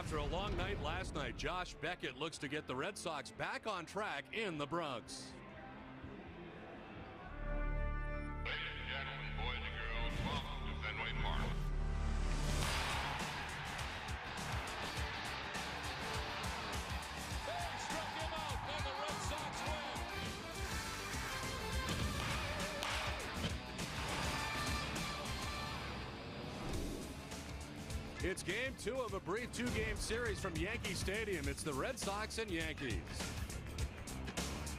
After a long night last night, Josh Beckett looks to get the Red Sox back on track in the Bronx. Ladies and gentlemen, boys and girls, welcome to Fenway Park. They struck him out, and the Red Sox win. It's game 2 of a brief 2-game series from Yankee Stadium. It's the Red Sox and Yankees.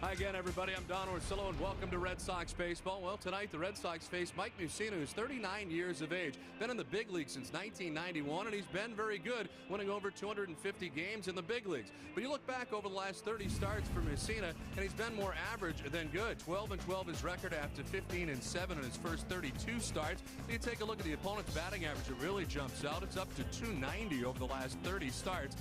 Hi again, everybody. I'm Don Orsillo, and welcome to Red Sox baseball. Well, tonight the Red Sox face Mike Mussina, who's 39 years of age, been in the big leagues since 1991, and he's been very good, winning over 250 games in the big leagues. But you look back over the last 30 starts for Mussina, and he's been more average than good. 12-12 his record after 15-7 in his first 32 starts. You take a look at the opponent's batting average, it really jumps out. It's up to 290 over the last 30 starts.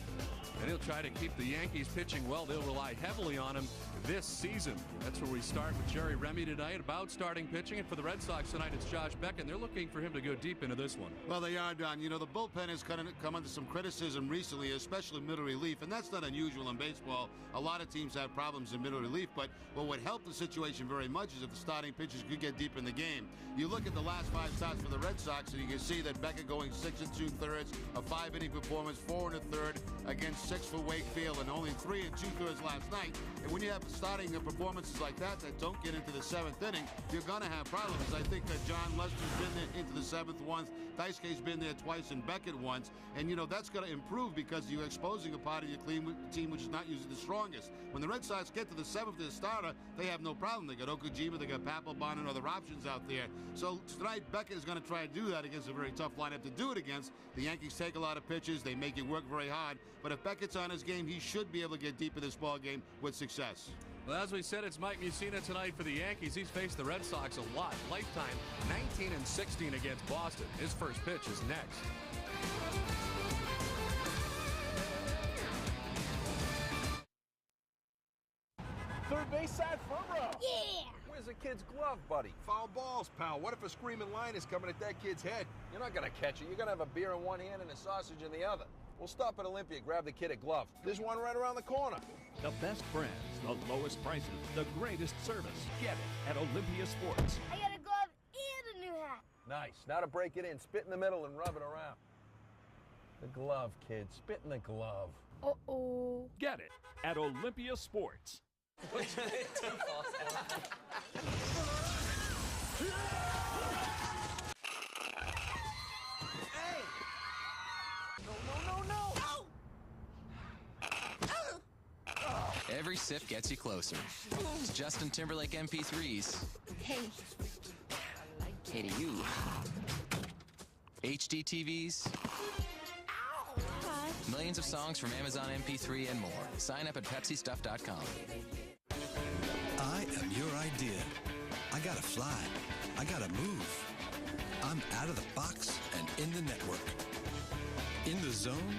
And he'll try to keep the Yankees pitching well. They'll rely heavily on him this season. That's where we start with Jerry Remy tonight about starting pitching. And for the Red Sox tonight, it's Josh Beckett. They're looking for him to go deep into this one. Well, they are, Don. You know, the bullpen has come under some criticism recently, especially middle relief, and that's not unusual in baseball. A lot of teams have problems in middle relief, but what would help the situation very much is if the starting pitchers could get deep in the game. You look at the last 5 starts for the Red Sox, and you can see that Beckett going 6 2/3, a 5-inning performance, 4 1/3 against 6 for Wakefield, and only 3 2/3 last night. And when you have starting performances like that don't get into the 7th inning, you're going to have problems. I think that John Lester's been there into the 7th once, Daisuke's been there twice, and Beckett once. And, you know, that's going to improve because you're exposing a part of your team which is not usually the strongest. When the Red Sox get to the 7th, their starter, they have no problem. They got Okajima, they got Papelbon, and other options out there. So tonight, Beckett is going to try to do that against a very tough lineup to do it against. The Yankees take a lot of pitches. They make it work very hard. But if Beckett's on his game, he should be able to get deep in this ball game with success. Well, as we said, it's Mike Mussina tonight for the Yankees. He's faced the Red Sox a lot. Lifetime 19-16 against Boston. His first pitch is next. Third base side front row. Yeah! Where's the kid's glove, buddy? Foul balls, pal. What if a screaming lion is coming at that kid's head? You're not gonna catch it. You're gonna have a beer in one hand and a sausage in the other. We'll stop at Olympia, grab the kid a glove. There's one right around the corner. The best brands, the lowest prices, the greatest service. Get it at Olympia Sports. I got a glove and a new hat. Nice. Now to break it in. Spit in the middle and rub it around. The glove, kid. Spit in the glove. Uh-oh. Get it at Olympia Sports. Every sip gets you closer. It's Justin Timberlake MP3s. Hey. Hey to you. HD TVs. Hi. Millions of songs from Amazon MP3 and more. Sign up at PepsiStuff.com. I am your idea. I gotta fly. I gotta move. I'm out of the box and in the network. In the zone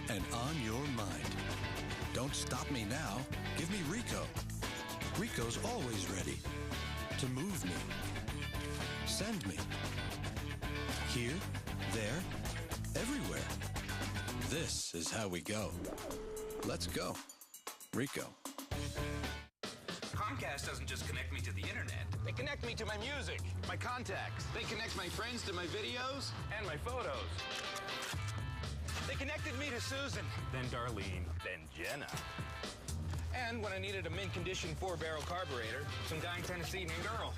and on your mind. Don't stop me now. Give me Rico. Rico's always ready to move me. Send me. Here, there, everywhere. This is how we go. Let's go. Rico. Comcast doesn't just connect me to the internet. They connect me to my music, my contacts. They connect my friends to my videos and my photos. They connected me to Susan, then Darlene, then Jenna. And when I needed a mint-condition 4-barrel carburetor, some guy in Tennessee named Earl.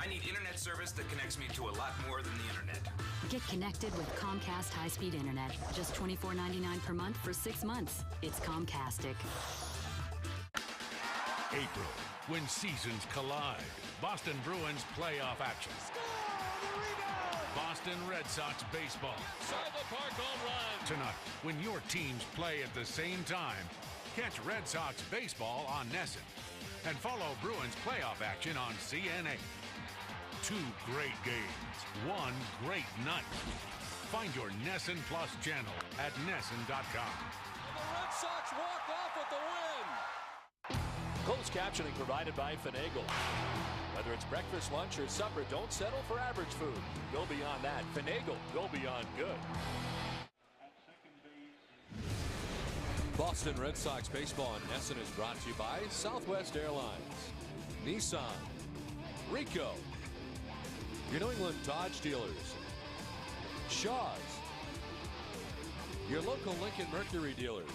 I need internet service that connects me to a lot more than the internet. Get connected with Comcast high-speed internet. Just $24.99 per month for 6 months. It's Comcastic. April, when seasons collide. Boston Bruins playoff action. Boston Red Sox baseball. Side the park home run. Tonight, when your teams play at the same time, catch Red Sox baseball on NESN and follow Bruins playoff action on CNA. 2 great games, 1 great night. Find your NESN Plus channel at NESN.com. And the Red Sox walk off with the win. Closed captioning provided by Finagle. Whether it's breakfast, lunch, or supper, don't settle for average food. Go beyond that. Finagle, go beyond good. Boston Red Sox baseball in Essen is brought to you by Southwest Airlines, Nissan, Rico, your New England Dodge dealers, Shaw's, your local Lincoln Mercury dealers,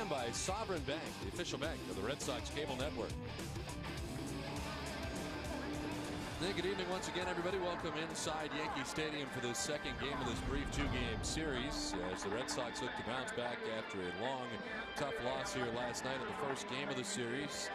and by Sovereign Bank, the official bank of the Red Sox cable network. Hey, good evening once again, everybody. Welcome inside Yankee Stadium for the second game of this brief two-game series as the Red Sox look to bounce back after a long, tough loss here last night in the first game of the series.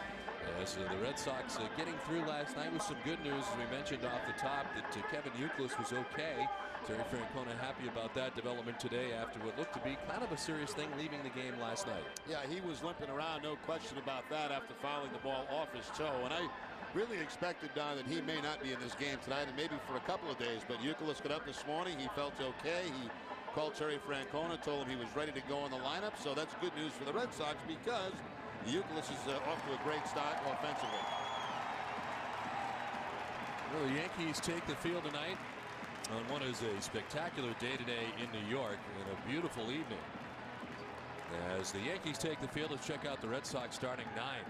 As the Red Sox getting through last night with some good news, as we mentioned off the top, that Kevin Youkilis was okay. Terry Francona happy about that development today after what looked to be kind of a serious thing leaving the game last night. Yeah, he was limping around, no question about that, after fouling the ball off his toe. And I really expected, Don, that he may not be in this game tonight and maybe for a couple of days. But Youkilis got up this morning. He felt okay. He called Terry Francona, told him he was ready to go in the lineup. So that's good news for the Red Sox because Youkilis is off to a great start offensively. Well, the Yankees take the field tonight on what is a spectacular day today in New York and a beautiful evening. As the Yankees take the field, let's check out the Red Sox starting nine.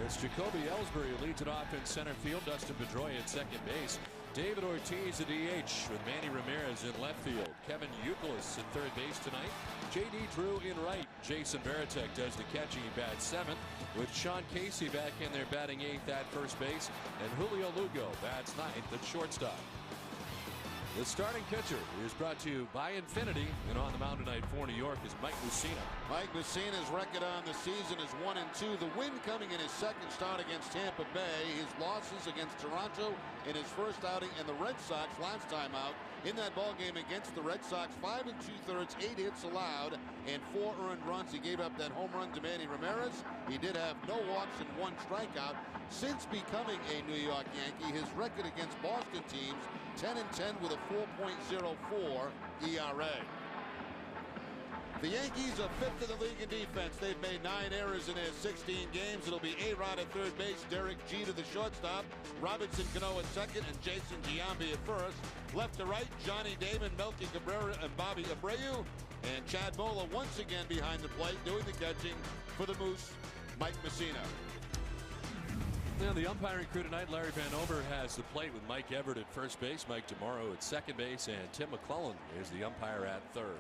It's Jacoby Ellsbury who leads it off in center field. Dustin Pedroia at second base. David Ortiz at DH with Manny Ramirez in left field. Kevin Youkilis at third base tonight. J.D. Drew in right. Jason Varitek does the catching. He bats seventh with Sean Casey back in there batting eighth at first base. And Julio Lugo bats ninth at shortstop. The starting pitcher is brought to you by Infinity, and on the mound tonight for New York is Mike Mussina. Mike Mussina's record on the season is 1-2. The win coming in his second start against Tampa Bay. His losses against Toronto in his first outing, and the Red Sox last time out in that ball game against the Red Sox. 5 2/3, 8 hits allowed, and 4 earned runs. He gave up that home run to Manny Ramirez. He did have no walks and 1 strikeout. Since becoming a New York Yankee, his record against Boston teams 10-10 with a 4.04 ERA. The Yankees are fifth in the league in defense. They've made 9 errors in their 16 games. It'll be A-Rod at third base, Derek Jeter the shortstop, Robinson Cano at second, and Jason Giambi at first. Left to right, Johnny Damon, Melky Cabrera, and Bobby Abreu. And Chad Mola once again behind the plate doing the catching for the Moose, Mike Mussina. Now the umpiring crew tonight, Larry Van Ober has the plate with Mike Everett at first base, Mike DeMauro at second base, and Tim McClellan is the umpire at third.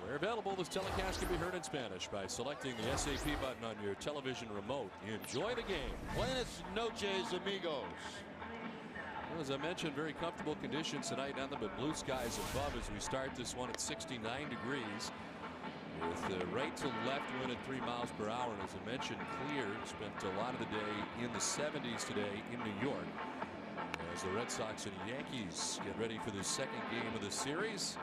Where available, this telecast can be heard in Spanish by selecting the SAP button on your television remote. Enjoy the game. Buenas noches, amigos. Well, as I mentioned, very comfortable conditions tonight. Nothing but blue skies above as we start this one at 69 degrees. With the right to left wind at 3 miles per hour. And as I mentioned, clear. Spent a lot of the day in the 70s today in New York. As the Red Sox and Yankees get ready for the second game of the series.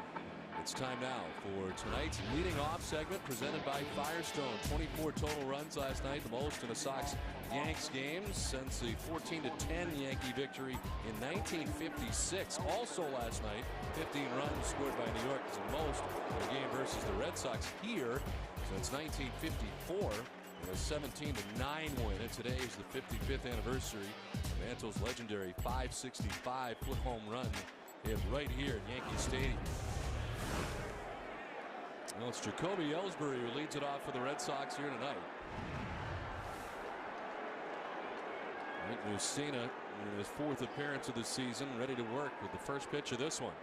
It's time now for tonight's leading off segment presented by Firestone. 24 total runs last night, the most in a Sox-Yanks game since the 14-10 Yankee victory in 1956. Also last night, 15 runs scored by New York is the most in a game versus the Red Sox here since 1954. In a 17-9 win, and today is the 55th anniversary of Mantle's legendary 565-foot home run hit right here at Yankee Stadium. Well, it's Jacoby Ellsbury who leads it off for the Red Sox here tonight. Mike Mussina in his 4th appearance of the season, ready to work with the first pitch of this one.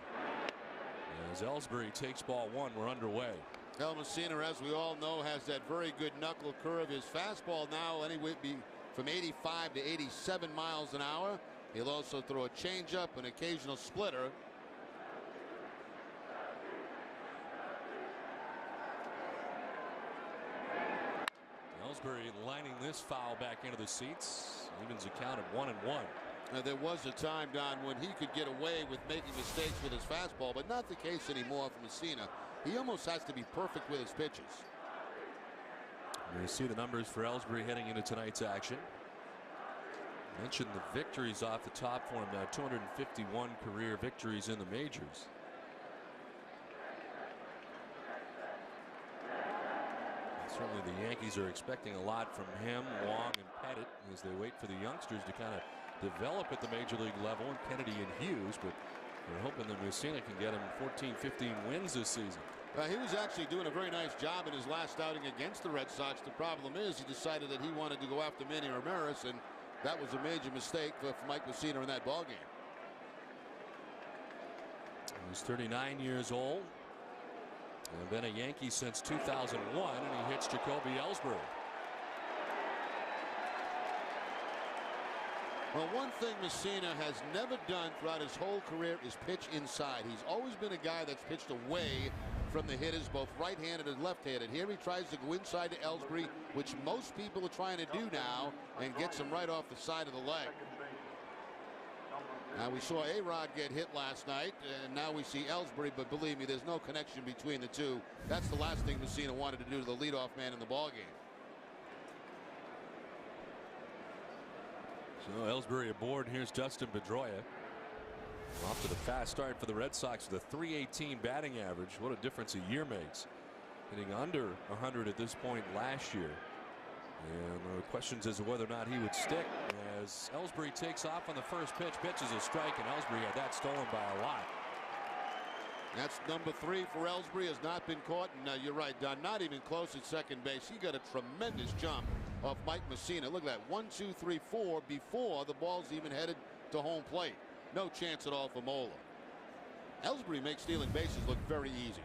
As Ellsbury takes ball one, we're underway. El Mussina, as we all know, has that very good knuckle curve. His fastball now anyway be from 85 to 87 miles an hour. He'll also throw a changeup, an occasional splitter. Ellsbury lining this foul back into the seats. Evens the count at 1-1. Now, there was a time, Don, when he could get away with making mistakes with his fastball, but not the case anymore for Mussina. He almost has to be perfect with his pitches. You see the numbers for Ellsbury heading into tonight's action. Mentioned the victories off the top for him now. 251 career victories in the majors. Certainly the Yankees are expecting a lot from him, Wong, and Pettit as they wait for the youngsters to kind of develop at the major league level, and Kennedy and Hughes. But They're hoping that Messina can get him 14, 15 wins this season. He was actually doing a very nice job in his last outing against the Red Sox. The problem is he decided that he wanted to go after Manny Ramirez, and that was a major mistake for Mike Messina in that ball game. He's 39 years old and been a Yankee since 2001, and he hits Jacoby Ellsbury. Well, one thing Messina has never done throughout his whole career is pitch inside. He's always been a guy that's pitched away from the hitters, both right-handed and left-handed. Here he tries to go inside to Ellsbury, which most people are trying to do now, and gets him right off the side of the leg. Now, we saw A-Rod get hit last night, and now we see Ellsbury, but believe me, there's no connection between the two. That's the last thing Messina wanted to do to the leadoff man in the ballgame. So Ellsbury aboard. Here's Dustin Pedroia. Off to the fast start for the Red Sox with a .318 batting average. What a difference a year makes. Hitting under 100 at this point last year. And there are questions as to whether or not he would stick as Ellsbury takes off on the first pitch. Pitches a strike, and Ellsbury had that stolen by a lot. That's number 3 for Ellsbury. Has not been caught. And you're right, Don. Not even close at second base. He got a tremendous jump off Mike Messina. Look at that. 1, 2, 3, 4 before the ball's even headed to home plate. No chance at all for Mola. Ellsbury makes stealing bases look very easy.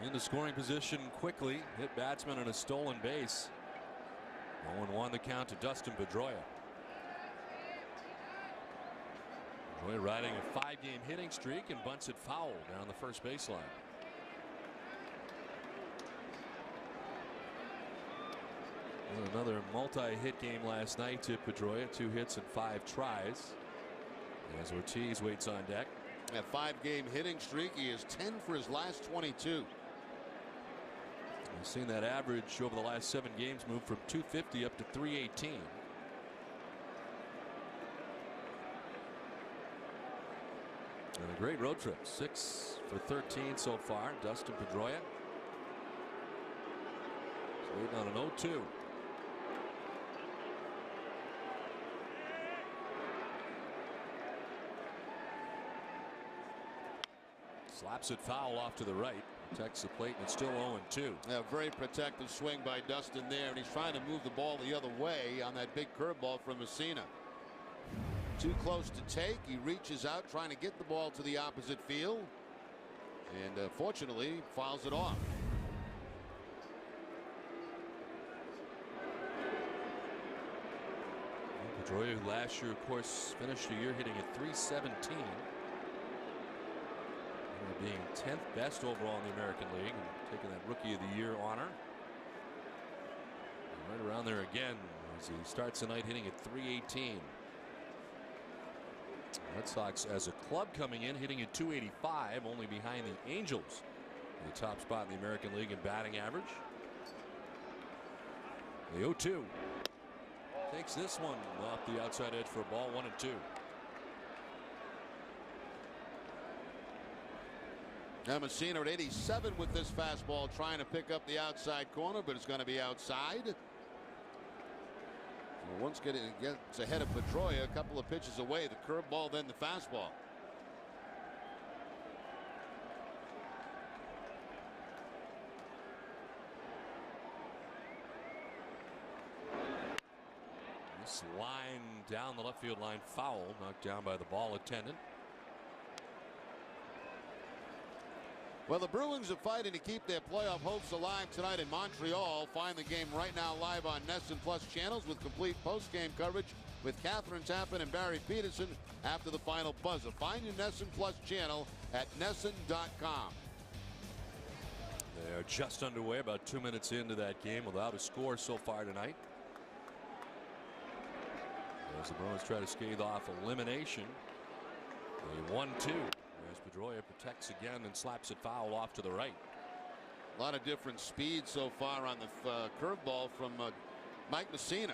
Into scoring position quickly. Hit batsman on a stolen base. 0-1 the count to Dustin Pedroia. Pedroia riding a 5-game hitting streak and bunts it foul down the first baseline. Another multi-hit game last night to Pedroia. 2 hits and 5 tries. As Ortiz waits on deck. A 5-game hitting streak. He is 10 for his last 22. We've seen that average over the last 7 games move from 250 up to 318. And a great road trip. 6 for 13 so far. Dustin Pedroia. He's waiting on an 0-2. Slaps it foul off to the right. Protects the plate, and it's still 0-2. A very protective swing by Dustin there, and he's trying to move the ball the other way on that big curveball from Messina. Too close to take. He reaches out trying to get the ball to the opposite field, and fortunately fouls it off. Pedroia, who last year, of course, finished the year hitting at .317. Being 10th best overall in the American League and taking that Rookie of the Year honor. And right around there again as he starts the night hitting at .318. Red Sox as a club coming in hitting at .285, only behind the Angels in the top spot in the American League in batting average. The 0-2 takes this one off the outside edge for a ball. 1-2. Now Messina at 87 with this fastball, trying to pick up the outside corner, but it's going to be outside. So once it gets ahead of Pedroia, a couple of pitches away, the curveball, then the fastball. This line down the left field line, foul, knocked down by the ball attendant. Well, the Bruins are fighting to keep their playoff hopes alive tonight in Montreal. Find the game right now live on NESN Plus channels with complete post-game coverage with Catherine Tappan and Barry Peterson after the final buzzer. Find your NESN Plus channel at NESN.com. They are just underway, about 2 minutes into that game without a score so far tonight. As the Bruins try to scathe off elimination. A 1-2. As Pedroia protects again and slaps it foul off to the right. A lot of different speeds so far on the curveball from Mike Messina.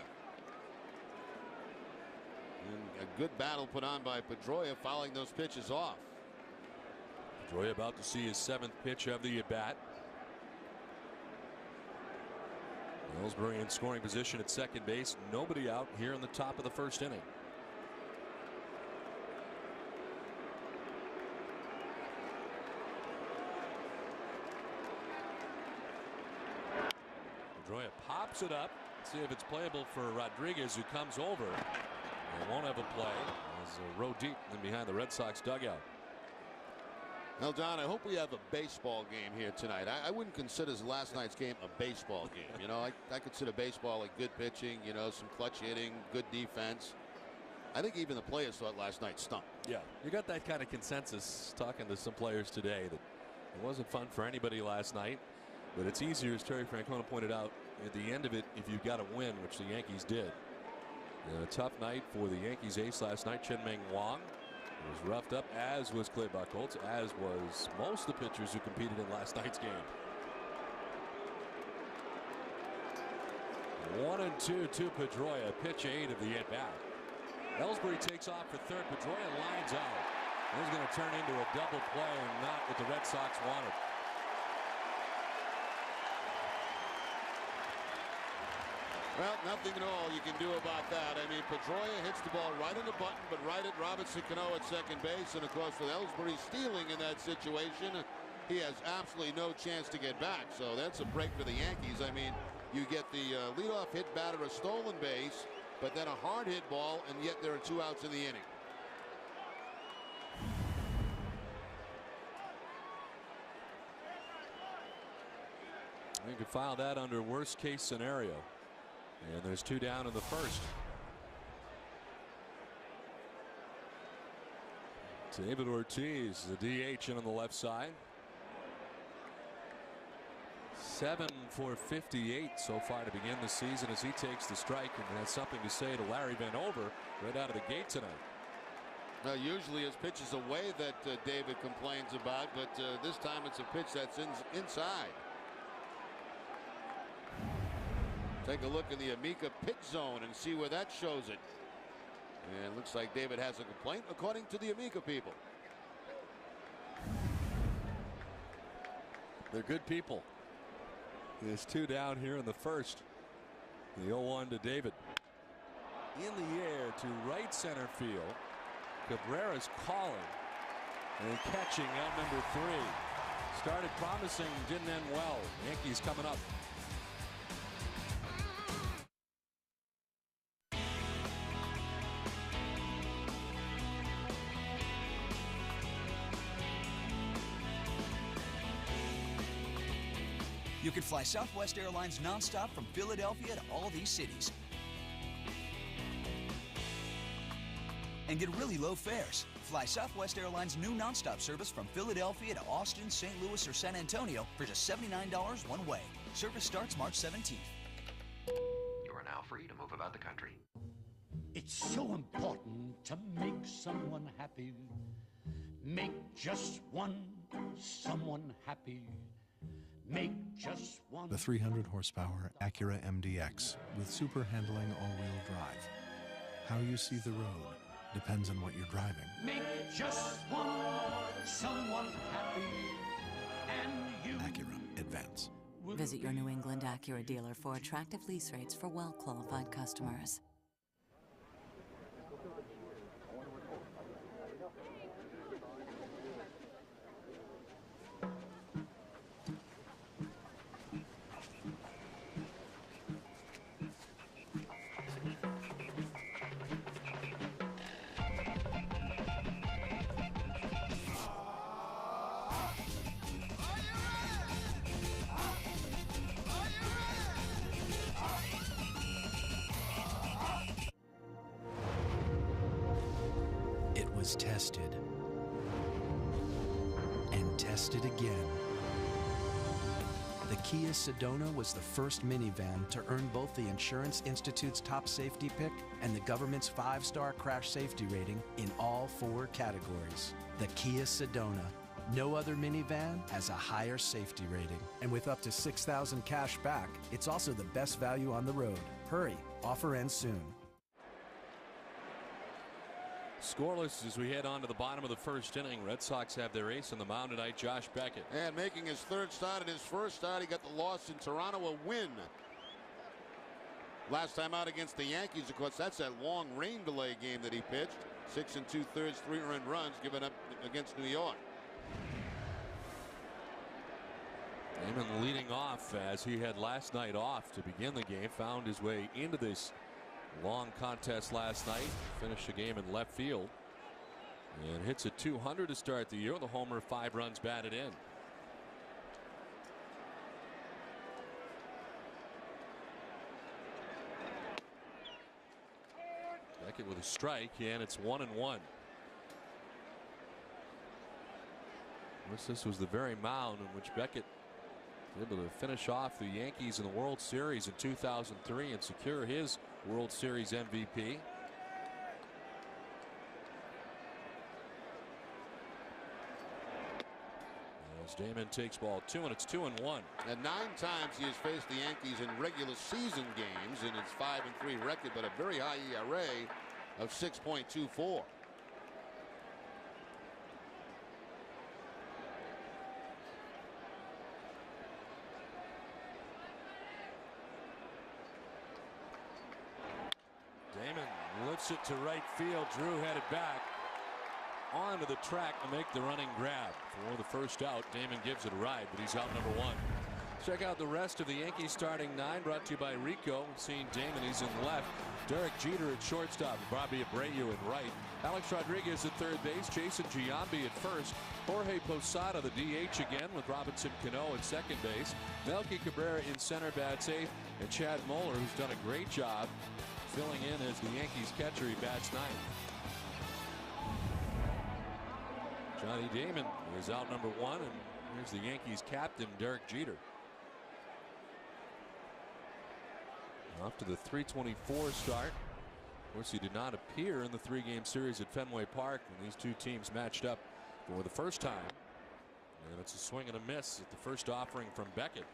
And a good battle put on by Pedroia, fouling those pitches off. Pedroia about to see his 7th pitch of the at-bat. Ellsbury in scoring position at second base. Nobody out here in the top of the first inning. pops it up. See if it's playable for Rodriguez, who comes over. They won't have a play. There's a row deep in behind the Red Sox dugout. Well, Don, I hope we have a baseball game here tonight. I wouldn't consider last night's game a baseball game. You know, I consider baseball like good pitching, you know, some clutch hitting, good defense. I think even the players thought last night stunk. Yeah, you got that kind of consensus talking to some players today that it wasn't fun for anybody last night. But it's easier, as Terry Francona pointed out, at the end of it if you've got to win, which the Yankees did. A tough night for the Yankees ace last night. Chen-Ming Wang was roughed up, as was Clay Buchholz, as was most of the pitchers who competed in last night's game. 1-2 to Pedroia, pitch 8 of the at-bat. Ellsbury takes off for third. Pedroia lines out. This is going to turn into a double play and not what the Red Sox wanted. Well, nothing at all you can do about that. I mean, Pedroia hits the ball right on the button, but right at Robinson Cano at second base. And, of course, with Ellsbury stealing in that situation, he has absolutely no chance to get back. So that's a break for the Yankees. I mean, you get the leadoff hit batter a stolen base, but then a hard hit ball, and yet there are 2 outs in the inning. You can file that under worst case scenario. And there's 2 down in the first. David Ortiz, the DH, in on the left side. 7 for 58 so far to begin the season as he takes the strike and has something to say to Larry Vanover right out of the gate tonight. Now, usually his pitch is away that David complains about, but this time it's a pitch that's inside. Take a look in the Amica pit zone and see where that shows it. And it looks like David has a complaint, according to the Amica people. They're good people. There's 2 down here in the first. The 0-1 to David. In the air to right center field. Cabrera's calling and catching out number 3. Started promising, didn't end well. Yankees coming up. You can fly Southwest Airlines nonstop from Philadelphia to all these cities and get really low fares. Fly Southwest Airlines' new nonstop service from Philadelphia to Austin, St. Louis, or San Antonio for just $79 one way. Service starts March 17th. You are now free to move about the country. It's so important to make someone happy. Make just one someone happy. Make just one. The 300 horsepower Acura MDX with super handling all-wheel drive. How you see the road depends on what you're driving. Make just one someone happy, and you. Acura Advance. Visit your New England Acura dealer for attractive lease rates for well-qualified customers. Tested and tested again. The Kia Sedona was the first minivan to earn both the Insurance Institute's top safety pick and the government's 5-star crash safety rating in all 4 categories. The Kia Sedona. No other minivan has a higher safety rating. And with up to $6,000 cash back, it's also the best value on the road. Hurry, offer ends soon. Scoreless as we head on to the bottom of the first inning. Red Sox have their ace on the mound tonight, Josh Beckett. And making his 3rd start and his 1st start, he got the loss in Toronto, a win. Last time out against the Yankees, of course, that's that long rain delay game that he pitched. 6 2/3, 3 earned runs given up against New York. Damon leading off as he had last night off to begin the game. Found his way into this long contest last night. Finished the game in left field. And hits a 200 to start the year. The homer, 5 runs batted in. Beckett with a strike, and it's 1-1. This was the very mound in which Beckett was able to finish off the Yankees in the World Series in 2003 and secure his World Series MVP. As Damon takes ball 2, and it's 2-1. And 9 times he has faced the Yankees in regular season games in his 5-3 record, but a very high ERA of 6.24. Damon lifts it to right field. Drew headed back onto the track to make the running grab for the first out. Damon gives it a ride, but he's out number 1. Check out the rest of the Yankees starting 9, brought to you by Rico. Seeing Damon, he's in left. Derek Jeter at shortstop. Bobby Abreu in right. Alex Rodriguez at third base. Jason Giambi at first. Jorge Posada, the DH again, with Robinson Cano at second base. Melky Cabrera in center, bats 8th. And Chad Moeller, who's done a great job filling in as the Yankees catcher. He bats 9th. Johnny Damon is out number 1, and here's the Yankees captain, Derek Jeter. Off to the 324 start. Of course, he did not appear in the 3-game series at Fenway Park when these two teams matched up for the first time. And it's a swing and a miss at the first offering from Beckett.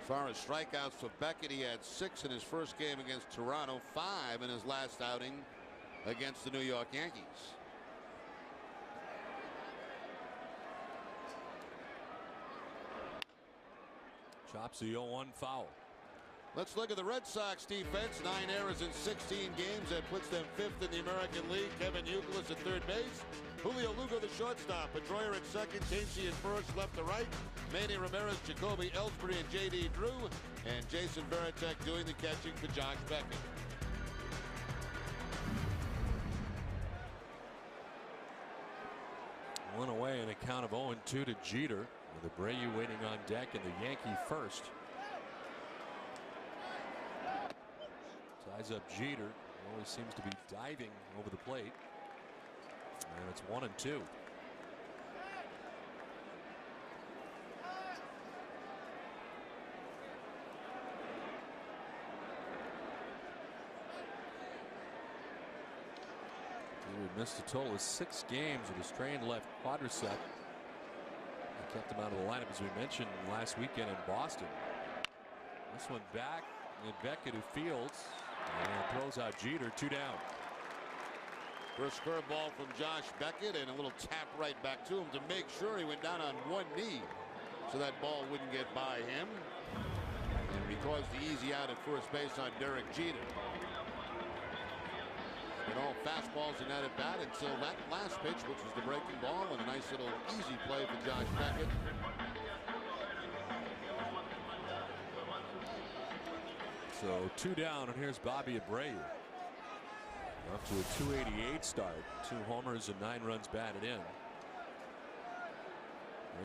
As far as strikeouts for Beckett, he had 6 in his first game against Toronto, 5 in his last outing against the New York Yankees. Chops the 0-1 foul. Let's look at the Red Sox defense. 9 errors in 16 games. That puts them 5th in the American League. Kevin Youkilis at third base. Julio Lugo, the shortstop. Pedroia at second. Casey at first, left to right. Manny Ramirez, Jacoby Ellsbury, and J.D. Drew. And Jason Varitek doing the catching for Josh Beckett. One away in a count of 0-2 to Jeter, with Abreu waiting on deck and the Yankee first. Ties up Jeter. Always seems to be diving over the plate. And it's 1-2. He missed a total of 6 games with a strained left quadricep. He kept him out of the lineup, as we mentioned, last weekend in Boston. This one back, and Beckett, who fields and throws out Jeter. 2 down. First curveball from Josh Beckett, and a little tap right back to him to make sure he went down on one knee so that ball wouldn't get by him. And because the easy out at first base on Derek Jeter. And all fastballs in that at bat until that last pitch, which was the breaking ball, and a nice little easy play for Josh Beckett. So 2 down, and here's Bobby Abreu. Up to a 288 start. 2 homers and 9 runs batted in.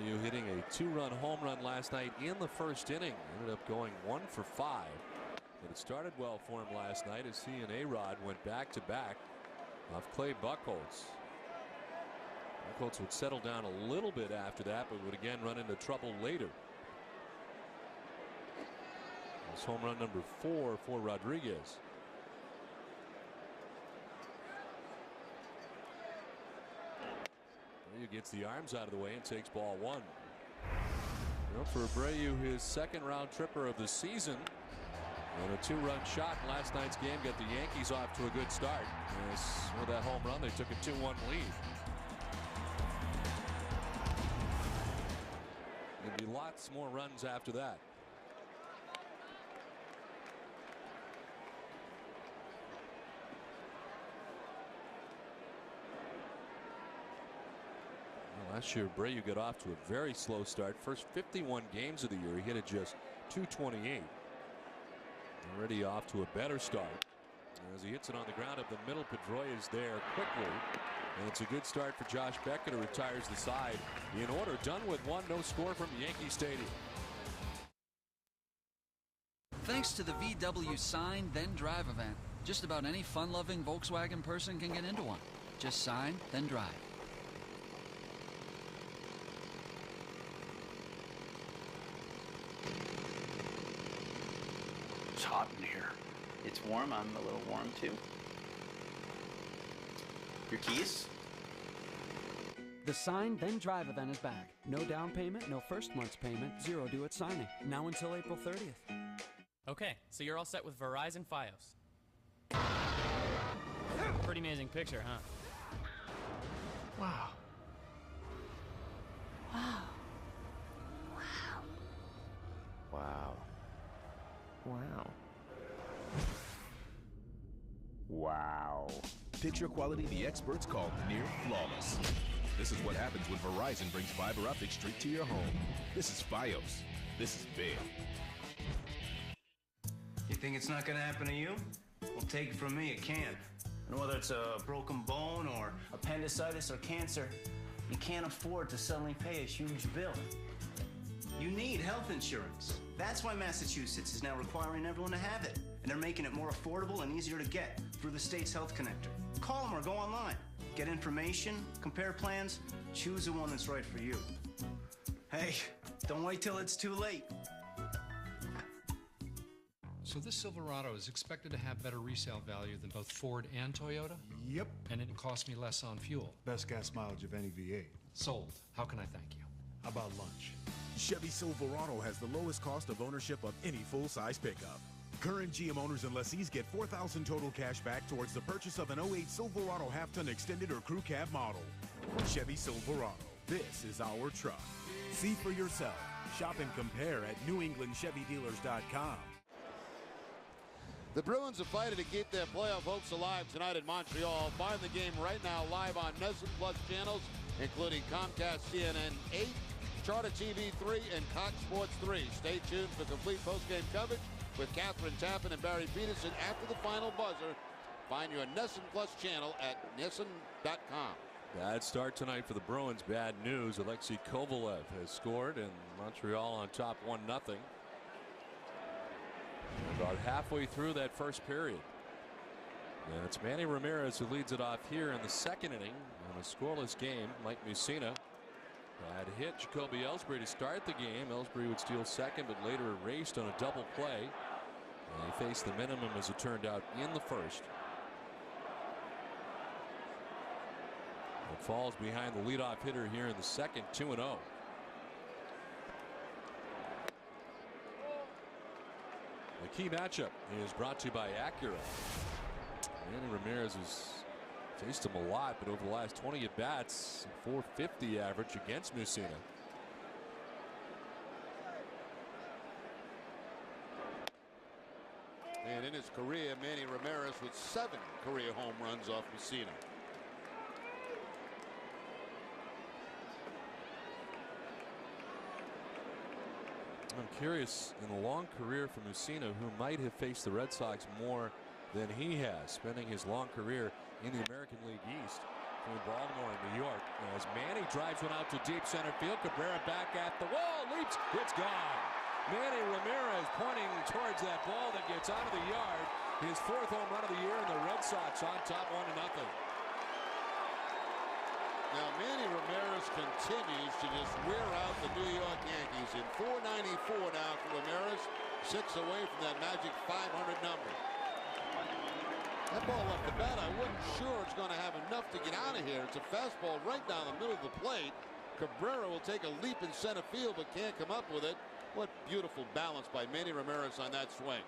Abreu hitting a 2-run home run last night in the first inning. Ended up going 1 for 5. But it started well for him last night as he and A-Rod went back-to-back off Clay Buchholz. Buchholz would settle down a little bit after that, but would again run into trouble later. It's home run number 4 for Rodriguez. Abreu gets the arms out of the way and takes ball 1. Well, for Abreu, his second-round tripper of the season. And a 2-run shot in last night's game got the Yankees off to a good start. Yes, with that home run, they took a 2-1 lead. There'd be lots more runs after that. Last year, Abreu got off to a very slow start. First 51 games of the year, he hit it just .228. Already off to a better start. As he hits it on the ground up the middle, Pedroia is there quickly. And it's a good start for Josh Beckett, who retires the side in order. Done with one, no score from Yankee Stadium. Thanks to the VW Sign Then Drive event, just about any fun-loving Volkswagen person can get into one. Just sign, then drive. It's hot in here. It's warm. I'm a little warm too. Your keys? The Sign Then Drive event is back. No down payment, no first month's payment, zero due at signing. Now until April 30th. Okay, so you're all set with Verizon Fios. Pretty amazing picture, huh? Wow. Wow. Wow. Wow. Wow. Picture quality the experts call near flawless. This is what happens when Verizon brings fiber optics straight to your home. This is Fios. This is big. You think it's not gonna happen to you? Well, take it from me, it can. And whether it's a broken bone or appendicitis or cancer, you can't afford to suddenly pay a huge bill. You need health insurance. That's why Massachusetts is now requiring everyone to have it. And they're making it more affordable and easier to get through the state's health connector. Call them or go online. Get information, compare plans, choose the one that's right for you. Hey, don't wait till it's too late. So this Silverado is expected to have better resale value than both Ford and Toyota? Yep. And it cost me less on fuel. Best gas mileage of any V8. Sold. How can I thank you? How about lunch? Chevy Silverado has the lowest cost of ownership of any full-size pickup. Current GM owners and lessees get $4,000 total cash back towards the purchase of an 08 Silverado half-ton extended or crew cab model. Chevy Silverado. This is our truck. See for yourself. Shop and compare at NewEnglandChevyDealers.com. The Bruins are fighting to keep their playoff hopes alive tonight in Montreal. Find the game right now live on NESN Plus channels, including Comcast CNN 8, Charter TV 3, and Cox Sports 3. Stay tuned for complete postgame coverage with Catherine Tappan and Barry Peterson after the final buzzer. Find your NESN Plus channel at NESN.com. Bad start tonight for the Bruins. Bad news. Alexei Kovalev has scored, and Montreal on top 1-0. About halfway through that first period. And it's Manny Ramirez who leads it off here in the second inning in a scoreless game. Mike Mussina had hit Jacoby Ellsbury to start the game. Ellsbury would steal second, but later erased on a double play. And he faced the minimum, as it turned out, in the first. It falls behind the leadoff hitter here in the second, 2-0. The key matchup is brought to you by Acura. Manny Ramirez has faced him a lot, but over the last 20 at-bats, .450 average against Mussina. And in his career, Manny Ramirez with 7 career home runs off Mussina. I'm curious, in a long career for Mussina, who might have faced the Red Sox more than he has, spending his long career in the American League East between Baltimore and New York. As Manny drives one out to deep center field, Cabrera back at the wall, leaps, it's gone. Manny Ramirez pointing towards that ball that gets out of the yard. His 4th home run of the year, and the Red Sox on top 1-0. Now Manny Ramirez continues to just wear out the New York Yankees in .494 now for Ramirez, 6 away from that magic 500 number. That ball off the bat, I wasn't sure it's going to have enough to get out of here. It's a fastball right down the middle of the plate. Cabrera will take a leap in center field but can't come up with it. What beautiful balance by Manny Ramirez on that swing.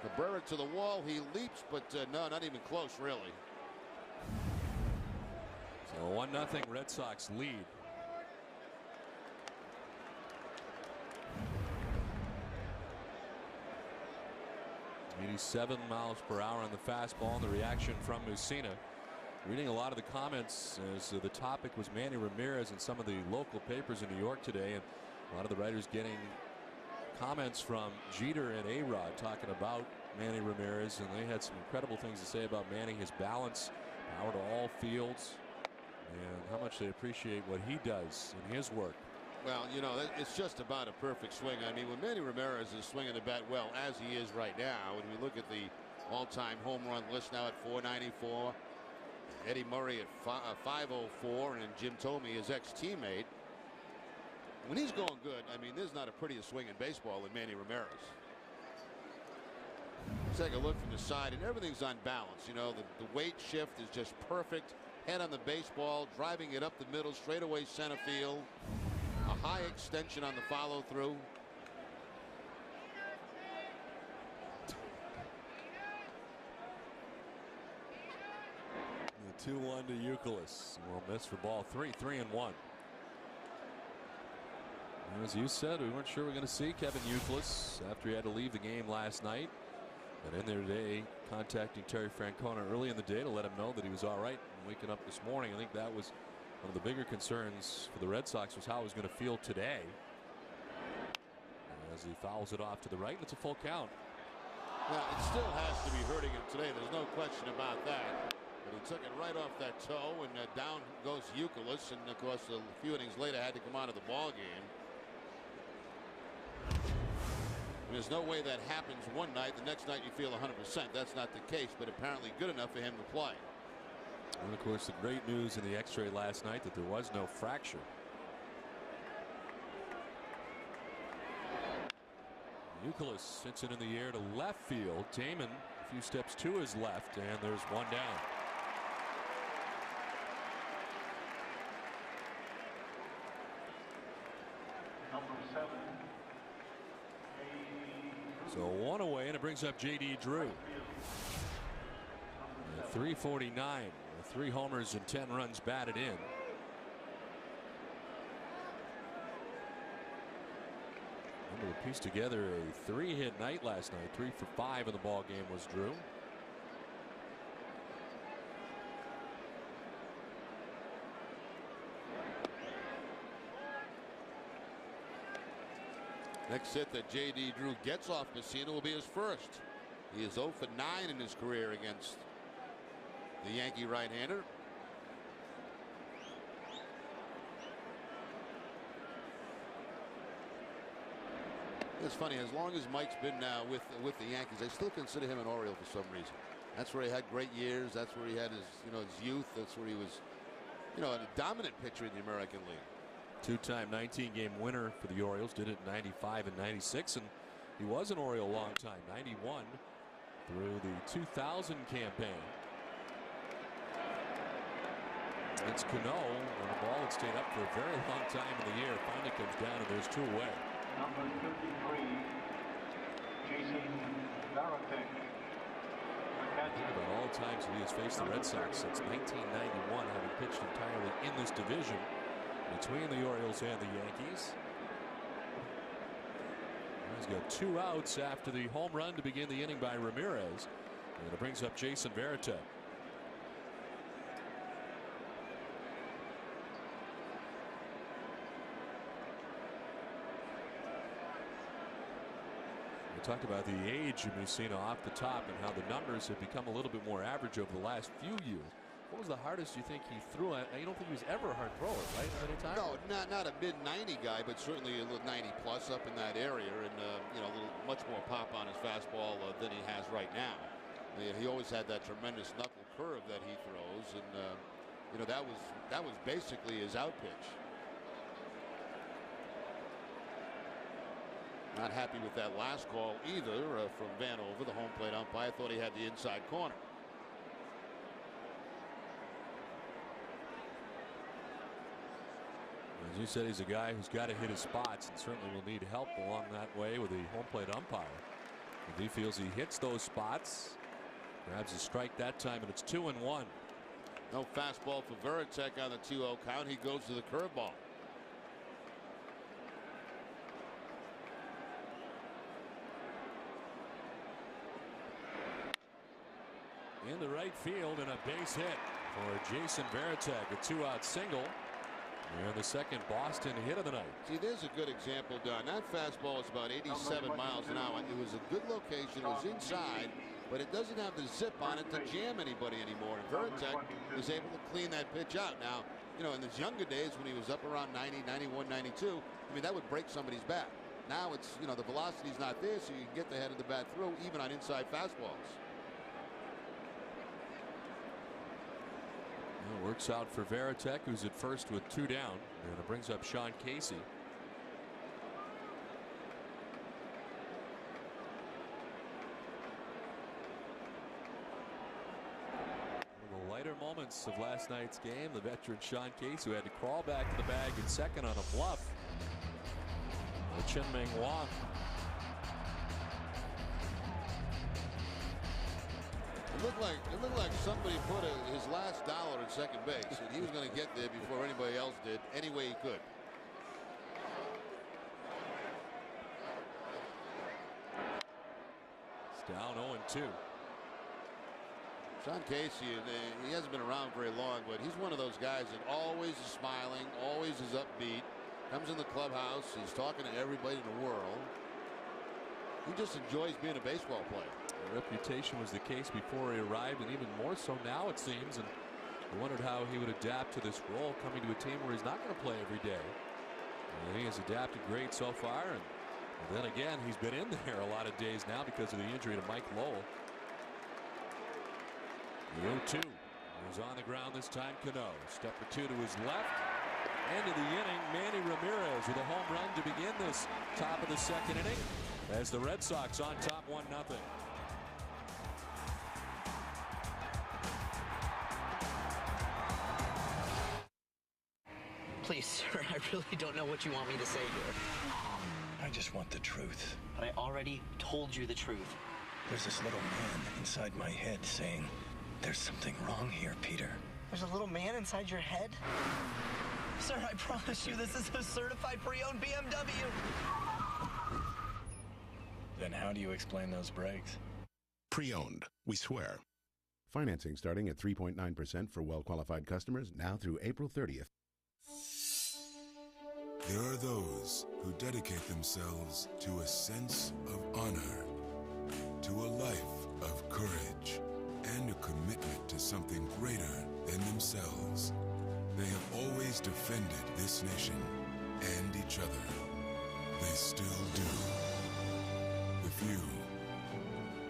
Cabrera to the wall, he leaps, but no, not even close, really. So 1-0 Red Sox lead. .87 miles per hour on the fastball, and the reaction from Mussina. Reading a lot of the comments as the topic was Manny Ramirez in some of the local papers in New York today, and a lot of the writers getting comments from Jeter and A-Rod talking about Manny Ramirez, and they had some incredible things to say about Manny, his balance, power to all fields, and how much they appreciate what he does in his work. Well, you know, it's just about a perfect swing. I mean, when Manny Ramirez is swinging the bat well, as he is right now, and we look at the all-time home run list now at 494, Eddie Murray at 504, and Jim Thome, his ex-teammate. When he's going good, I mean, there's not a prettier swing in baseball than Manny Ramirez. Take a look from the side, and everything's on balance. You know, the weight shift is just perfect. Head on the baseball, driving it up the middle, straightaway center field. A high extension on the follow-through. The 2-1 to Youkilis. Will miss for ball 3, 3-1. As you said, we weren't sure we were going to see Kevin Youkilis after he had to leave the game last night. But in there today, contacting Terry Francona early in the day to let him know that he was all right. And waking up this morning, I think that was one of the bigger concerns for the Red Sox, was how he was going to feel today. As he fouls it off to the right, and it's a full count. Well, it still has to be hurting him today. There's no question about that. But he took it right off that toe, and down goes Youkilis, and of course a few innings later had to come out of the ball game. There's no way that happens one night, the next night you feel 100%. That's not the case, but apparently good enough for him to play. And of course, the great news in the X-ray last night that there was no fracture. Youkilis hits it in the air to left field. Damon a few steps to his left, and there's one down. So one away, and it brings up J.D. Drew. At 349, 3 homers and 10 runs batted in. Able to piece together a 3-hit night last night. 3 for 5 in the ball game was Drew. Next hit that J.D. Drew gets off Messina will be his first. He is 0 for 9 in his career against the Yankee right-hander. It's funny, as long as Mike's been now with the Yankees, I still consider him an Oriole for some reason. That's where he had great years. That's where he had his his youth. That's where he was a dominant pitcher in the American League. Two-time 19-game winner for the Orioles. Did it in 95 and 96, and he was an Oriole a long time. 91 through the 2000 campaign. It's Cano, when the ball had stayed up for a very long time in the year. Finally comes down, and there's 2 away. Number 53, Jason Varitek. Think about all the times that he has faced the Red Sox since 1991, having pitched entirely in this division between the Orioles and the Yankees. He's got 2 outs after the home run to begin the inning by Ramirez, and it brings up Jason Varitek. We talked about the age of Messina off the top and how the numbers have become a little bit more average over the last few years. What was the hardest you think he threw at? You don't think he was ever a hard thrower, right? At any time? No, not a mid-90 guy, but certainly a little 90-plus up in that area, and a little much more pop on his fastball than he has right now. He always had that tremendous knuckle curve that he throws, and that was basically his out pitch. Not happy with that last call either from Vanover, the home plate umpire. Thought he had the inside corner. As you said, he's a guy who's got to hit his spots, and certainly will need help along that way with the home plate umpire. If he feels he hits those spots, grabs a strike that time, and it's 2-1. No fastball for Varitek on the 2-0 count. He goes to the curveball. In the right field, and a base hit. for Jason Varitek, a 2-out single. And the second Boston hit of the night. See, there's a good example, Don. That fastball is about 87 miles an hour. It was a good location. It was inside, but it doesn't have the zip on it to jam anybody anymore. And Varitek was able to clean that pitch out. Now, you know, in his younger days when he was up around 90, 91, 92, I mean, that would break somebody's back. Now it's, you know, the velocity's not there, so you can get the head of the bat through, even on inside fastballs. Well, works out for Varitek, who's at first with 2 down, and it brings up Sean Casey. One of the lighter moments of last night's game, the veteran Sean Casey, who had to crawl back to the bag in second on a bluff. Chen Ming Wang. It looked like somebody put his last dollar at second base, and he was going to get there before anybody else did, any way he could. It's down 0-2. Sean Casey, he hasn't been around very long, but he's one of those guys that always is smiling, always is upbeat. Comes in the clubhouse, he's talking to everybody in the world. He just enjoys being a baseball player. The reputation was the case before he arrived, and even more so now, it seems. And I wondered how he would adapt to this role, coming to a team where he's not going to play every day. And he has adapted great so far, and then again, he's been in there a lot of days now because of the injury to Mike Lowell. The 0-2 is on the ground this time. Cano, step or two to his left. End of the inning, Manny Ramirez with a home run to begin this top of the second inning, as the Red Sox on top 1-0. Please, sir, I really don't know what you want me to say here. I just want the truth. But I already told you the truth. There's this little man inside my head saying, there's something wrong here, Peter. There's a little man inside your head? Sir, I promise you this is a certified pre-owned BMW. Then how do you explain those brakes? Pre-owned, we swear. Financing starting at 3.9% for well-qualified customers now through April 30th. There are those who dedicate themselves to a sense of honor, to a life of courage, and a commitment to something greater than themselves. They have always defended this nation and each other. They still do. The few,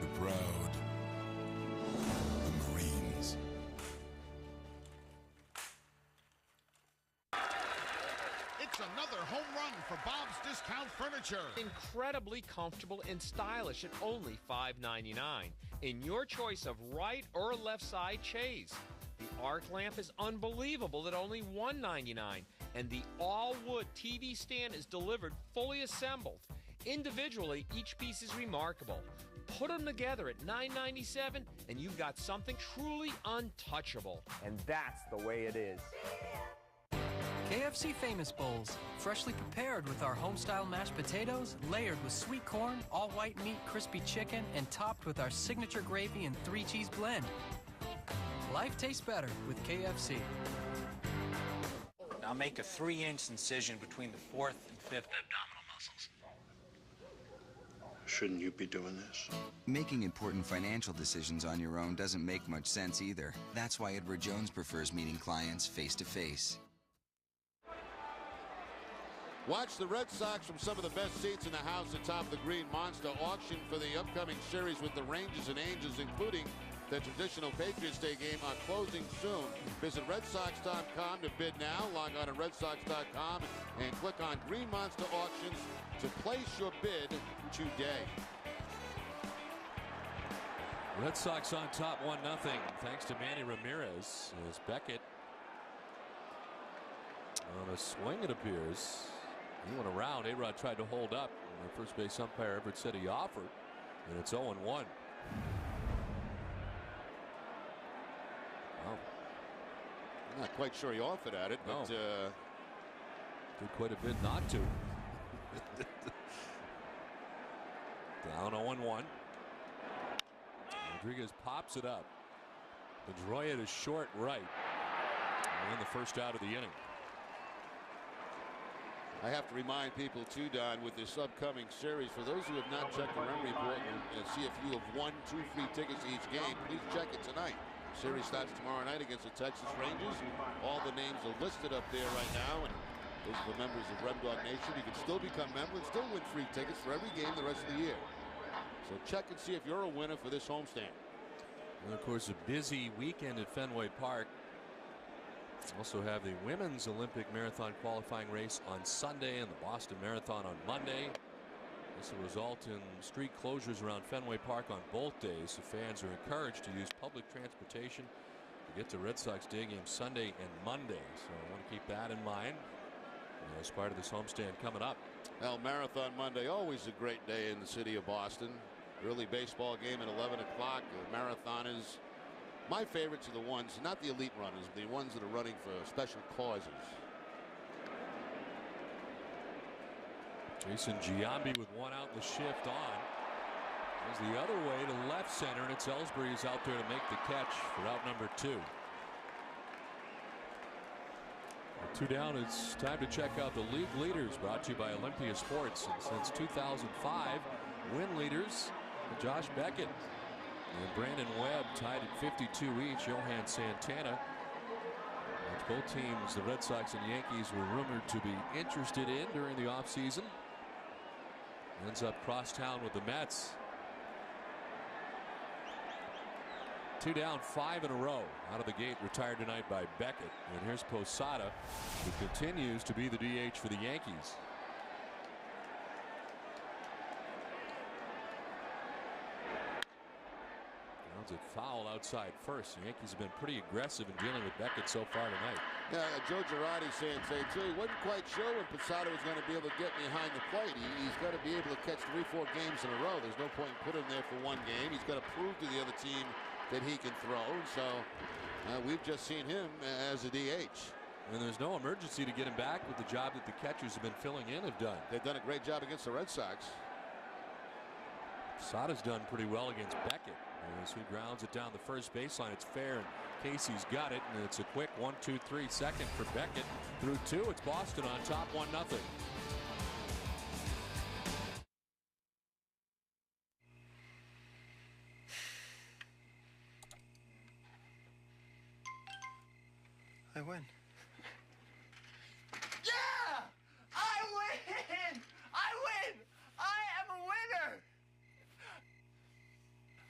the proud, the Marines. It's another home run for Bob's Discount Furniture. Incredibly comfortable and stylish at only $5.99 in your choice of right or left side chaise. The arc lamp is unbelievable at only $1.99, and the all-wood TV stand is delivered fully assembled. Individually, each piece is remarkable. Put them together at $9.97, and you've got something truly untouchable. And that's the way it is. KFC Famous Bowls, freshly prepared with our home-style mashed potatoes, layered with sweet corn, all-white meat, crispy chicken, and topped with our signature gravy and 3-cheese blend. Life tastes better with KFC. Now make a 3-inch incision between the 4th and 5th abdominal muscles. Shouldn't you be doing this? Making important financial decisions on your own doesn't make much sense either. That's why Edward Jones prefers meeting clients face-to-face. Watch the Red Sox from some of the best seats in the house atop the Green Monster auction for the upcoming series with the Rangers and Angels, including the traditional Patriots Day game, are closing soon. Visit RedSox.com to bid now. Log on to RedSox.com and click on Green Monster Auctions to place your bid today. Red Sox on top 1-0 thanks to Manny Ramirez. As Beckett on a swing, it appears. He went around. A-Rod tried to hold up. And the first base umpire Everett said he offered. And it's 0-1. Well, I'm not quite sure he offered at it, but did quite a bit not to. Down 0-1. Rodriguez pops it up. Pedroia to short right. And the first out of the inning. I have to remind people too, Don, with this upcoming series, for those who have not checked the memory report and see if you have won 2 free tickets to each game, please check it tonight. The series starts tomorrow night against the Texas Rangers. All the names are listed up there right now, and those are the members of Red Dog Nation. You can still become a member and still win free tickets for every game the rest of the year. So check and see if you're a winner for this homestand. And of course, a busy weekend at Fenway Park. Also have the women's Olympic marathon qualifying race on Sunday and the Boston Marathon on Monday. This will result in street closures around Fenway Park on both days. So fans are encouraged to use public transportation to get to Red Sox day games Sunday and Monday. So I want to keep that in mind as part of this homestand coming up. Well, Marathon Monday, always a great day in the city of Boston. Early baseball game at 11 o'clock. The marathon is my favorites are the ones, not the elite runners, the ones that are running for special causes. Jason Giambi with one out in the shift on. Is the other way to left center, and it's Ellsbury is out there to make the catch for out number 2. 2 down. It's time to check out the league leaders, brought to you by Olympia Sports. And since 2005, win leaders Josh Beckett and Brandon Webb tied at 52 each. Johan Santana, which both teams, the Red Sox and Yankees, were rumored to be interested in during the offseason. Ends up crosstown with the Mets. 2 down, 5 in a row. Out of the gate, retired tonight by Beckett. And here's Posada, who continues to be the DH for the Yankees. It foul outside first. The Yankees have been pretty aggressive in dealing with Beckett so far tonight. Yeah, Joe Girardi saying too, he wasn't quite sure when Posada was going to be able to get behind the plate. He's got to be able to catch 3-4 games in a row. There's no point in putting him there for one game. He's got to prove to the other team that he can throw. So we've just seen him as a DH. And there's no emergency to get him back with the job that the catchers have been filling in have done. They've done a great job against the Red Sox. Posada's done pretty well against Beckett. As he grounds it down the first baseline, it's fair, and Casey's got it, and it's a quick 1-2-3 second for Beckett. Through 2, it's Boston on top 1-0. I win. Yeah! I win! I win! I am a winner!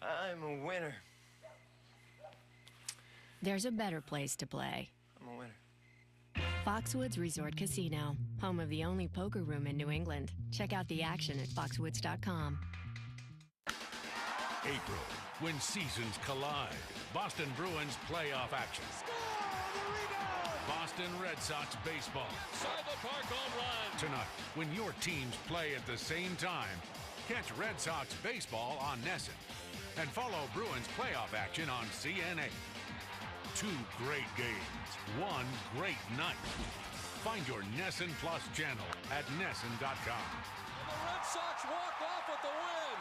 I'm a winner. There's a better place to play. I'm a winner. Foxwoods Resort Casino, home of the only poker room in New England. Check out the action at foxwoods.com. April, when seasons collide. Boston Bruins playoff action. Boston Red Sox baseball. Inside the park home run. Tonight, when your teams play at the same time, catch Red Sox baseball on NESN. And follow Bruins playoff action on CNA. 2 great games, 1 great night. Find your NESN Plus channel at NESN.com. And the Red Sox walk off with the win.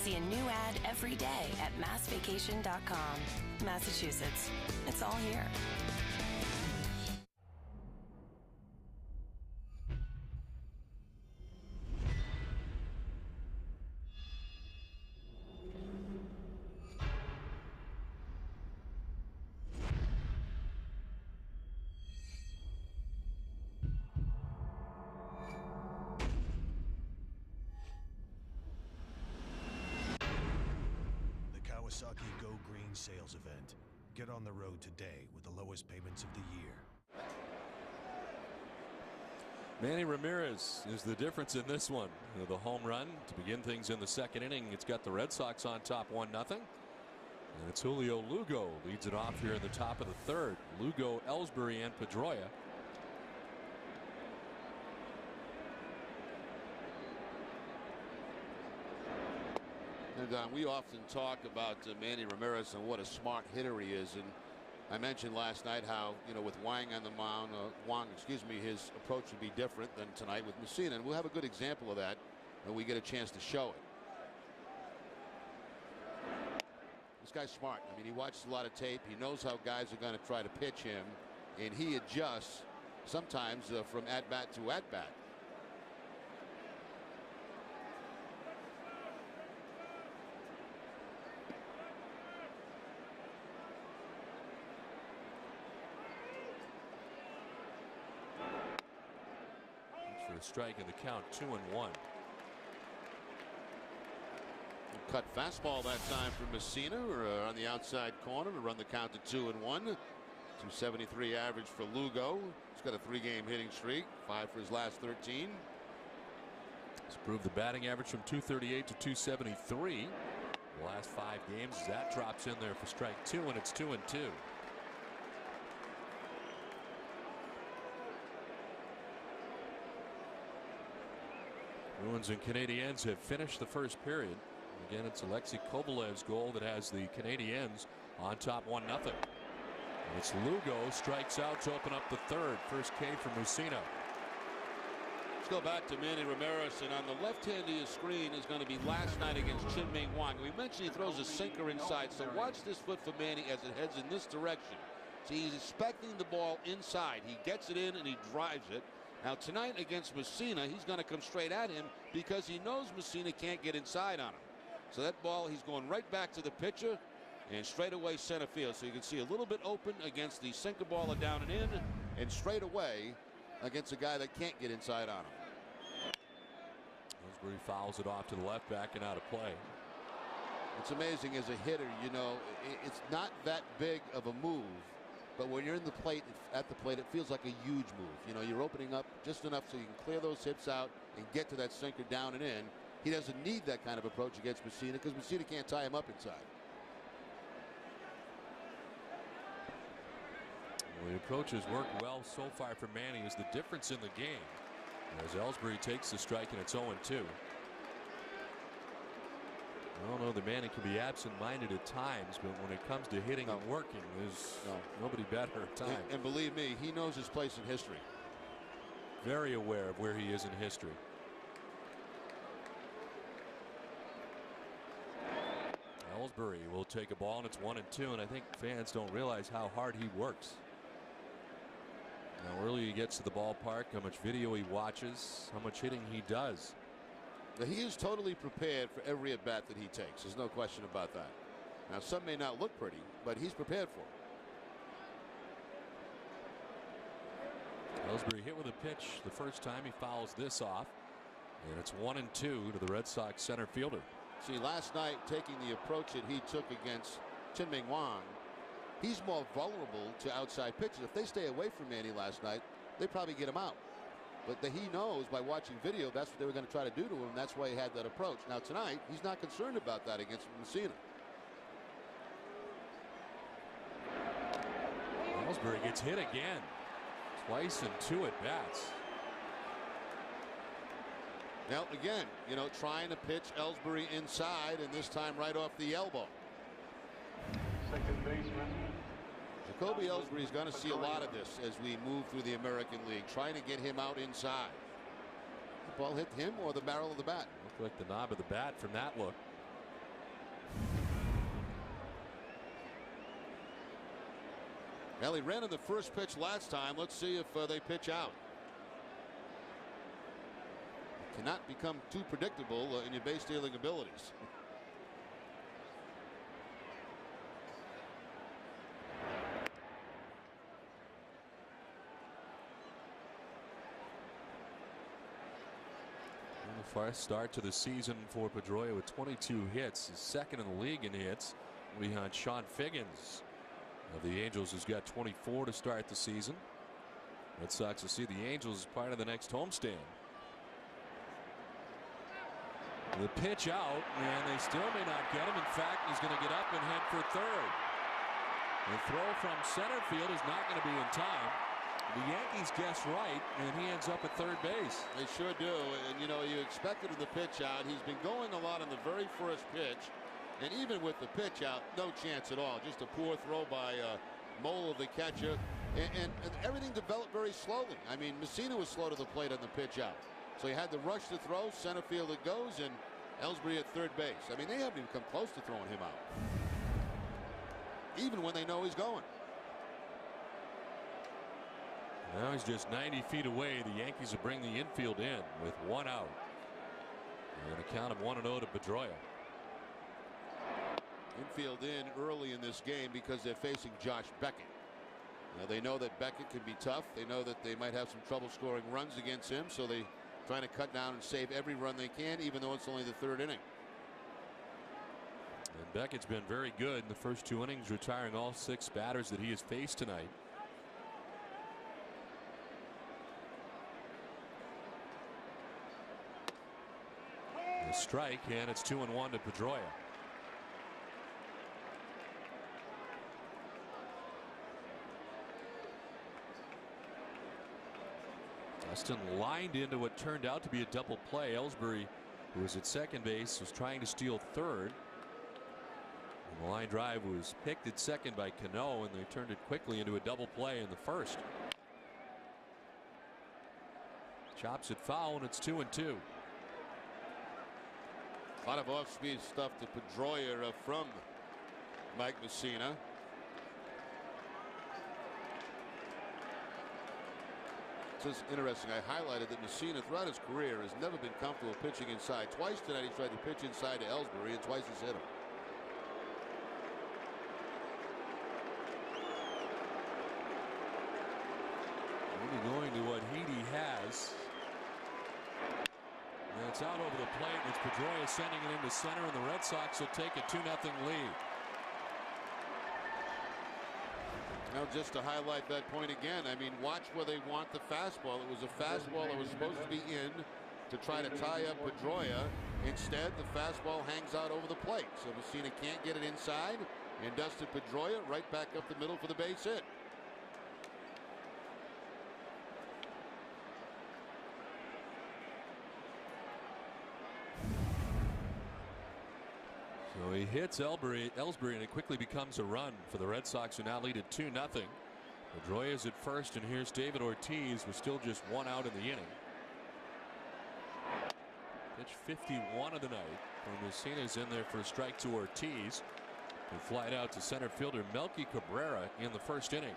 See a new ad every day at massvacation.com. Massachusetts. It's all here. Kawasaki Go Green sales event. Get on the road today with the lowest payments of the year. Manny Ramirez is the difference in this one. The home run to begin things in the second inning. It's got the Red Sox on top 1-0. And it's Julio Lugo leads it off here in the top of the third. Lugo, Ellsbury, and Pedroia. And we often talk about Manny Ramirez and what a smart hitter he is. And I mentioned last night how, with Wang on the mound, his approach would be different than tonight with Messina. And we'll have a good example of that when we get a chance to show it. This guy's smart. I mean, he watches a lot of tape. He knows how guys are going to try to pitch him. And he adjusts sometimes from at-bat to at-bat. For a strike in the count, 2-1. Cut fastball that time for Messina on the outside corner to run the count to 2-1. 273 average for Lugo. He's got a 3-game hitting streak, 5 for his last 13. He's improved the batting average from 238 to 273. The last 5 games, that drops in there for strike 2, and it's 2-2. Bruins and Canadiens have finished the first period. Again, it's Alexei Kovalev's goal that has the Canadiens on top 1-0. It's Lugo strikes out to open up the third. First K for Messina. Let's go back to Manny Ramirez, and on the left hand of your screen is going to be last night against Chin-Ming Wang. We mentioned he throws a sinker inside, so watch this foot for Manny as it heads in this direction. See, he's expecting the ball inside. He gets it in and he drives it. Now tonight against Messina, he's going to come straight at him because he knows Messina can't get inside on him. So that ball, he's going right back to the pitcher and straight away center field. So you can see a little bit open against the sinker baller down and in, and straight away against a guy that can't get inside on him. Ellsbury fouls it off to the left, back and out of play. It's amazing as a hitter, it's not that big of a move, but when you're in the plate, at the plate, it feels like a huge move. You're opening up just enough so you can clear those hips out and get to that sinker down and in. He doesn't need that kind of approach against Messina because Messina can't tie him up inside. Well, the approach has worked well so far for Manny. Is the difference in the game as Ellsbury takes the strike, and it's 0-2. I don't know that Manny can be absent-minded at times, but when it comes to hitting and working, there's nobody better at times. And believe me, he knows his place in history. Very aware of where he is in history. Ellsbury will take a ball, and it's 1-2, and I think fans don't realize how hard he works. How early he gets to the ballpark, how much video he watches, how much hitting he does. Now, he is totally prepared for every at-bat that he takes. There's no question about that. Now, some may not look pretty, but he's prepared for it. Ellsbury hit with a pitch the first time. He fouls this off, and it's 1-2 to the Red Sox center fielder. See, last night, taking the approach that he took against Chin-Ming Wang, he's more vulnerable to outside pitches. If they stay away from Manny last night, they probably get him out. But he knows by watching video that's what they were going to try to do to him. That's why he had that approach. Now tonight, he's not concerned about that against Messina. Ellsbury gets hit again. Twice in 2 at-bats. Now again, trying to pitch Ellsbury inside, and this time right off the elbow. Second baseman. Jacoby Ellsbury is going to see a lot of this as we move through the American League, trying to get him out inside. The ball hit him or the barrel of the bat? Looked like the knob of the bat from that look. Well, he ran in the first pitch last time. Let's see if they pitch out. Cannot become too predictable in your base stealing abilities. First start to the season for Pedroia with 22 hits, his second in the league in hits. Behind Sean Figgins of the Angels, who's got 24 to start the season. Red Sox will see the Angels as part of the next homestand. The pitch out, and they still may not get him. In fact, he's going to get up and head for third. The throw from center field is not going to be in time. The Yankees guess right, and he ends up at third base. They sure do. And, you know, you expected him to pitch out. He's been going a lot on the very first pitch. And even with the pitch out, no chance at all. Just a poor throw by Mole, the catcher. And everything developed very slowly. I mean, Messina was slow to the plate on the pitch out. So he had to rush the throw. Center field it goes. And Ellsbury at third base. I mean, they haven't even come close to throwing him out, even when they know he's going. Now he's just 90 feet away. The Yankees will bring the infield in with one out. And a count of 1-0 to Pedroia. Infield in early in this game because they're facing Josh Beckett. Now they know that Beckett can be tough. They know that they might have some trouble scoring runs against him, so they're trying to cut down and save every run they can, even though it's only the third inning. And Beckett's been very good in the first 2 innings, retiring all 6 batters that he has faced tonight. A strike, and it's 2-1 to Pedroia. Dustin lined into what turned out to be a double play. Ellsbury, who was at second base, was trying to steal third. And the line drive was picked at second by Cano, and they turned it quickly into a double play in the first. Chops it foul, and it's 2-2. A lot of off-speed stuff to Pedroia from Mike Messina. It's interesting. I highlighted that Messina throughout his career has never been comfortable pitching inside. Twice tonight he tried to pitch inside to Ellsbury, and twice he's hit him. Maybe going to what Heedy has. And it's out over the plate. It's Pedroia sending it into center, and the Red Sox will take a 2-0 lead. Now, just to highlight that point again, I mean, watch where they want the fastball. It was a fastball that was supposed to be in to try to tie up Pedroia. Instead, the fastball hangs out over the plate. So Messina can't get it inside, and Dustin Pedroia right back up the middle for the base hit. So he hits Ellsbury, and it quickly becomes a run for the Red Sox, who now lead at 2-0. Pedroia is at first, and here's David Ortiz with still just 1 out in the inning. Pitch 51 of the night. Messina's in there for a strike to Ortiz. And flied out to center fielder Melky Cabrera in the first inning.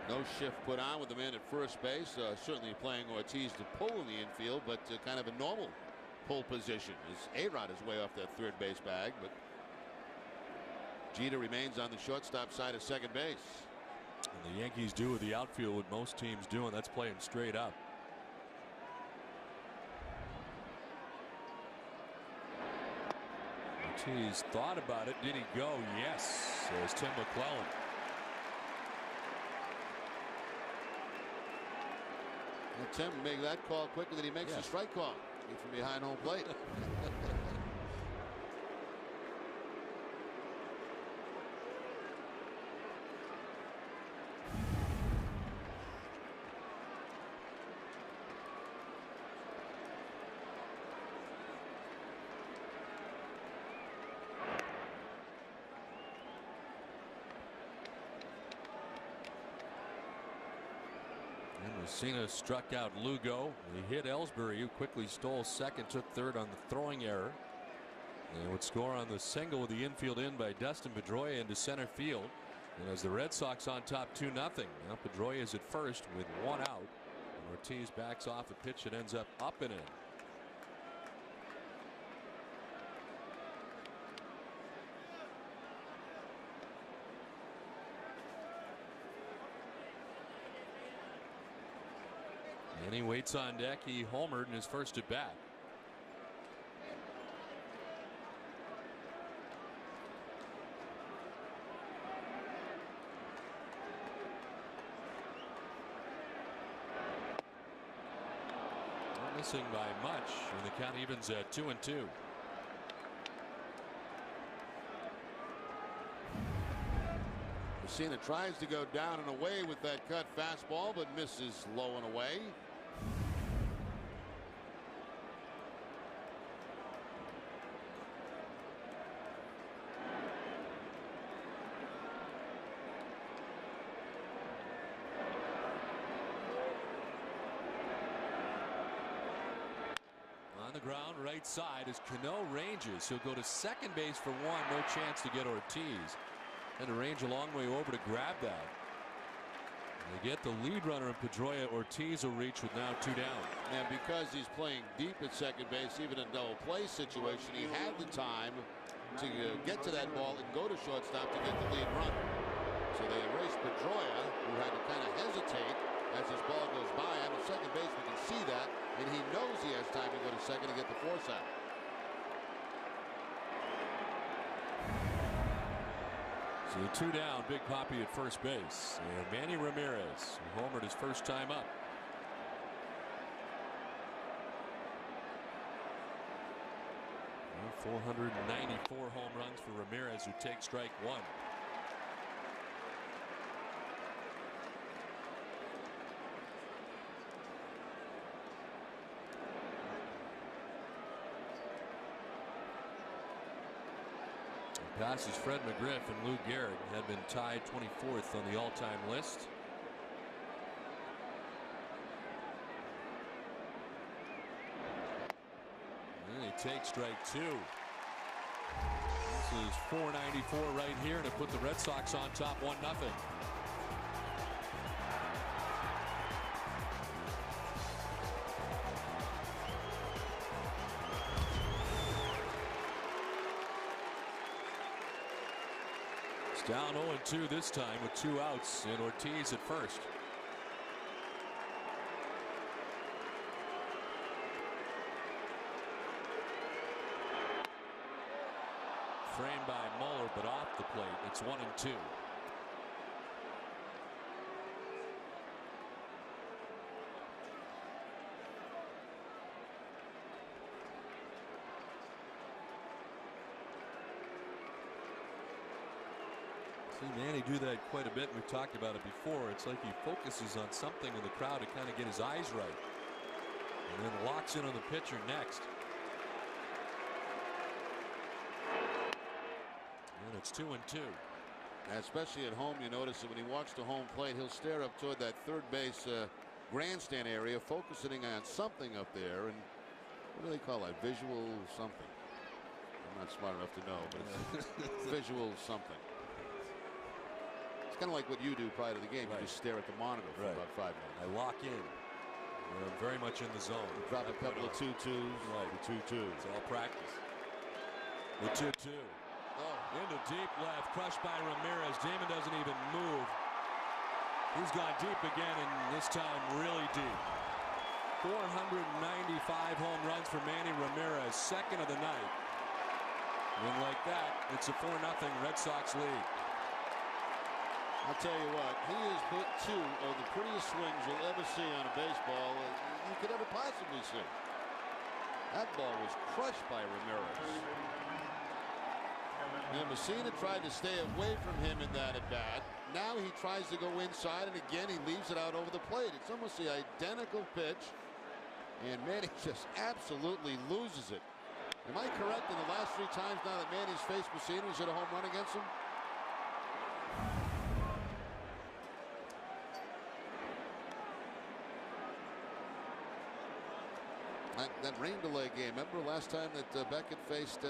No shift put on with the man at first base. Certainly playing Ortiz to pull in the infield, but kind of a normal pull position as A-Rod is way off that third base bag. But Jeter remains on the shortstop side of second base. And the Yankees do with the outfield what most teams do, and that's play him straight up. Ortiz thought about it. Did he go? Yes, says Tim McClellan. And Tim make that call quicker than he makes the strike call. Get from behind home plate. Messina struck out Lugo. He hit Ellsbury, who quickly stole second, took third on the throwing error. And would score on the single with the infield in by Dustin Pedroia into center field. And as the Red Sox on top 2-0. Now Pedroia is at first with 1 out. And Ortiz backs off a pitch that ends up and in. And he waits on deck. He homered in his first at bat. missing by much, and the count evens at 2-2. Messina tries to go down and away with that cut fastball, but misses low and away. On the ground, right side as Cano ranges. He'll go to second base for one. No chance to get Ortiz. And to range a long way over to grab that. They get the lead runner in Pedroia. Ortiz will reach with now 2 down. And because he's playing deep at second base, even in a double play situation, he had the time to get to that ball and go to shortstop to get the lead run. So they erased Pedroia, who had to kind of hesitate as this ball goes by. On the second base, we can see that, and he knows he has time to go to second to get the force out. So 2 down, Big Papi at first base. And Manny Ramirez, who homered his first time up. Well, 494 home runs for Ramirez, who takes strike one. Passes Fred McGriff and Lou Gehrig, had been tied 24th on the all-time list. And he takes strike 2. This is 494 right here, and it put the Red Sox on top 1-0. Down 0-2 this time with 2 outs and Ortiz at first. Framed by Muller, but off the plate. It's 1-2. Manny do that quite a bit. We've talked about it before. It's like he focuses on something in the crowd to kind of get his eyes right, and then locks in on the pitcher next. And it's 2-2. Especially at home, you notice that when he walks to home plate, he'll stare up toward that third base grandstand area, focusing on something up there. And what do they call that? Visual something. I'm not smart enough to know, but it's visual something. It's kind of like what you do prior to the game. Right. You just stare at the monitor for about 5 minutes. I lock in. I'm very much in the zone. You drop a couple of 2-2s. Right. The 2-2s. It's all practice. The 2-2. Oh, into deep left. Crushed by Ramirez. Damon doesn't even move. He's gone deep again, and this time really deep. 495 home runs for Manny Ramirez. Second of the night. And like that, it's a 4-0 Red Sox lead. I'll tell you what, he has put 2 of the prettiest swings you'll ever see on a baseball you could ever possibly see. That ball was crushed by Ramirez. And Messina tried to stay away from him in that at bat. Now he tries to go inside, and again he leaves it out over the plate. It's almost the identical pitch, and Manny just absolutely loses it. Am I correct in the last 3 times now that Manny's faced Messina, he's hit a home run against him? That rain delay game. Remember last time that Beckett faced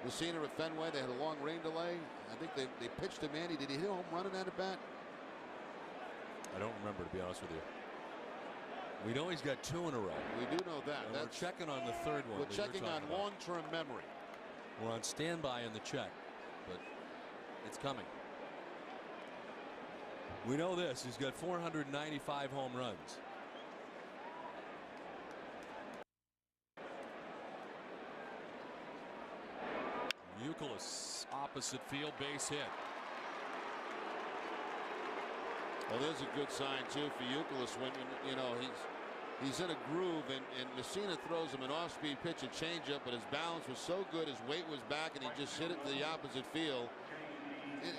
Messina at Fenway? They had a long rain delay. I think they pitched to Manny. Did he hit a home run in that at bat? I don't remember, to be honest with you. We know he's got 2 in a row. We do know that. We're checking on the third one. We're checking on long-term memory. We're on standby in the check, but it's coming. We know this. He's got 495 home runs. Youkilis, opposite field, base hit. Well, there's a good sign too for Youkilis when you know He's in a groove, and Messina throws him an off-speed pitch, a changeup, but his balance was so good, his weight was back, and he just hit it to the opposite field.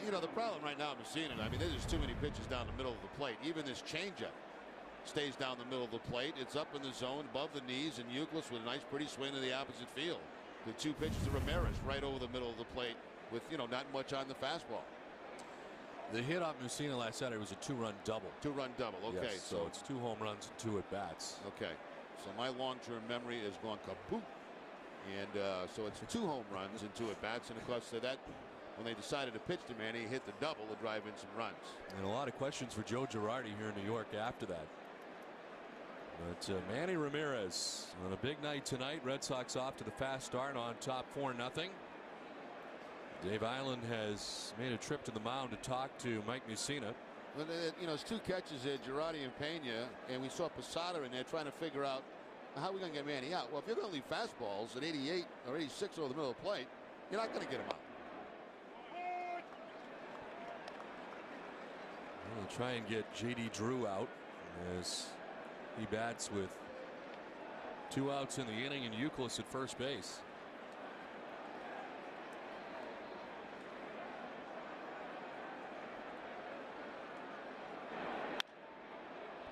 You know, the problem right now, Messina, I mean, there's just too many pitches down the middle of the plate. Even this changeup stays down the middle of the plate. It's up in the zone, above the knees, and Youkilis with a nice, pretty swing to the opposite field. The 2 pitches to Ramirez right over the middle of the plate with, you know, not much on the fastball. The hit off Messina last Saturday was a 2-run double. 2-run double. Okay, yes, so it's 2 home runs and 2 at bats. Okay, so my long-term memory is gone kaput, and so it's 2 home runs and 2 at bats, and of course that when they decided to pitch to Manny, he hit the double to drive in some runs. And a lot of questions for Joe Girardi here in New York after that. But Manny Ramirez on a big night tonight. Red Sox off to the fast start on top 4-0. Dave Island has made a trip to the mound to talk to Mike Messina. Well, you know, it's 2 catches there, Girardi and Pena, and we saw Posada in there trying to figure out how we're going to get Manny out. Well, if you're going to leave fastballs at 88 or 86 over the middle of the plate, you're not going to get him out. We'll try and get J.D. Drew out as he bats with 2 outs in the inning and Youkilis at first base.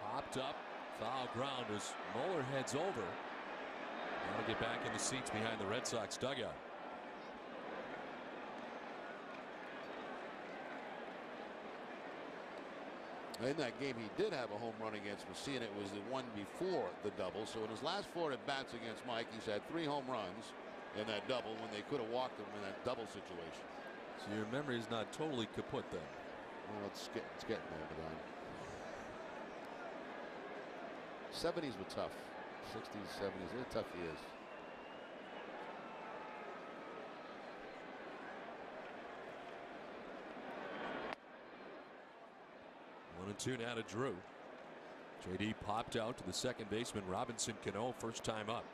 Popped up, foul ground as Moeller heads over. Now to get back in the seats behind the Red Sox dugout. In that game, he did have a home run against Messina. It was the one before the double. So in his last 4 at bats against Mike, he's had 3 home runs in that double when they could have walked him in that double situation. So your memory is not totally kaput then. Well, it's getting there, but 70s were tough. 60s, 70s, they're tough years. One and 2 now to Drew. JD popped out to the second baseman Robinson Cano, first time up.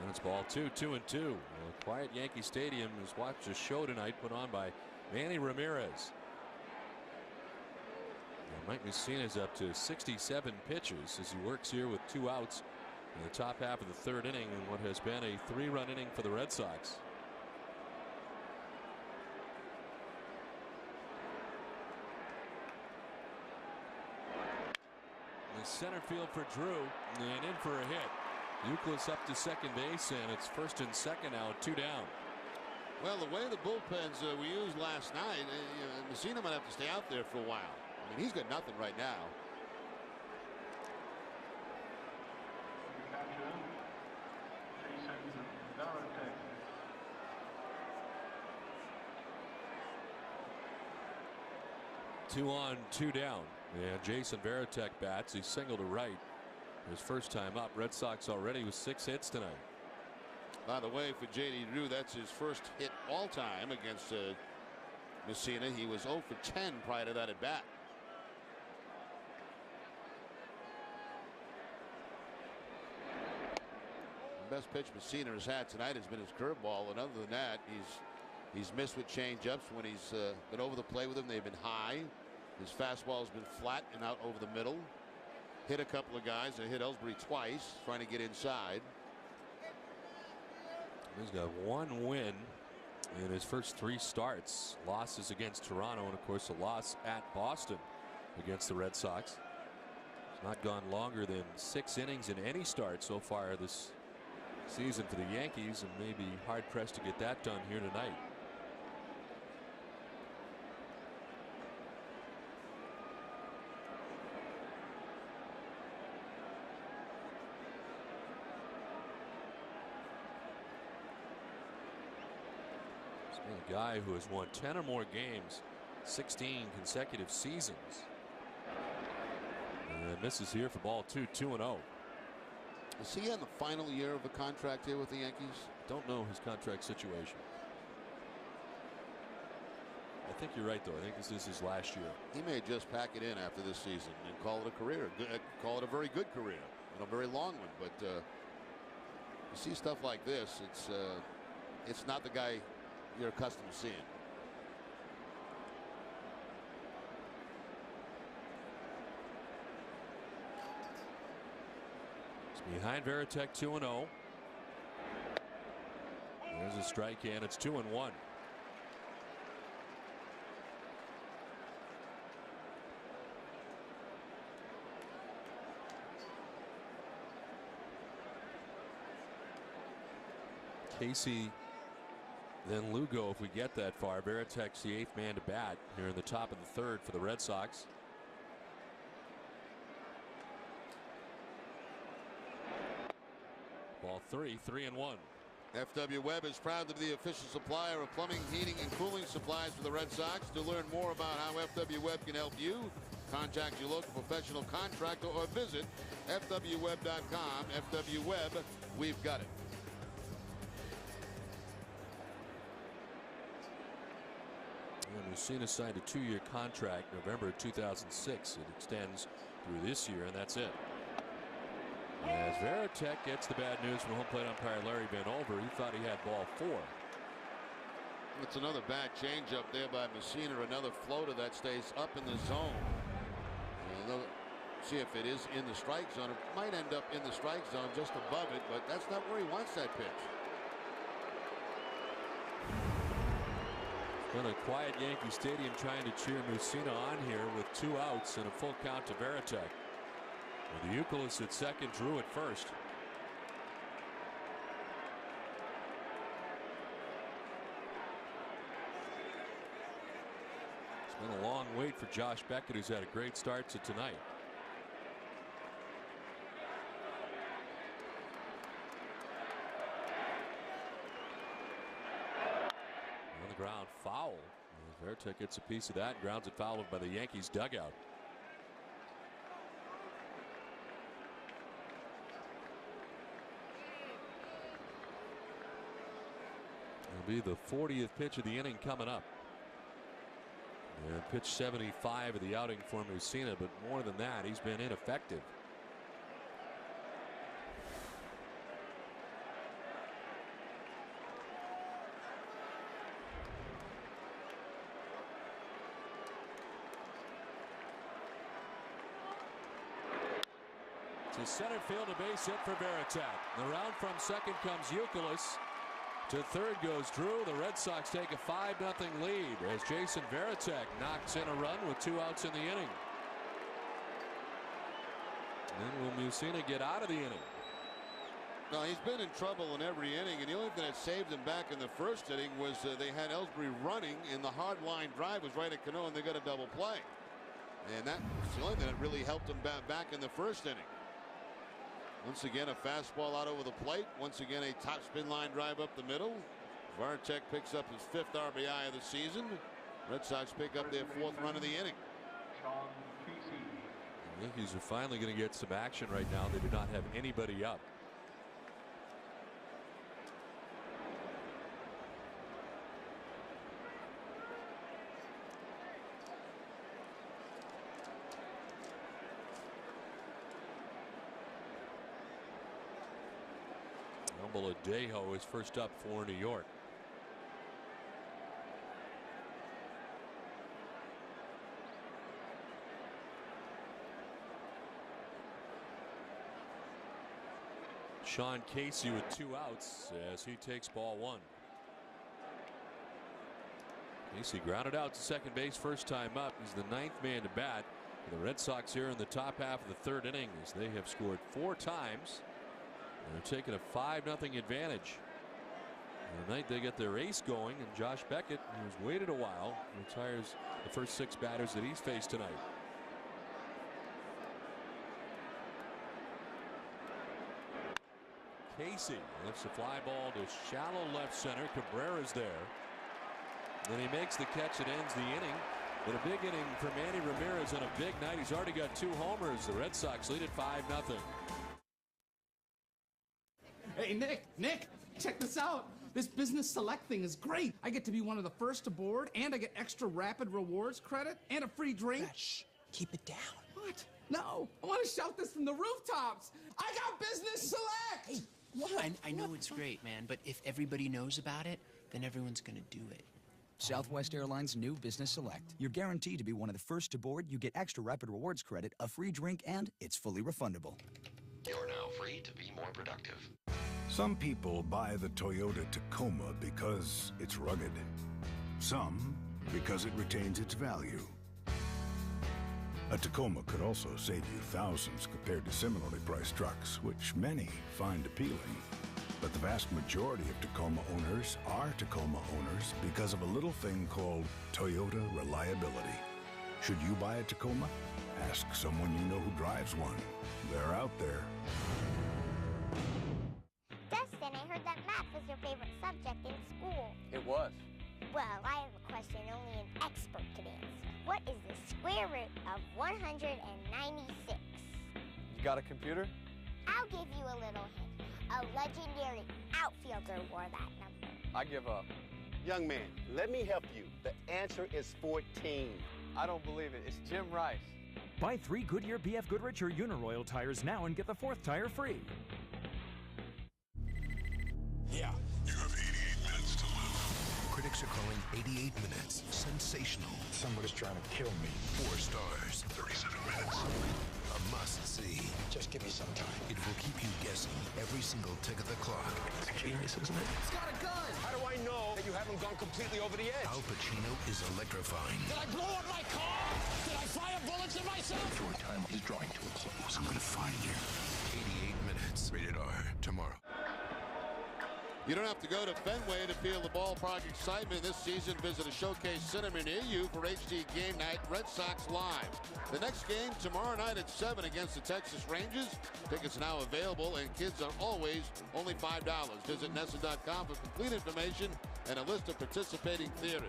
And it's ball 2, 2-2. A quiet Yankee Stadium has watched a show tonight put on by Manny Ramirez. Mike Messina is up to 67 pitches as he works here with 2 outs in the top half of the 3rd inning in what has been a 3-run inning for the Red Sox. The center field for Drew and in for a hit. Youkilis up to second base, and it's first and second now, 2 down. Well, the way the bullpens were used last night, Messina might have to stay out there for a while. I mean, he's got nothing right now. Two on, 2 down. And Jason Varitek bats. He singled to right. His first time up. Red Sox already with 6 hits tonight. By the way, for J.D. Drew, that's his first hit all time against Messina. He was 0 for 10 prior to that at bat. The best pitch Messina has had tonight has been his curveball, and other than that, he's missed with change-ups when he's been over the plate with him. They've been high. His fastball has been flat and out over the middle. Hit a couple of guys. They hit Ellsbury twice, trying to get inside. He's got 1 win in his first 3 starts. Losses against Toronto, and of course a loss at Boston against the Red Sox. It's not gone longer than 6 innings in any start so far this season for the Yankees, and may be hard pressed to get that done here tonight. A guy who has won 10 or more games, 16 consecutive seasons. And misses here for ball 2, 2-0. Is he in the final year of a contract here with the Yankees? Don't know his contract situation. I think you're right, though. I think this is his last year. He may just pack it in after this season and call it a career. Call it a very good career. A very long one. But you see stuff like this, it's not the guy you're accustomed to seeing. It's behind Varitek 2-0. There's a strike and it's 2-1. Casey, then Lugo if we get that far. Varitek's the 8th man to bat here in the top of the 3rd for the Red Sox. Ball 3, 3-1. FW Webb is proud to be the official supplier of plumbing, heating, and cooling supplies for the Red Sox. To learn more about how FW Webb can help you, contact your local professional contractor or visit fwweb.com. FW Webb, we've got it. Mussina signed a 2-year contract November 2006. It extends through this year, and that's it. As Varitek gets the bad news from home plate umpire Larry Van Over, he thought he had ball 4. It's another bad changeup there by Mussina. Another floater that stays up in the zone. And they'll see if it is in the strike zone. It might end up in the strike zone just above it, but that's not where he wants that pitch. Been a quiet Yankee Stadium trying to cheer Mussina on here with 2 outs and a full count to Varitek. With Youkilis at second, Drew at first. It's been a long wait for Josh Beckett, who's had a great start to tonight. On the ground, foul. Varitek gets a piece of that and grounds it foul by the Yankees dugout. It'll be the 40th pitch of the inning coming up. And pitch 75 of the outing for Mussina, but more than that, he's been ineffective. To center field, a base hit for Varitek. Around from second comes Youkilis. To third goes Drew. The Red Sox take a 5-0 lead as Jason Varitek knocks in a run with 2 outs in the inning. Then will Mussina get out of the inning? No, he's been in trouble in every inning, and the only thing that saved him back in the first inning was they had Ellsbury running, and the hard line drive was right at Cano, and they got a double play. And that's the only thing that really helped him back in the first inning. Once again, a fastball out over the plate. Once again, a top spin line drive up the middle. Varitek picks up his 5th RBI of the season. Red Sox pick up their 4th run of the inning. The Yankees are finally going to get some action right now. They do not have anybody up. Adejo is first up for New York. Sean Casey with 2 outs as he takes ball 1. Casey grounded out to second base first time up. He's the 9th man to bat. The Red Sox here in the top half of the 3rd inning as they have scored 4 times. They're taking a 5-0 advantage. Tonight they get their ace going, and Josh Beckett, who's waited a while, retires the first 6 batters that he's faced tonight. Casey lifts a fly ball to shallow left center. Cabrera's there. Then he makes the catch that ends the inning. But a big inning for Manny Ramirez on a big night. He's already got 2 homers. The Red Sox lead at 5-0. Hey, Nick, check this out. This business select thing is great. I get to be one of the first aboard, and I get extra rapid rewards credit, and a free drink. Shh, keep it down. What? No, I want to shout this from the rooftops. I got business select! Hey, what? I know it's great, man, but if everybody knows about it, then everyone's gonna do it. Southwest Airlines' new Business Select. You're guaranteed to be one of the first aboard, you get extra rapid rewards credit, a free drink, and it's fully refundable. You're now free to be more productive. Some people buy the Toyota Tacoma because it's rugged. Some because it retains its value. A Tacoma could also save you thousands compared to similarly priced trucks, which many find appealing. But the vast majority of Tacoma owners are Tacoma owners because of a little thing called Toyota reliability. Should you buy a Tacoma? Ask someone you know who drives one. They're out there. Dustin, I heard that math was your favorite subject in school. It was. Well, I have a question only an expert can answer. What is the square root of 196? You got a computer? I'll give you a little hint. A legendary outfielder wore that number. I give up. Young man, let me help you. The answer is 14. I don't believe it. It's Jim Rice. Buy 3 Goodyear, BF Goodrich, or Uniroyal tires now and get the 4th tire free. Yeah. You have 88 minutes to live. Critics are calling 88 minutes sensational. Somebody's trying to kill me. 4 stars, 37 minutes. A must-see. Just give me some time. It will keep you guessing every single tick of the clock. It's curious, isn't it? It's got a gun! How do I know that you haven't gone completely over the edge? Al Pacino is electrifying. Did I blow up my car? Did I fire bullets at myself? Your time is drawing to a close. I'm gonna find you. 88 minutes. Rated R. Tomorrow. You don't have to go to Fenway to feel the ballpark excitement this season. Visit a Showcase Cinema near you for HD Game Night Red Sox Live. The next game tomorrow night at 7 against the Texas Rangers. Tickets now available, and kids are always only $5. Visit NESN.com for complete information and a list of participating theaters.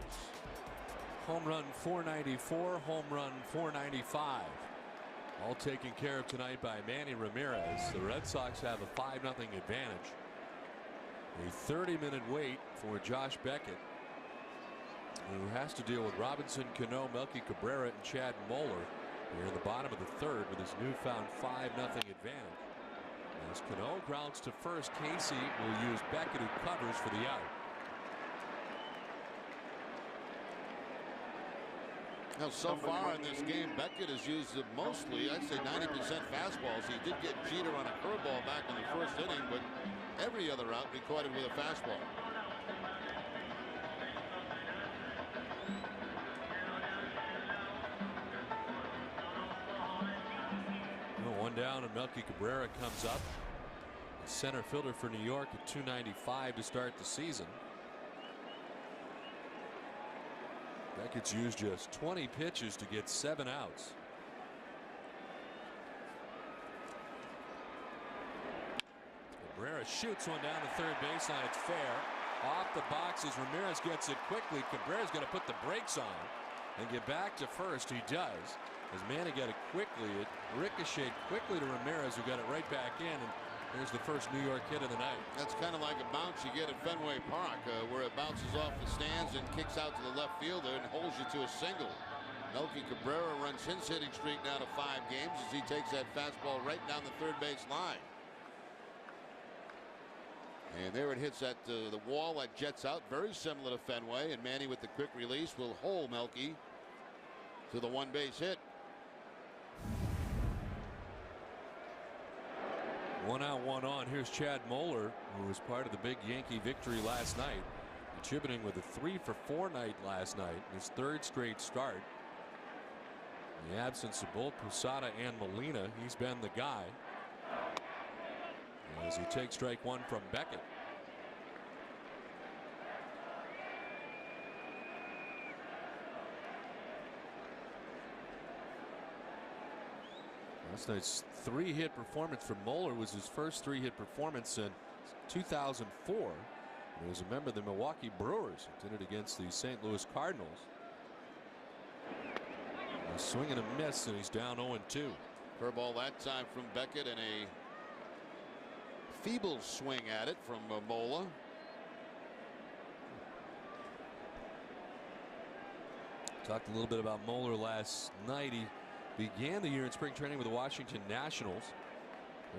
Home run 494, home run 495. All taken care of tonight by Manny Ramirez. The Red Sox have a 5-0 advantage. A 30-minute wait for Josh Beckett, who has to deal with Robinson Cano, Melky Cabrera, and Chad Moeller here in the bottom of the third with his newfound 5-0 advantage. As Cano grounds to first, Casey will use Beckett, who covers for the out. Now, so far in this game, Beckett has used mostly, I'd say 90% fastballs. He did get Jeter on a curveball back in the first inning, but every other out recorded with a fastball. One down, and Melky Cabrera comes up. The center fielder for New York at 295 to start the season. Beckett's used just 20 pitches to get 7 outs. Cabrera shoots one down the third baseline. It's fair. Off the boxes. Ramirez gets it quickly. Cabrera's going to put the brakes on and get back to first. He does. As Manny got it quickly, it ricocheted quickly to Ramirez, who got it right back in. And there's the first New York hit of the night. That's kind of like a bounce you get at Fenway Park, where it bounces off the stands and kicks out to the left fielder and holds you to a single. Melky Cabrera runs his hitting streak now to 5 games as he takes that fastball right down the third base line. And there it hits at the wall that jets out, very similar to Fenway. And Manny with the quick release will hold Melky to the 1-base hit. 1 out, 1 on. Here's Chad Moeller, who was part of the big Yankee victory last night, contributing with a 3-for-4 night last night, his 3rd straight start. In the absence of both Posada and Molina, he's been the guy as he takes strike 1 from Beckett. Last night's 3-hit performance from Moeller was his first 3-hit performance in 2004. He was a member of the Milwaukee Brewers. He did it against the St. Louis Cardinals. A swing and a miss, and he's down 0-2. Curveball that time from Beckett, and a feeble swing at it from Moeller. Talked a little bit about Moeller last night. He began the year in spring training with the Washington Nationals.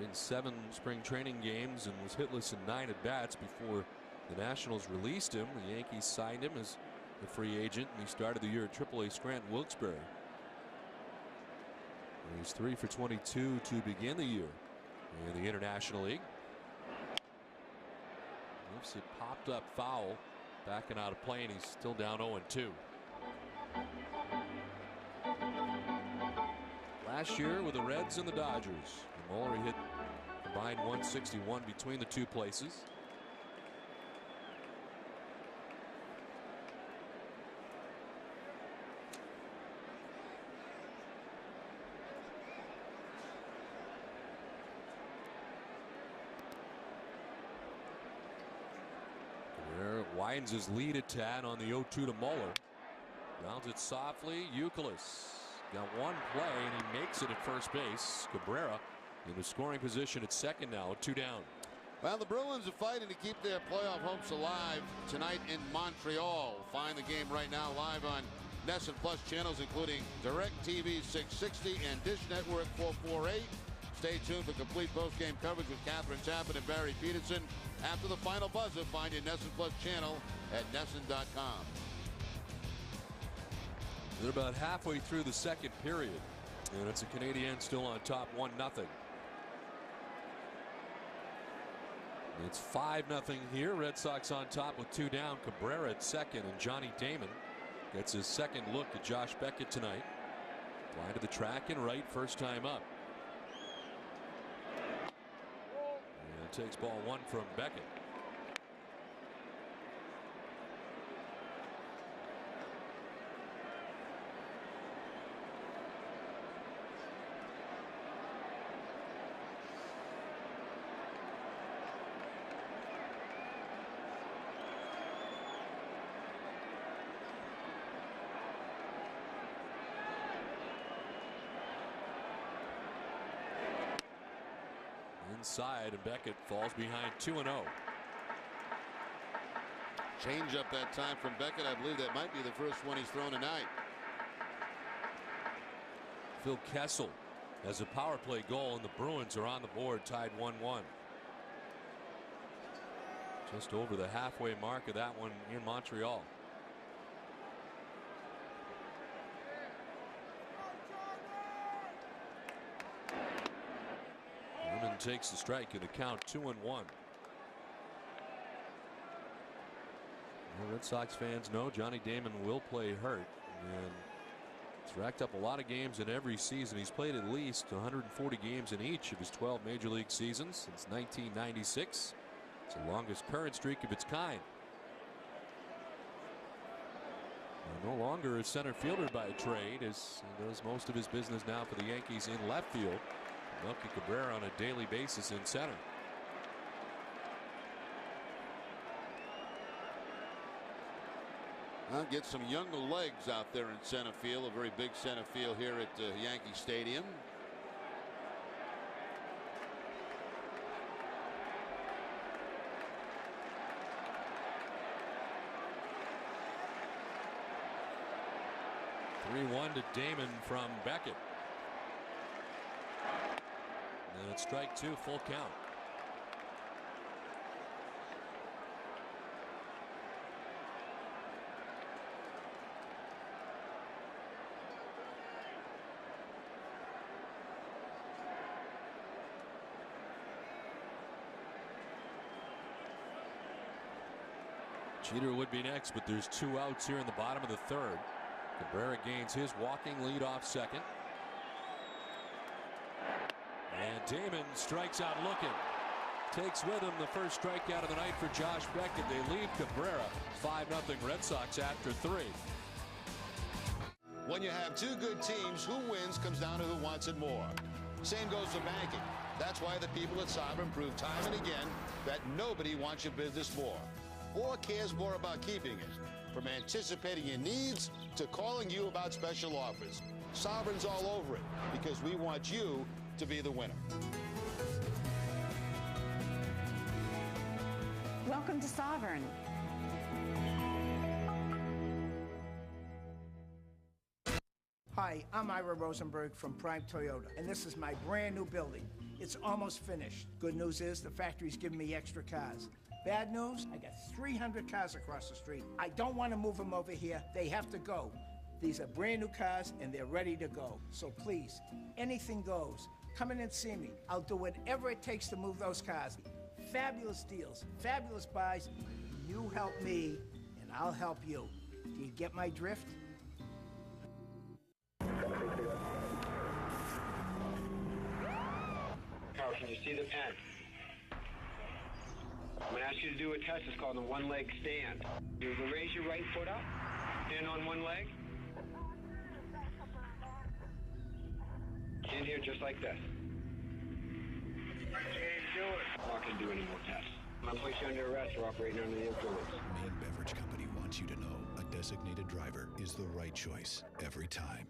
In 7 spring training games and was hitless in 9 at bats before the Nationals released him. The Yankees signed him as a free agent, and he started the year at AAA Scranton Wilkes-Barre. He's 3 for 22 to begin the year in the International League. Oops, it popped up foul, backing out of play, and he's still down 0-2. Last year with the Reds and the Dodgers, Moeller hit combined 161 between the two places. There widens his lead a tad on the 0-2 to Moeller. Grounds it softly. Youkilis got one play and he makes it at first base. Cabrera in the scoring position at second now, 2 down. Well, the Bruins are fighting to keep their playoff hopes alive tonight in Montreal. Find the game right now live on NESN Plus channels, including DirecTV 660 and Dish Network 448. Stay tuned for complete post-game coverage with Catherine Tappan and Barry Peterson. After the final buzzer, find your NESN Plus channel at NESN.com. They're about halfway through the second period, and it's a Canadian still on top 1-0. It's 5-0 here. Red Sox on top with 2 down. Cabrera at second, and Johnny Damon gets his second look at Josh Beckett tonight. Line to the track and right, first time up. And takes ball 1 from Beckett. Inside, and Beckett falls behind 2-0. Change up that time from Beckett. I believe that might be the first one he's thrown tonight. Phil Kessel has a power play goal, and the Bruins are on the board, tied 1-1. Just over the halfway mark of that one in Montreal. Newman takes the strike in the count, 2-1. Red Sox fans know Johnny Damon will play hurt, and he's racked up a lot of games in every season. He's played at least 140 games in each of his 12 major league seasons since 1996. It's the longest current streak of its kind. No longer a center fielder by trade, as he does most of his business now for the Yankees in left field. Melky Cabrera on a daily basis in center. I'll get some younger legs out there in center field, a very big center field here at Yankee Stadium. (3-1) to Damon from Beckett. And it's strike 2, full count. Jeter would be next, but there's 2 outs here in the bottom of the third. Cabrera gains his walking lead off second. And Damon strikes out looking. Takes with him the first strikeout of the night for Josh Beckett. They lead Cabrera 5-0 Red Sox after 3. When you have 2 good teams, who wins comes down to who wants it more. Same goes for banking. That's why the people at Sovereign prove time and again that nobody wants your business more or cares more about keeping it. From anticipating your needs to calling you about special offers. Sovereign's all over it because we want you to be the winner. Welcome to Sovereign. Hi, I'm Ira Rosenberg from Prime Toyota, and this is my brand new building. It's almost finished. Good news is the factory's giving me extra cars. Bad news, I got 300 cars across the street. I don't want to move them over here. They have to go. These are brand new cars, and they're ready to go. So please, anything goes. Come in and see me. I'll do whatever it takes to move those cars. Fabulous deals, fabulous buys. You help me, and I'll help you. Do you get my drift? Carl, can you see the pen? I'm going to ask you to do a test. It's called a one-leg stand. You raise your right foot up, stand on one leg. Stand here just like this. I can't do it. I'm not going to do any more tests. I'm going to place you under arrest for operating under the influence. Maine Beverage Company wants you to know a designated driver is the right choice every time.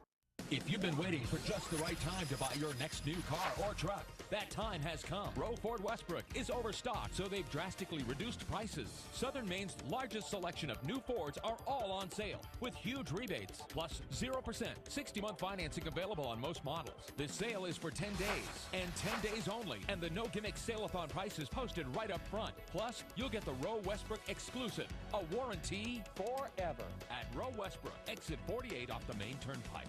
If you've been waiting for just the right time to buy your next new car or truck, that time has come. Rowe Ford Westbrook is overstocked, so they've drastically reduced prices. Southern Maine's largest selection of new Fords are all on sale with huge rebates, plus 0%, 60-month financing available on most models. This sale is for 10 days and 10 days only, and the no gimmick sale-a-thon price is posted right up front. Plus, you'll get the Rowe Westbrook exclusive, a warranty forever at Rowe Westbrook, exit 48 off the Maine Turnpike.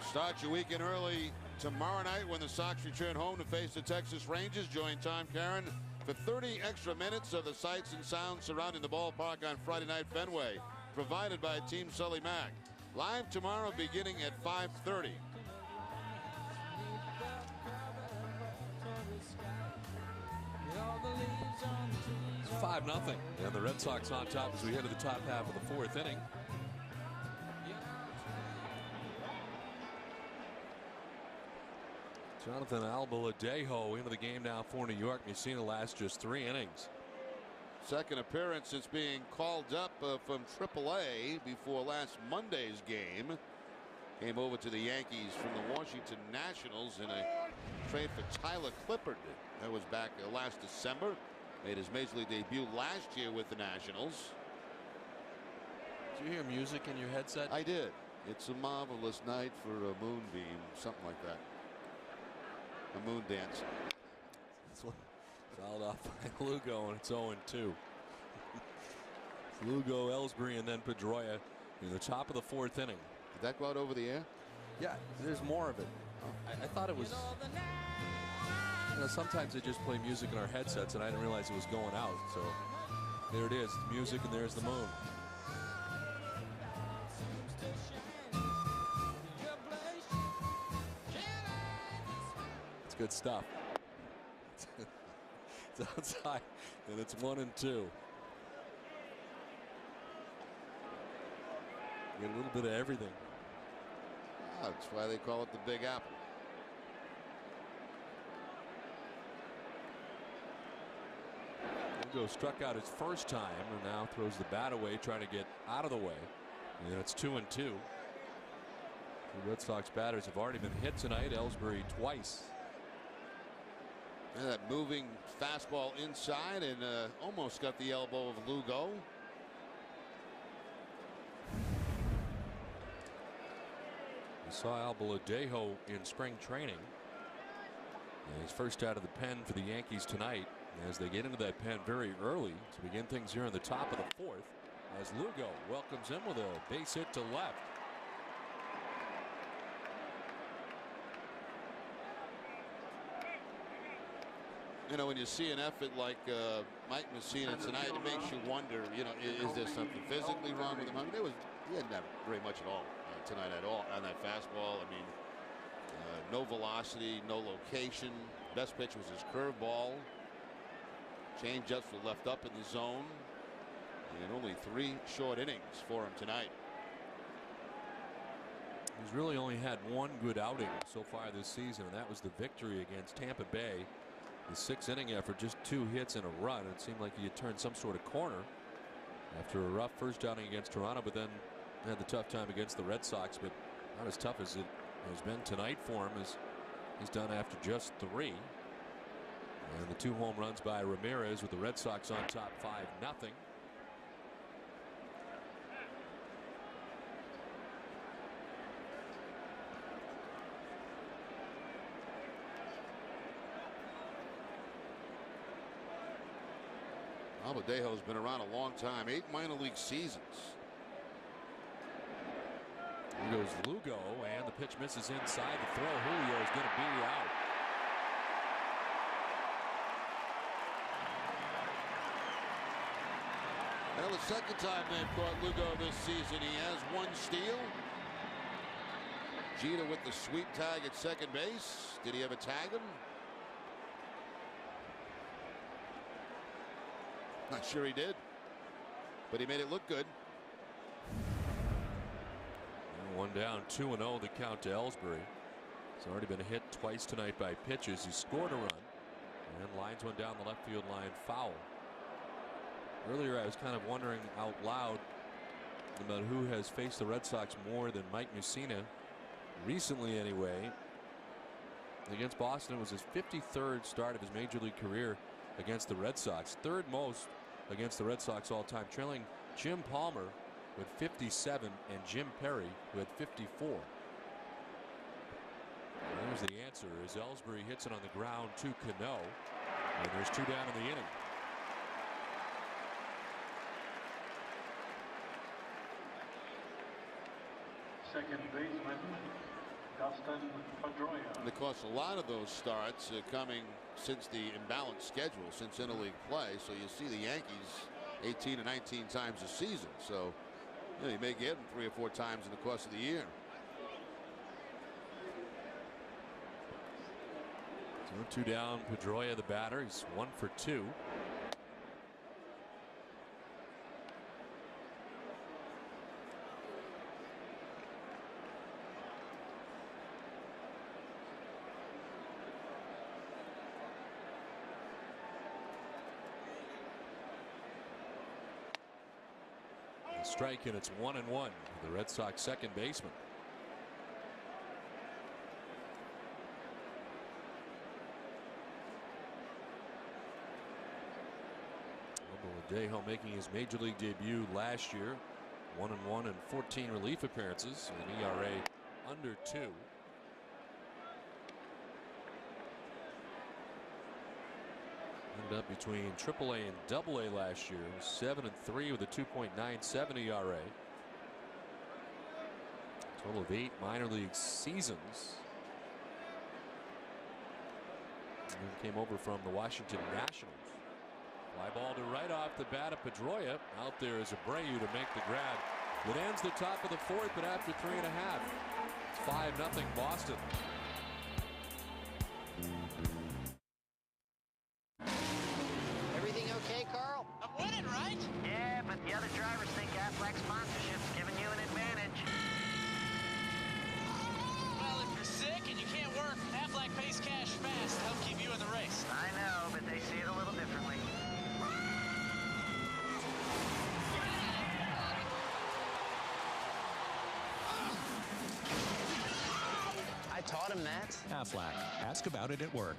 Start your weekend early tomorrow night when the Sox return home to face the Texas Rangers. Join Tom Caron for 30 extra minutes of the sights and sounds surrounding the ballpark on Friday Night Fenway, provided by Team Sully Mack. Live tomorrow beginning at 5:30. It's 5-0, and the Red Sox on top as we head to the top half of the fourth inning. Jonathan Albaladejo into the game now for New York. You've seen the last just 3 innings. Second appearance since being called up from AAA before last Monday's game. Came over to the Yankees from the Washington Nationals in a trade for Tyler Clippard. That was back last December. Made his major league debut last year with the Nationals. Did you hear music in your headset? I did. It's a marvelous night for a moonbeam, something like that. A moon dance. Fouled off by Lugo, and it's 0-2. Lugo, Ellsbury, and then Pedroia in the top of the fourth inning. Did that go out over the air? Yeah, there's more of it. I thought it was. You know, sometimes they just play music in our headsets, and I didn't realize it was going out. So there it is, the music, and there's the moon. Good stuff. It's outside, and it's 1-2. Get a little bit of everything. That's why they call it the Big Apple. Lugo struck out his first time and now throws the bat away, trying to get out of the way. And it's 2-2. The Red Sox batters have already been hit tonight. Ellsbury twice. And that moving fastball inside and almost got the elbow of Lugo. We saw Albaladejo in spring training. And he's first out of the pen for the Yankees tonight as they get into that pen very early to begin things here in the top of the fourth, as Lugo welcomes him with a base hit to left. You know, when you see an effort like Mike Messina tonight, it makes you wonder, you know, is there something physically wrong with him? I mean, he didn't have very much at all tonight at all on that fastball. I mean, no velocity, no location. Best pitch was his curveball. Change-ups were left up in the zone. And only 3 short innings for him tonight. He's really only had 1 good outing so far this season, and that was the victory against Tampa Bay. The 6th-inning effort, just 2 hits and a run. It seemed like he had turned some sort of corner after a rough first outing against Toronto, but then had the tough time against the Red Sox, but not as tough as it has been tonight for him, as he's done after just 3. And the 2 home runs by Ramirez with the Red Sox on top 5-0. Albadejo's been around a long time, 8 minor league seasons. Here goes Lugo, and the pitch misses inside the throw. Julio is going to be out. Well, the second time they've caught Lugo this season, he has 1 steal. Jeter with the sweep tag at second base. Did he ever tag him? Not sure he did, but he made it look good. And 1 down, 2-0 the count to Ellsbury. He's already been hit twice tonight by pitches. He scored a run and lines one down the left field line foul. Earlier I was kind of wondering out loud about who has faced the Red Sox more than Mike Mussina. Recently anyway, against Boston, it was his 53rd start of his major league career against the Red Sox. 3rd most against the Red Sox all time, trailing Jim Palmer with 57 and Jim Perry who had 54. And there's the answer as Ellsbury hits it on the ground to Cano, and there's 2 down in the inning. Second baseman, Dustin Pedroia. And of course, a lot of those starts coming since the imbalanced schedule, since interleague play. So you see the Yankees 18 to 19 times a season. So you know, you may get them 3 or 4 times in the course of the year. So 2 down, Pedroia the batter. He's 1 for 2. Strike, and it's 1-1 for the Red Sox second baseman. Albadejo making his major league debut last year, 1-1 and 14 relief appearances, an ERA under 2. Ended up between AAA and AA last year, 7-3 with a 2.97 ERA. Total of 8 minor league seasons. And then came over from the Washington Nationals. Fly ball to right off the bat of Pedroia. Out there is Abreu to make the grab. It ends the top of the 4th, but after 3.5, it's 5-0 Boston. Everything okay, Carl? I'm winning, right? Yeah, but the other drivers think Aflac sponsorship's giving you an advantage. Well, if you're sick and you can't work, Aflac pays cash fast to help keep you in the race. I know, but they see it a little differently. I taught him that. Aflac. Ask about it at work.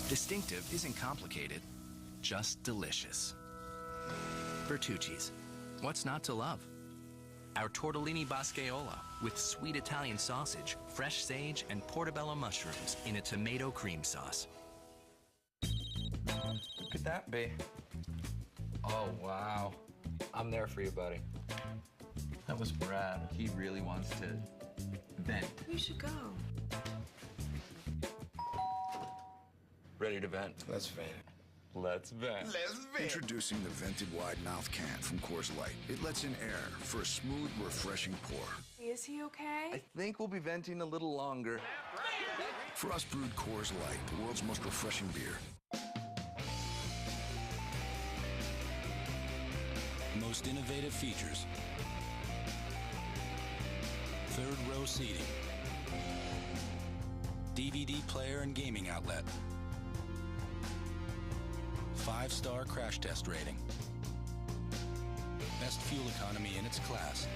Distinctive isn't complicated, just delicious. Bertucci's. What's not to love? Our tortellini bascaola with sweet Italian sausage, fresh sage, and portobello mushrooms in a tomato cream sauce. Who could that be? Oh, wow. I'm there for you, buddy. That was Brad. He really wants to vent. You should go. Ready to vent? Let's vent. Let's vent. Introducing the vented wide mouth can from Coors Light. It lets in air for a smooth, refreshing pour. Is he okay? I think we'll be venting a little longer. Frost brewed Coors Light, the world's most refreshing beer. Most innovative features. Third row seating. DVD player and gaming outlet. 5-star crash test rating. Best fuel economy in its class.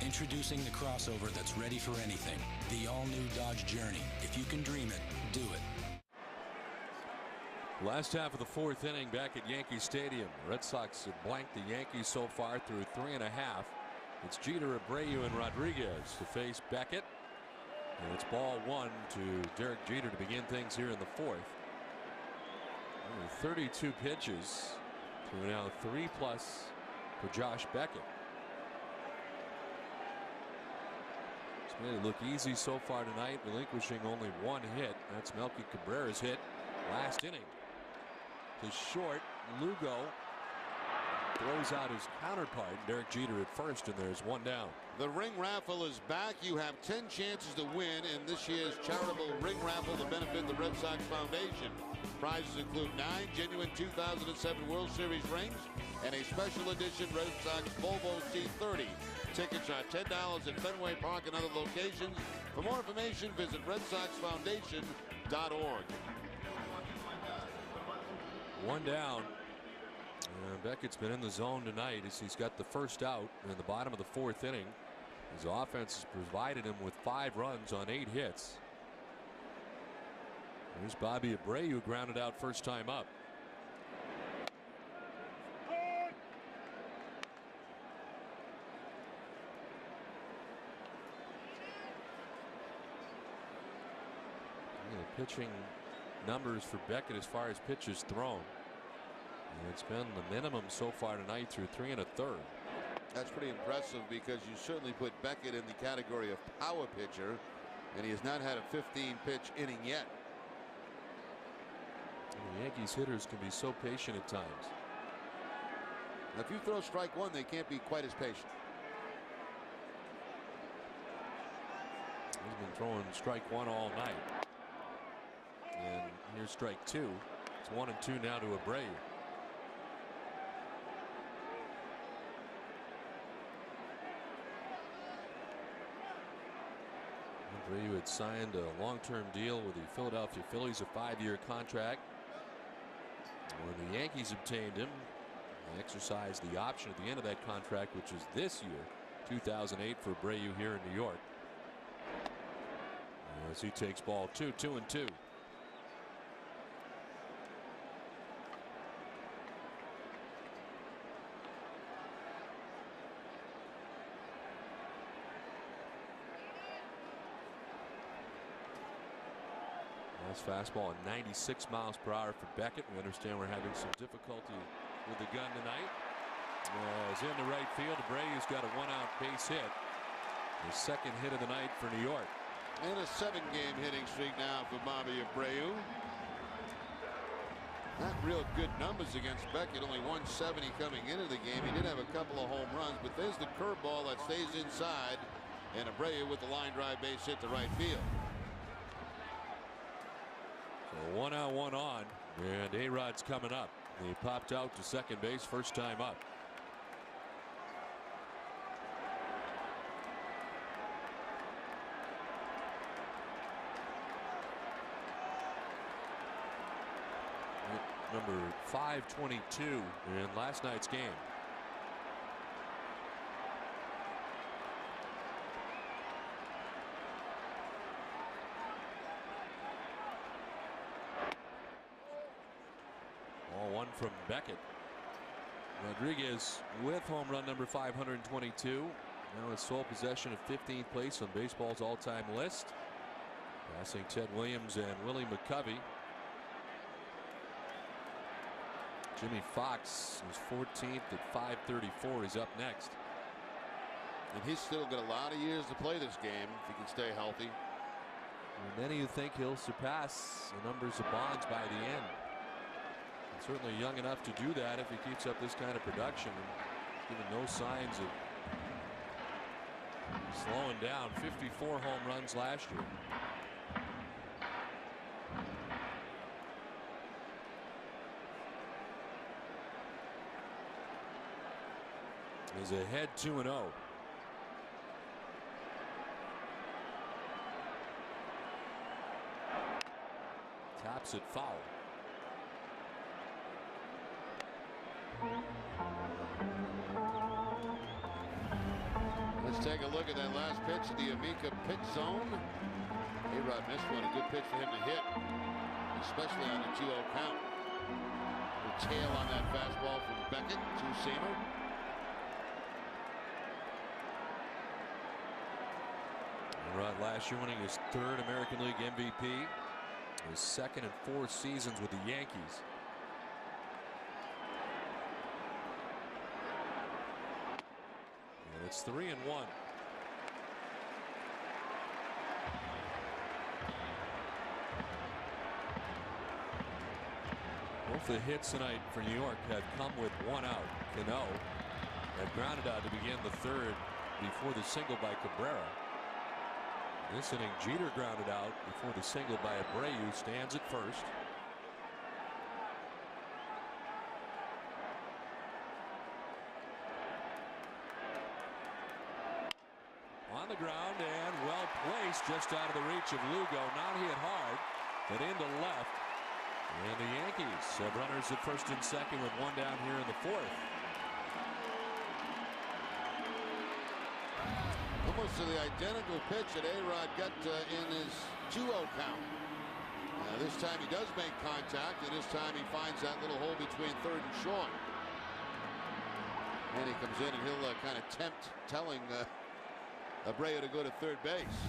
Introducing the crossover that's ready for anything. The all-new Dodge Journey. If you can dream it, do it. Last half of the fourth inning back at Yankee Stadium. Red Sox have blanked the Yankees so far through 3.5. It's Jeter, Abreu, and Rodriguez to face Beckett. And it's ball one to Derek Jeter to begin things here in the fourth. Only 32 pitches to now 3+ for Josh Beckett. It's made it look easy so far tonight, relinquishing only one hit. That's Melky Cabrera's hit last inning. To short, Lugo throws out his counterpart, Derek Jeter at first, and there's one down. The ring raffle is back. You have 10 chances to win in this year's charitable ring raffle to benefit the Red Sox Foundation. Prizes include 9 genuine 2007 World Series rings and a special edition Red Sox Volvo C30. Tickets are $10 at Fenway Park and other locations. For more information, visit redsoxfoundation.org. One down. Beckett's been in the zone tonight as he's got the first out in the bottom of the fourth inning. His offense has provided him with 5 runs on 8 hits. Here's Bobby Abreu, grounded out first time up. The pitching numbers for Beckett as far as pitches thrown. And it's been the minimum so far tonight through 3 1/3. That's pretty impressive because you certainly put Beckett in the category of power pitcher, and he has not had a 15-pitch inning yet. And the Yankees hitters can be so patient at times. Now, if you throw strike one, they can't be quite as patient. He's been throwing strike one all night. And here's strike two. It's 1-2 now to Abreu. Abreu had signed a long-term deal with the Philadelphia Phillies, a 5-year contract. When the Yankees obtained him, they exercised the option at the end of that contract, which is this year, 2008, for Abreu here in New York. As he takes ball 2, 2-2. Fastball at 96 miles per hour for Beckett. We understand we're having some difficulty with the gun tonight. As into right field, Abreu's got a 1-out base hit. His second hit of the night for New York. And a 7-game hitting streak now for Bobby Abreu. Not real good numbers against Beckett. Only 170 coming into the game. He did have a couple of home runs, but there's the curveball that stays inside. And Abreu with the line drive base hit to right field. So 1 out, 1 on, and A-Rod's coming up. He popped out to second base first time up. Number 522 in last night's game. One from Beckett. Rodriguez with home run number 522. Now in sole possession of 15th place on baseball's all-time list. Passing Ted Williams and Willie McCovey. Jimmy Fox is 14th at 534. He's up next. And he's still got a lot of years to play this game if he can stay healthy. And many who think he'll surpass the numbers of Bonds by the end. Certainly young enough to do that if he keeps up this kind of production. Given no signs of slowing down. 54 home runs last year. He's ahead 2-0. Taps it foul. Let's take a look at that last pitch in the Amica pitch zone. A-Rod missed one. A good pitch for him to hit, especially on the 2-0 count. The tail on that fastball from Beckett, two-seamer. Rod last year winning his 3rd American League MVP, his 2nd in 4 seasons with the Yankees. And it's 3-1. Both the hits tonight for New York have come with 1 out. Cano had grounded out to begin the 3rd before the single by Cabrera. This inning, Jeter grounded out before the single by Abreu, stands at first. On the ground and well placed, just out of the reach of Lugo. Not hit hard, but into left. And the Yankees have runners at first and second with 1 down here in the 4th. Almost to the identical pitch that A-Rod got in his 2-0 count. This time he does make contact, and this time he finds that little hole between 3rd and short. And he comes in and he'll kind of tempt telling Abreu to go to 3rd base.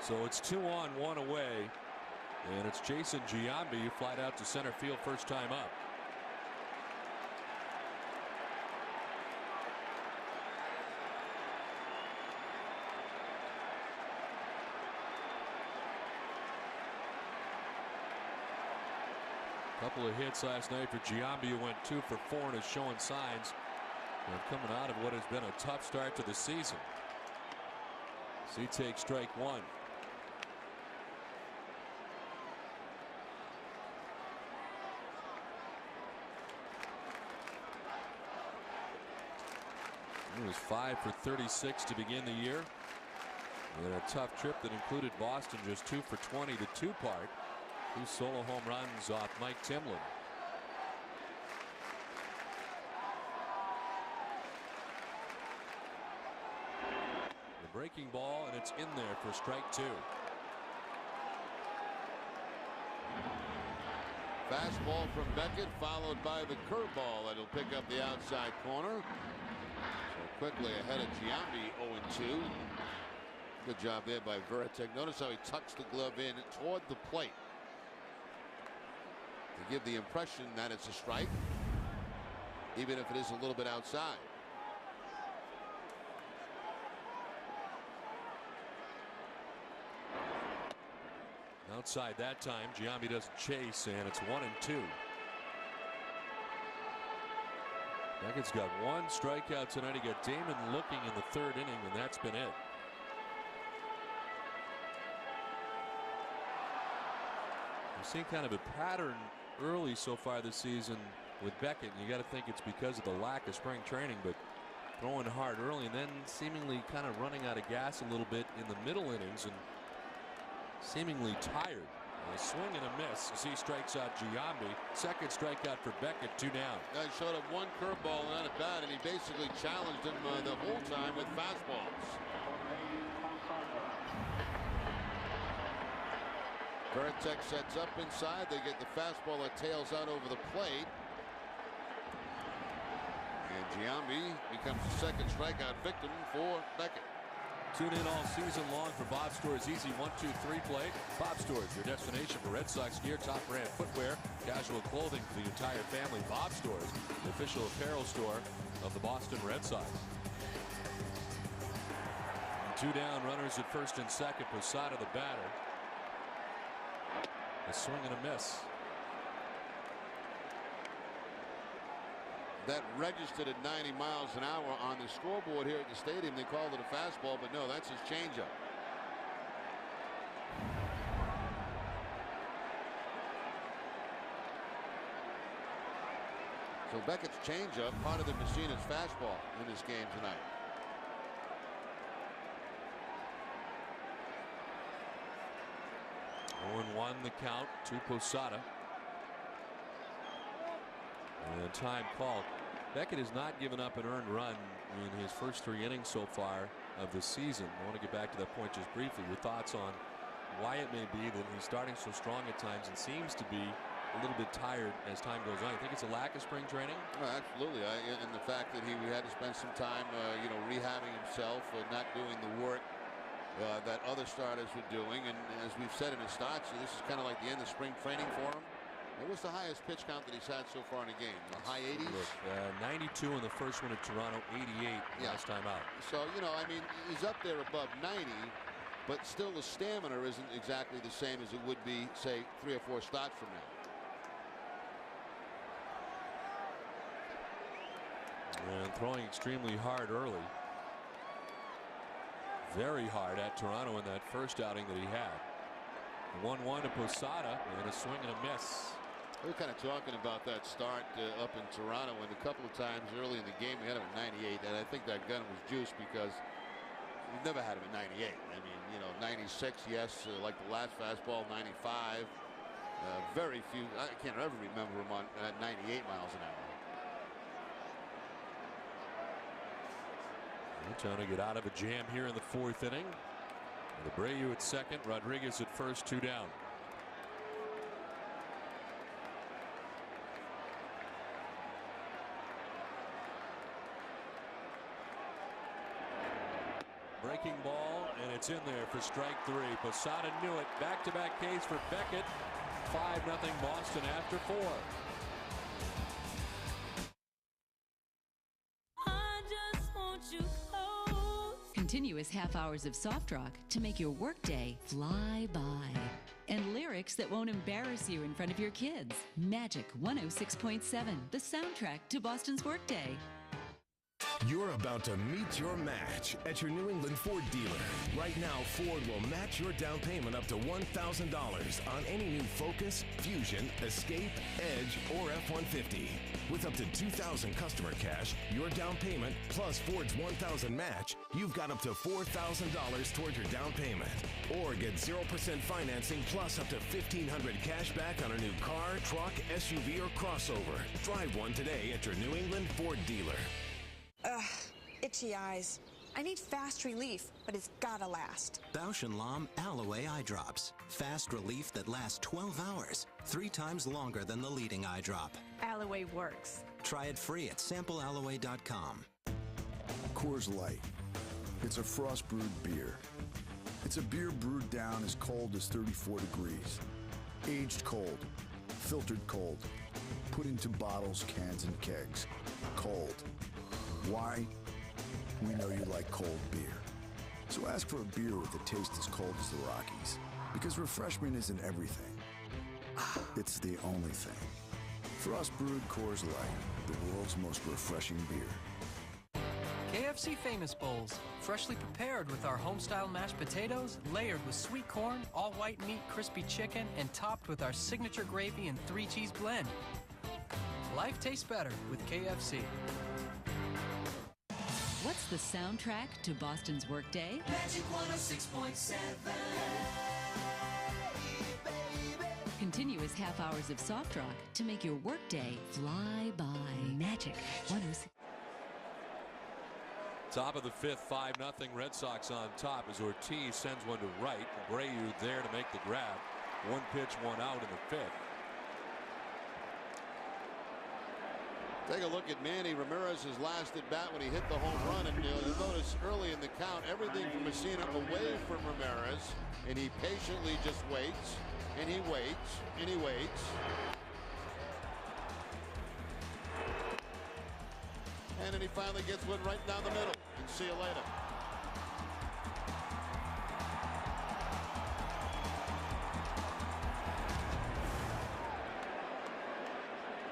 So it's 2 on, 1 away. And it's Jason Giambi who flied out to center field first time up. Couple of hits last night for Giambi, who went 2 for 4 and is showing signs of coming out of what has been a tough start to the season. So he takes strike 1. He was 5 for 36 to begin the year. And a tough trip that included Boston, just 2 for 20 to 2-part. 2 solo home runs off Mike Timlin. The breaking ball, and it's in there for strike 2. Fastball from Beckett, followed by the curveball that'll pick up the outside corner. So quickly ahead of Giambi, 0-2. Good job there by Veritek. Notice how he tucks the glove in toward the plate to give the impression that it's a strike, even if it is a little bit outside. Outside that time, Giambi doesn't chase, and it's 1-2. Beckett's got 1 strikeout tonight. He got Damon looking in the 3rd inning, and that's been it. We've seen kind of a pattern early so far this season with Beckett. You got to think it's because of the lack of spring training, but throwing hard early and then seemingly kind of running out of gas a little bit in the middle innings and seemingly tired. A swing and a miss as he strikes out Giambi. 2nd strikeout for Beckett, 2 down. He showed up 1 curveball and not a bat, and he basically challenged him the whole time with fastballs. Veritek sets up inside. They get the fastball that tails out over the plate. And Giambi becomes the 2nd strikeout victim for Beckett. Tune in all season long for Bob Store's easy 1-2-3 play. Bob Store's your destination for Red Sox gear, top brand footwear, casual clothing for the entire family. Bob Store's, the official apparel store of the Boston Red Sox. 2 down, runners at first and second. Posada the batter. A swing and a miss. That registered at 90 miles an hour on the scoreboard here at the stadium. They called it a fastball, but no, that's his changeup. So Beckett's changeup, part of the Messina's fastball in this game tonight. Won the count to Posada. And time called. Beckett has not given up an earned run in his first 3 innings so far of the season. I want to get back to that point just briefly. Your thoughts on why it may be that he's starting so strong at times and seems to be a little bit tired as time goes on. You think it's a lack of spring training? Absolutely. And the fact that he had to spend some time, rehabbing himself, not doing the work that other starters were doing. And as we've said in his starts, this is kind of like the end of spring training for him. What was the highest pitch count that he's had so far in a game? The high 80s? Look, 92 in the first one at Toronto, 88 last time out. So, I mean, he's up there above 90, but still the stamina isn't exactly the same as it would be, say, 3 or 4 starts from now. And throwing extremely hard early. Very hard at Toronto in that first outing that he had. 1-1 to Posada and a swing and a miss. We were kind of talking about that start up in Toronto, and a couple of times early in the game we had him at 98, and I think that gun was juiced because we've never had him at 98. I mean, 96, yes, like the last fastball, 95. Very few. I can't ever remember him at 98 miles an hour. They're trying to get out of a jam here in the 4th inning. With Abreu at second, Rodriguez at first, 2 down. Breaking ball, and it's in there for strike 3. Posada knew it. Back-to-back Ks for Beckett. 5-0 Boston after 4. Continuous half hours of soft rock to make your workday fly by. And lyrics that won't embarrass you in front of your kids. Magic 106.7, the soundtrack to Boston's workday. You're about to meet your match at your New England Ford dealer. Right now, Ford will match your down payment up to $1,000 on any new Focus, Fusion, Escape, Edge, or F-150. With up to $2,000 customer cash, your down payment plus Ford's $1,000 match, you've got up to $4,000 towards your down payment. Or get 0% financing plus up to $1,500 cash back on a new car, truck, SUV, or crossover. Drive one today at your New England Ford dealer. Ugh, itchy eyes. I need fast relief, but it's gotta last. Bausch & Lomb Aloe Eye Drops. Fast relief that lasts 12 hours, 3 times longer than the leading eye drop. Aloe works. Try it free at samplealoe.com. Coors Light. It's a frost-brewed beer. It's a beer brewed down as cold as 34 degrees. Aged cold. Filtered cold. Put into bottles, cans, and kegs. Cold. Why? We know you like cold beer. So ask for a beer with a taste as cold as the Rockies. Because refreshment isn't everything. It's the only thing. Frost brewed Coors Light, the world's most refreshing beer. KFC Famous Bowls, freshly prepared with our home-style mashed potatoes, layered with sweet corn, all-white meat, crispy chicken, and topped with our signature gravy and 3-cheese blend. Life tastes better with KFC. What's the soundtrack to Boston's workday? Magic 106.7. Continuous half hours of soft rock to make your workday fly by. Magic 106. Top of the 5th, 5-0 Red Sox on top as Ortiz sends one to right. Abreu there to make the grab. 1 pitch, 1 out in the 5th. Take a look at Manny Ramirez's last at bat when he hit the home run, and you'll notice early in the count everything from Messina away from Ramirez, and he patiently just waits, and he waits, and he waits. And then he finally gets one right down the middle, and see you later.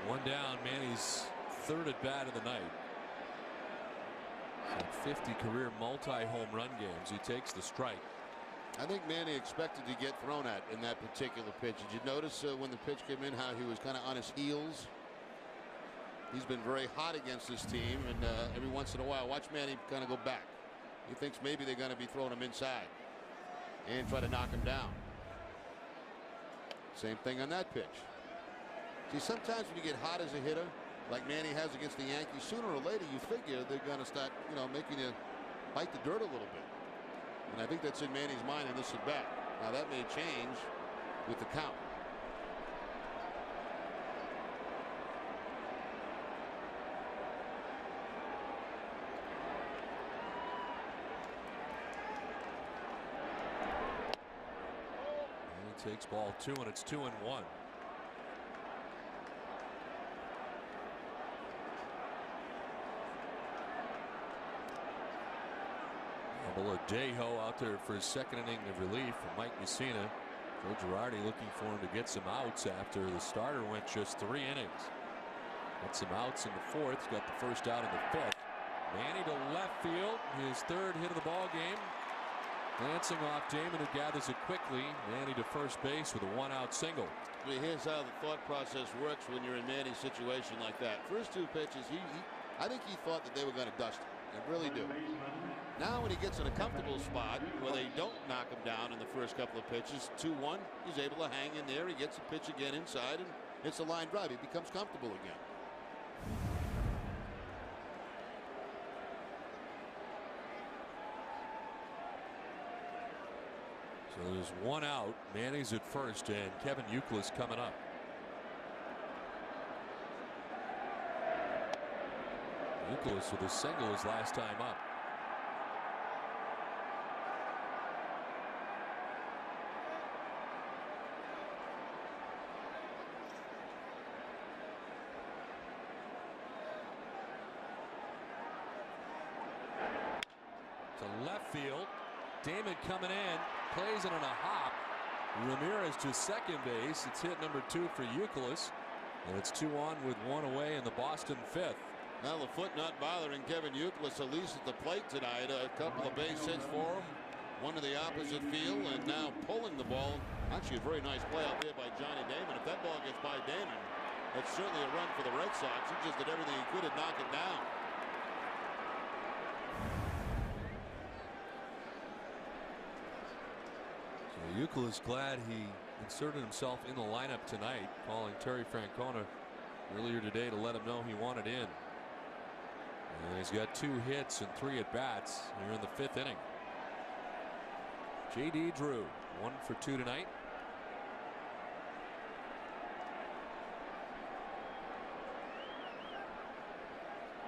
One down, Manny's 3rd at bat of the night. 50 career multi-home run games. He takes the strike. I think Manny expected to get thrown at in that particular pitch. Did you notice when the pitch came in how he was kind of on his heels? He's been very hot against this team, and every once in a while, watch Manny kind of go back. He thinks maybe they're going to be throwing him inside and try to knock him down. Same thing on that pitch. See, sometimes when you get hot as a hitter, like Manny has against the Yankees, sooner or later you figure they're going to start, making you bite the dirt a little bit. And I think that's in Manny's mind in this at bat. Now that may change with the count. And he takes ball 2, and it's 2-1. Oladejo out there for his second inning of relief from Mike Mussina. Joe Girardi looking for him to get some outs after the starter went just 3 innings. Got some outs in the 4th. He's got the first out in the 5th. Manny to left field. His 3rd hit of the ball game. Glancing off Damon, who gathers it quickly. Manny to first base with a 1-out single. Here's how the thought process works when you're in Manny's situation like that. First 2 pitches, I think he thought that they were going to dust him. I really do. Now when he gets in a comfortable spot where they don't knock him down in the first couple of pitches, 2-1, he's able to hang in there. He gets a pitch again inside, and it's a line drive. He becomes comfortable again. So there's 1 out. Manny's at first, and Kevin Youkilis coming up. Youkilis with a single his last time up. To left field. Damon coming in, plays it on a hop. Ramirez to second base. It's hit number 2 for Youkilis, and it's 2 on with 1 away in the Boston 5th. Now the foot not bothering Kevin Youkilis, at least at the plate tonight. A couple of base hits for him, one to the opposite field, and now pulling the ball. Actually a very nice play out there by Johnny Damon. If that ball gets by Damon, that's certainly a run for the Red Sox. He just did everything he could to knock it down. Youkilis glad he inserted himself in the lineup tonight, calling Terry Francona earlier today to let him know he wanted in. And he's got 2 hits and 3 at-bats here in the 5th inning. J.D. Drew, 1 for 2 tonight.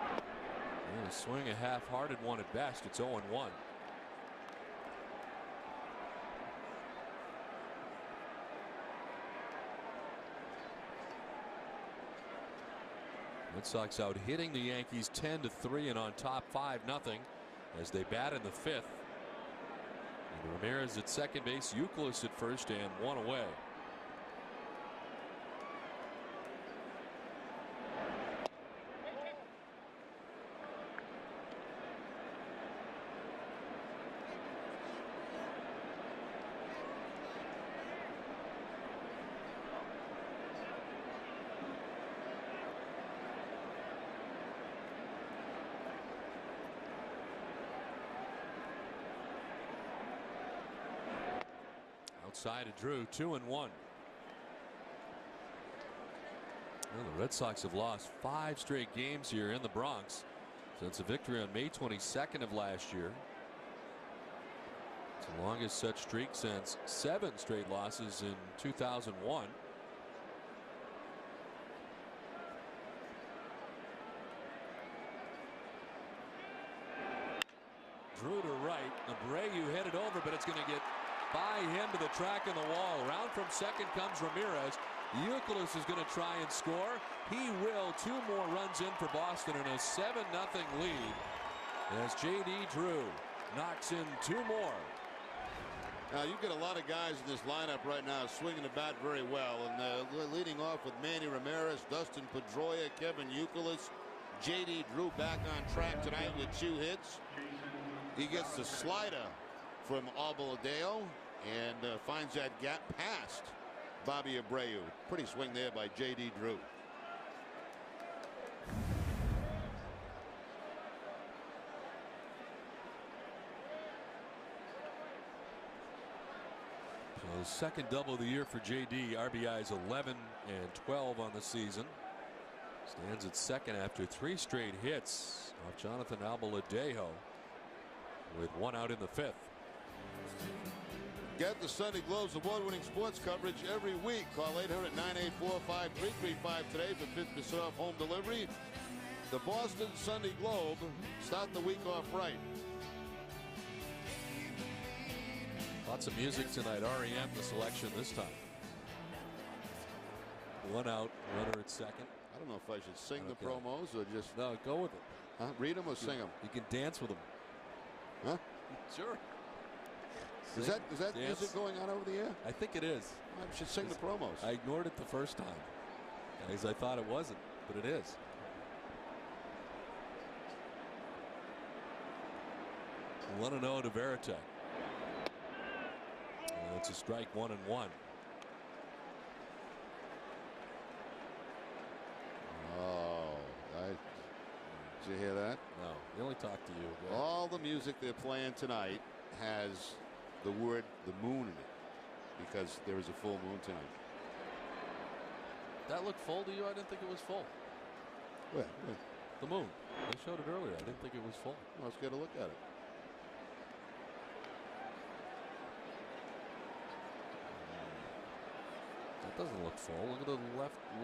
And a swing, a half-hearted one at best. It's 0-1. Red Sox out hitting the Yankees 10-3 and on top 5-0 as they bat in the 5th. And Ramirez at second base, Youkilis at first, and 1 away. Outside of Drew, 2-1. Well, the Red Sox have lost 5 straight games here in the Bronx since a victory on May 22nd of last year. It's the longest such streak since 7 straight losses in 2001. Drew to right. Abreu headed over, but it's going to get by him to the track in the wall. Around from second comes Ramirez. Youkilis is going to try and score. He will. 2 more runs in for Boston and a 7-0 lead as J.D. Drew knocks in 2 more. Now you get a lot of guys in this lineup right now swinging the bat very well, and leading off with Manny Ramirez, Dustin Pedroia, Kevin Youkilis, J.D. Drew back on track tonight with 2 hits. He gets the slider from Oladejo and finds that gap past Bobby Abreu. Pretty swing there by J.D. Drew. So second double of the year for J.D. RBIs 11 and 12 on the season. Stands at second after 3 straight hits off Jonathan Oladejo with 1 out in the 5th. Get the Sunday Globe's award-winning sports coverage every week. Call 800-984-5335 today for 50% off home delivery. The Boston Sunday Globe. Start the week off right. Lots of music tonight. REM, the selection this time. 1 out, runner at second. I don't know if I should sing the promos or just... No, go with it. Huh? Read them or sing them? You can dance with them. Huh? Sure. Is that music going on over the air? I think it is. I should sing the promos. I ignored it the first time, because I thought it wasn't, but it is. One and 0 to Varitek. It's a strike, 1-1. Oh, did you hear that? No, they only talk to you. Yeah. All the music they're playing tonight has the word the moon in it, because there is a full moon tonight. That looked full to you? I didn't think it was full. Where? The moon. They showed it earlier. I didn't think it was full. Well, let's get a look at it. That doesn't look full. Look at the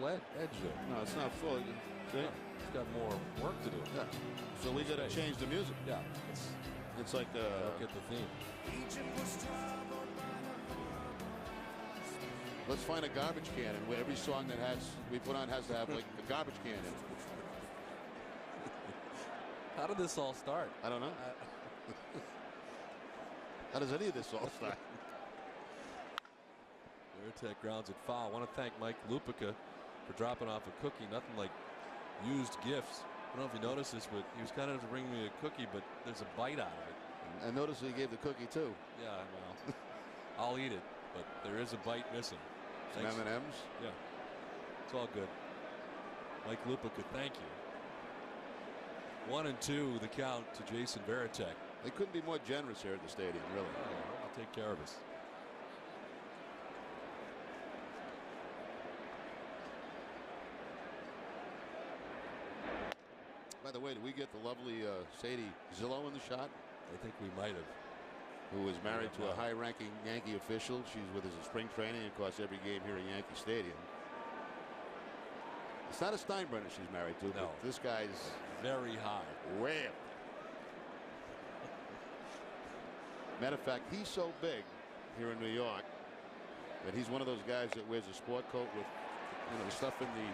left edge there. No, it's not full. See? Yeah, it's got more work to do. Yeah. So we got to change the music. Yeah. It's like I don't get the theme. Let's find a garbage can, and every song that we put on has to have like a garbage can in it. How did this all start? I don't know. How does any of this all start? Varitek grounds it foul. I want to thank Mike Lupica for dropping off a cookie. Nothing like used gifts. I don't know if you noticed this, but he was kind enough to bring me a cookie, but there's a bite out of it. I noticed he gave the cookie too. Yeah, well, I'll eat it, but there is a bite missing. Some M&Ms? Yeah. It's all good. Mike Lupica, thank you. 1-2 the count to Jason Varitek. They couldn't be more generous here at the stadium, really. Yeah, I'll take care of us. By the way, did we get the lovely Sadie Zillow in the shot? I think we might have. Who was married to a high-ranking Yankee official. She's with us in spring training, of course, every game here at Yankee Stadium. It's not a Steinbrenner she's married to, but this guy's very high. Way up. Matter of fact, he's so big here in New York that he's one of those guys that wears a sport coat with, stuff in the,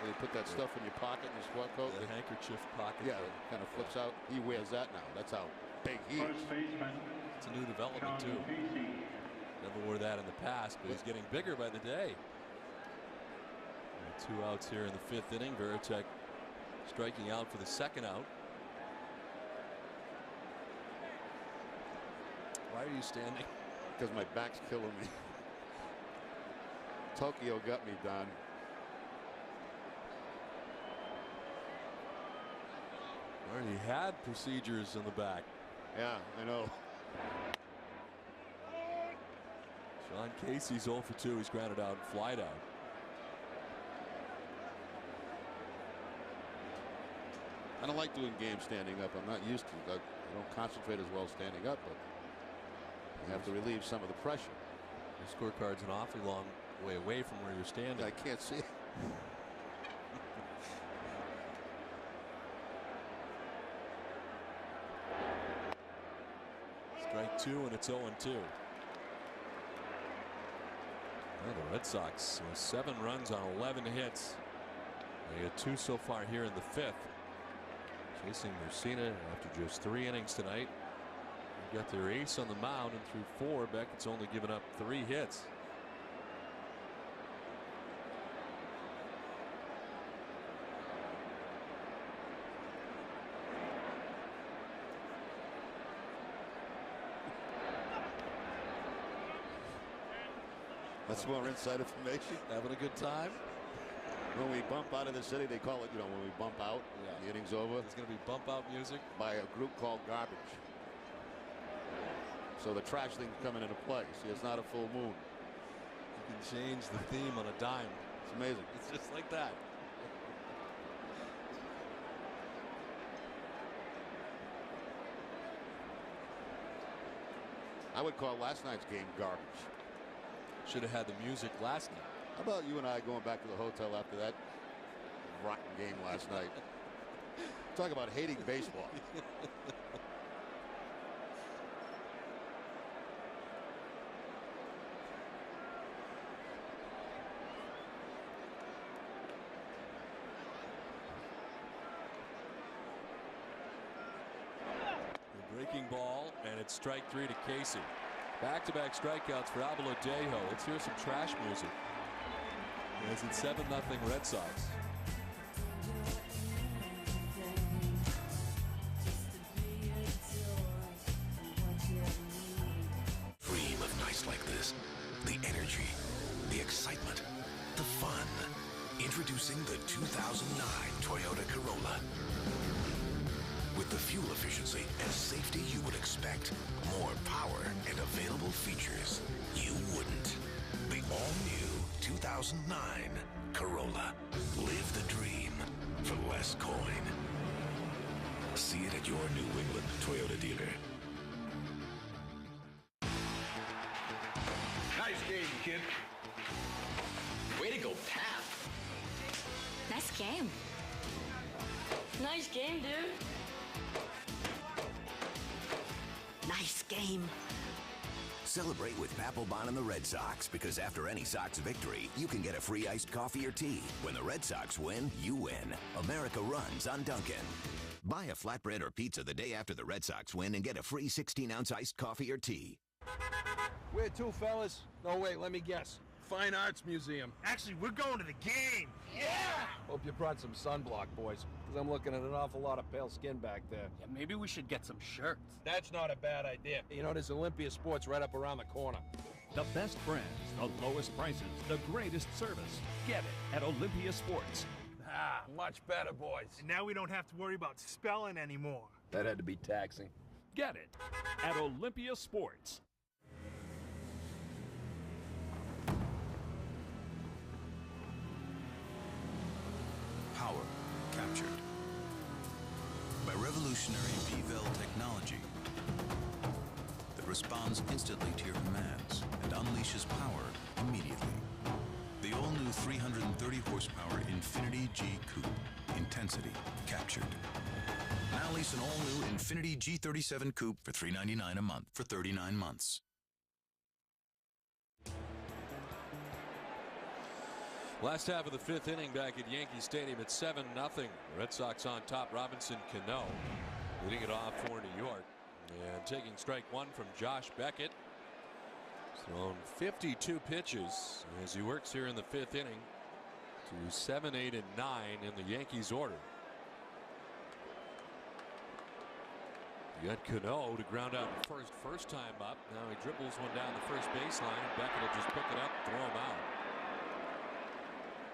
how you put that stuff in your pocket in your sport coat. The handkerchief pocket. Yeah, it kind of flips out. He wears that now. That's how big he is. It's a new development too. Never wore that in the past, but he's getting bigger by the day. And 2 outs here in the 5th inning. Varitek striking out for the 2nd out. Why are you standing? Because my back's killing me. Tokyo got me, Don. He had procedures in the back. Yeah, I know. Sean Casey's 0 for 2. He's grounded out and flied out. I don't like doing games standing up. I'm not used to it. I don't concentrate as well standing up, but you have to relieve some of the pressure. Your scorecard's an awfully long way away from where you're standing. I can't see it. Strike 2, and it's 0-2. Well, the Red Sox with 7 runs on 11 hits. They got 2 so far here in the 5th. Chasing Mussina after just 3 innings tonight. They've got their ace on the mound, and through 4, Beckett's only given up 3 hits. That's more inside information. Having a good time. When we bump out of the city, they call it, when we bump out, the inning's over. There's going to be bump out music by a group called Garbage. So the trash thing's coming into play. See, it's not a full moon. You can change the theme on a dime. It's amazing. It's just like that. I would call last night's game garbage. Should have had the music last night. How about you and I going back to the hotel after that rotten game last night? Talk about hating baseball. Breaking ball, and it's strike 3 to Casey. Back-to-back strikeouts for Abaladejo. Let's hear some trash music. As it's 7-0 Red Sox. Dream of nights like this. The energy, the excitement, the fun. Introducing the 2009 Toyota Corolla. With the fuel efficiency and safety you would expect, more power and available features you wouldn't. The all-new 2009 Corolla. Live the dream for less coin. See it at your New England Toyota dealer. Nice game, kid. Way to go, Pap. Nice game. Nice game, dude. Nice game. Celebrate with Papelbon and the Red Sox, because after any Sox victory, you can get a free iced coffee or tea. When the Red Sox win, you win. America runs on Dunkin'. Buy a flatbread or pizza the day after the Red Sox win and get a free 16-ounce iced coffee or tea. Where to, fellas? No, wait, let me guess. Fine Arts Museum. Actually, we're going to the game. Yeah! Hope you brought some sunblock, boys, because I'm looking at an awful lot of pale skin back there. Yeah, maybe we should get some shirts. That's not a bad idea. You know, there's Olympia Sports right up around the corner. The best brands, the lowest prices, the greatest service. Get it at Olympia Sports. Ah, much better, boys. And now we don't have to worry about spelling anymore. That had to be taxing. Get it at Olympia Sports. Power captured by revolutionary V-Vel technology that responds instantly to your commands and unleashes power immediately. The all-new 330 horsepower Infiniti G Coupe. Intensity captured. Now lease an all-new Infiniti G37 Coupe for $399 a month for 39 months. Last half of the 5th inning back at Yankee Stadium at 7-0. Red Sox on top. Robinson Cano leading it off for New York. And taking strike 1 from Josh Beckett. Thrown 52 pitches as he works here in the 5th inning to 7, 8, and 9 in the Yankees order. You got Cano to ground out first time up. Now he dribbles one down the first baseline, and Beckett will just pick it up, throw him out.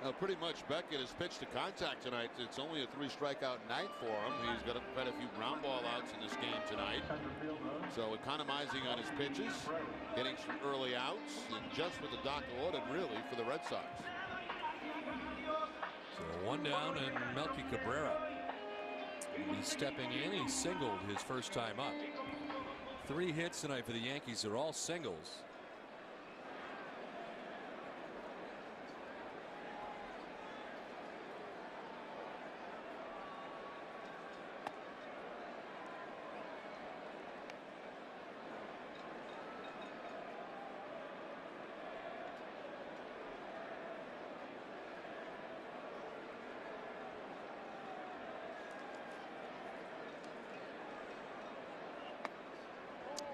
Now, pretty much Beckett has pitched to contact tonight. It's only a 3-strikeout night for him. He's got quite a few ground ball outs in this game tonight. So economizing on his pitches, getting some early outs, and just with the doctor ordered, really, for the Red Sox. So 1 down, and Melky Cabrera. He's stepping in. He singled his first time up. 3 hits tonight for the Yankees. They're all singles.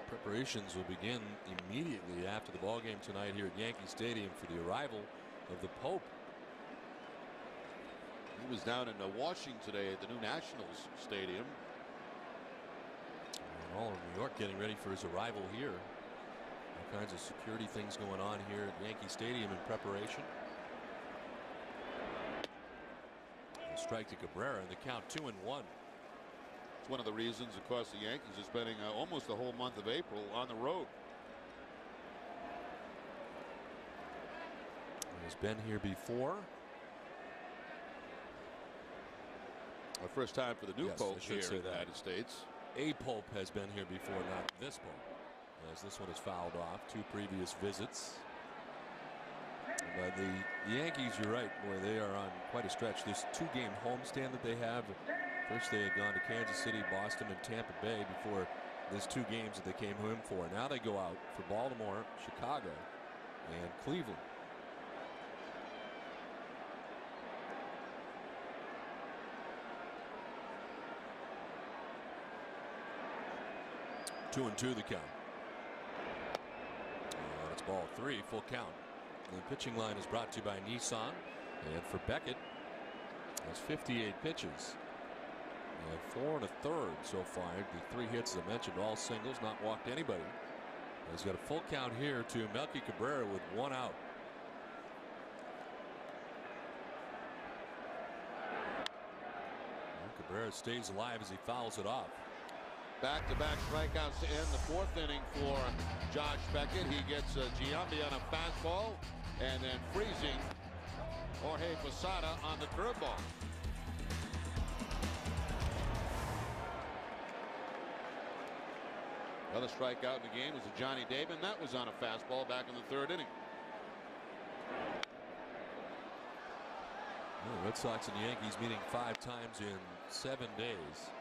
Preparations will begin immediately after the ball game tonight here at Yankee Stadium for the arrival of the Pope. He was down in Washington today at the new Nationals Stadium. And all of New York getting ready for his arrival here. All kinds of security things going on here at Yankee Stadium in preparation. A strike to Cabrera, and the count 2-1. It's one of the reasons, of course, the Yankees are spending almost the whole month of April on the road. He's been here before. Our first time for the new Pope here in the that. United States. A Pope has been here before, not this Pope. as this one is fouled off. 2 previous visits. But the Yankees, you're right, boy, they are on quite a stretch. This 2-game homestand that they have. First they had gone to Kansas City, Boston, and Tampa Bay before this 2 games that they came home for. Now they go out for Baltimore, Chicago, and Cleveland. Two and 2 the count. And it's ball 3, full count. The pitching line is brought to you by Nissan. And for Beckett, that's 58 pitches. And 4 1/3 so far. The 3 hits, as I mentioned, all singles, not walked anybody. He's got a full count here to Melky Cabrera with 1 out. And Cabrera stays alive as he fouls it off. Back-to-back strikeouts to end the 4th inning for Josh Beckett. He gets Giambi on a fastball, and then freezing Jorge Posada on the curveball. Another strikeout in the game was a Johnny Damon. That was on a fastball back in the 3rd inning. The Red Sox and the Yankees meeting 5 times in 7 days.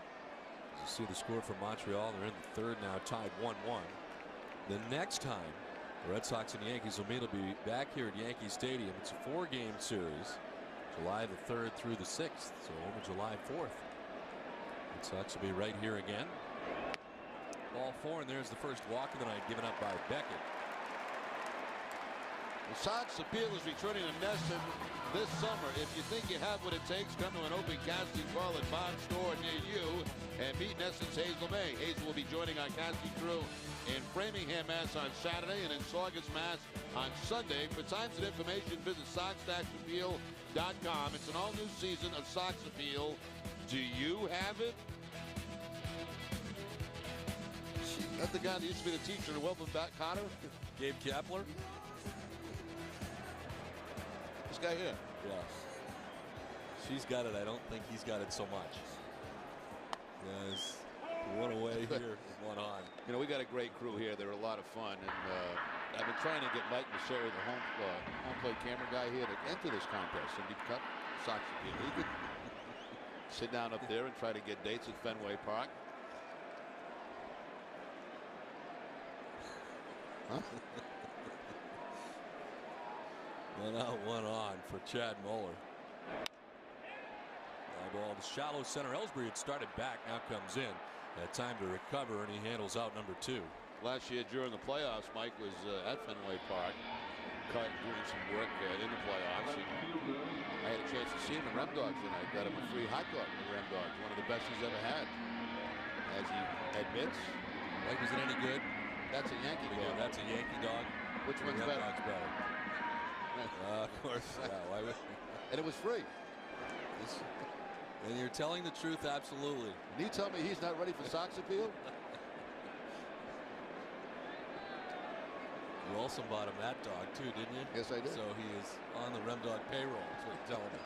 You see the score from Montreal. They're in the 3rd now, tied 1-1. The next time the Red Sox and the Yankees will meet will be back here at Yankee Stadium. It's a 4-game series, July the 3rd through the 6th, so over July 4th. Red Sox will be right here again. Ball 4, and there's the first walk of the night given up by Beckett. The Sox appeal is returning to Nesson this summer. If you think you have what it takes, come to an open casting call at Bob's store near you and meet Nesson's Hazel May. Hazel will be joining our casting crew in Framingham, Mass. On Saturday and in Saugus, Mass. On Sunday. For times and information, visit SoxStacksAppeal.com. It's an all-new season of Sox Appeal. Do you have it? That's the guy that used to be the teacher in Welcome Back, Cotter. Gabe Kapler. This guy here. Yeah. She's got it. I don't think he's got it so much. Yes. 1 away here, 1 on. You know, we got a great crew here. They're a lot of fun. And I've been trying to get Mike Masseri, the home plate camera guy here, to enter this contest. And he cut Sox Appeal. He could sit down up there and try to get dates at Fenway Park. Huh? 1 out, 1 on for Chad Muller. Fly ball to shallow center. Ellsbury had started back, now comes in. Had time to recover, and he handles out number 2. Last year during the playoffs, Mike was at Fenway Park, doing some work in the playoffs. And I had a chance to see him in Rem Dogs tonight. Got him a free hot dog in Rem Dogs, one of the best he's ever had. As he admits. Like, was it any good? That's a Yankee dog. That's a Yankee dog. Which one's better? Dog's better. Of course. Yeah, why would... And it was free. And you're telling the truth, absolutely. And you tell me he's not ready for Sox Appeal? You also bought him that dog too, didn't you? Yes, I did. So he is on the Rem Dog payroll. That's what you're telling me.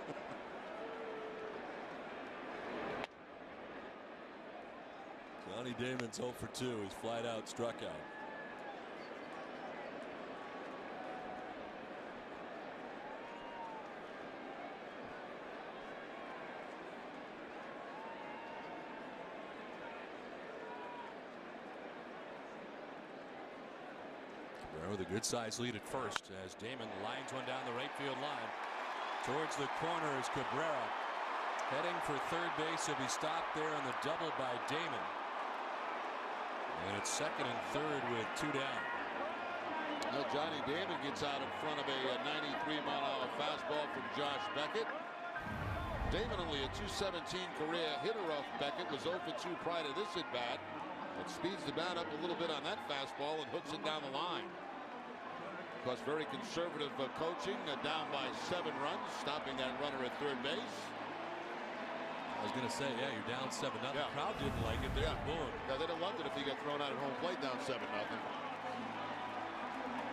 Johnny Damon's 0 for 2. He's flat out struck out. With a good sized lead at first as Damon lines one down the right field line. Towards the corner is Cabrera. Heading for third base. He'll be stopped there on the double by Damon. And it's 2nd and 3rd with 2 down. Now Johnny Damon gets out in front of a 93-mile-an-hour fastball from Josh Beckett. Damon, only a .217 career hitter off Beckett, was 0 for 2 prior to this at-bat. But speeds the bat up a little bit on that fastball and hooks it down the line. Of course, very conservative coaching, down by 7 runs, stopping that runner at third base. I was going to say, yeah, you're down 7-0. Yeah. The crowd didn't like it. They were booing. Yeah, they'd have loved it if he got thrown out at home plate down 7-0.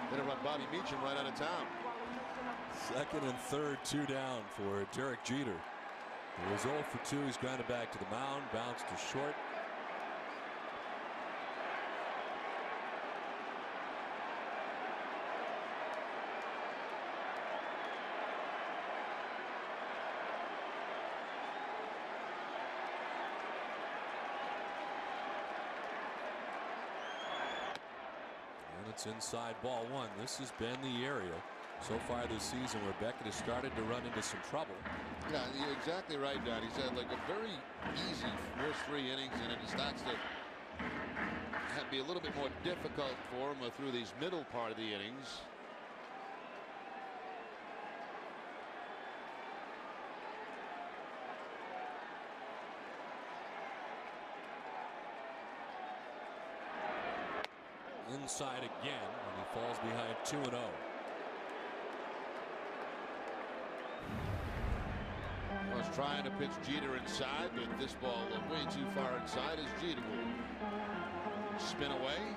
They'd have run Bobby Meacham right out of town. 2nd and 3rd, 2 down for Derek Jeter. He was 0 for 2. He's grounded back to the mound, bounced to short. It's inside ball one. This has been the area so far this season where Beckett has started to run into some trouble. Yeah, you're exactly right, Don. He's had like a very easy first 3 innings, and it starts to be a little bit more difficult for him through these middle part of the innings. Inside again when he falls behind 2-0. Was trying to pitch Jeter inside, but this ball way too far inside as Jeter will spin away.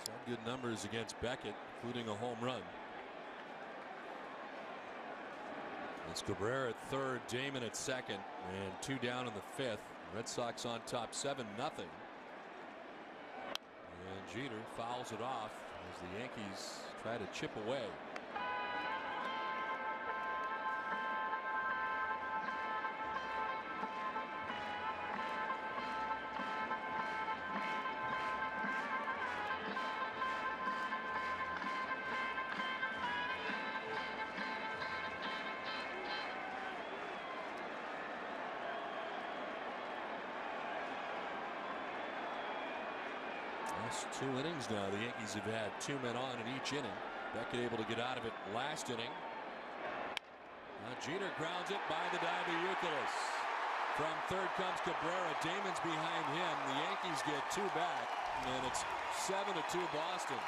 Some good numbers against Beckett, including a home run. It's Cabrera at third, Damon at second, and 2 down in the 5th. Red Sox on top 7-0. And Jeter fouls it off as the Yankees try to chip away. Last 2 innings now, the Yankees have had 2 men on in each inning. Beckett able to get out of it last inning. Now Jeter grounds it by the dive of Youkilis. From third comes Cabrera. Damon's behind him. The Yankees get 2 back, and it's 7-2 Boston.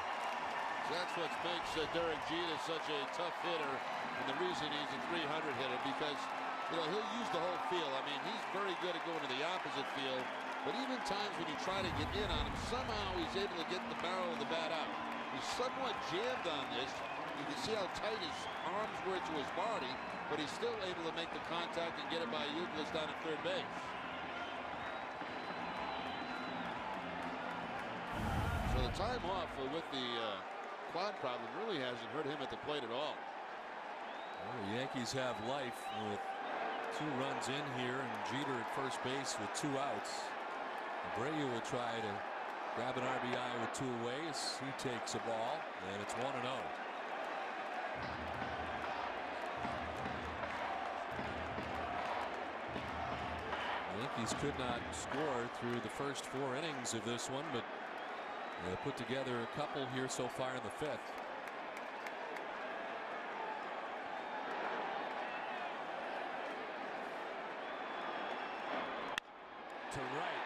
That's what makes Derek Jeter such a tough hitter, and the reason he's a 300 hitter, because he'll use the whole field. I mean, he's very good at going to the opposite field. But even times when you try to get in on him, somehow he's able to get the barrel of the bat out. He's somewhat jammed on this. You can see how tight his arms were to his body, but he's still able to make the contact and get it by Youkilis down at third base. So the time off with the quad problem really hasn't hurt him at the plate at all. Well, the Yankees have life with 2 runs in here, and Jeter at first base with 2 outs. Abreu will try to grab an RBI with 2 away as he takes a ball, and it's 1-0. The Yankees could not score through the first 4 innings of this one, but they put together a couple here so far in the 5th. To right,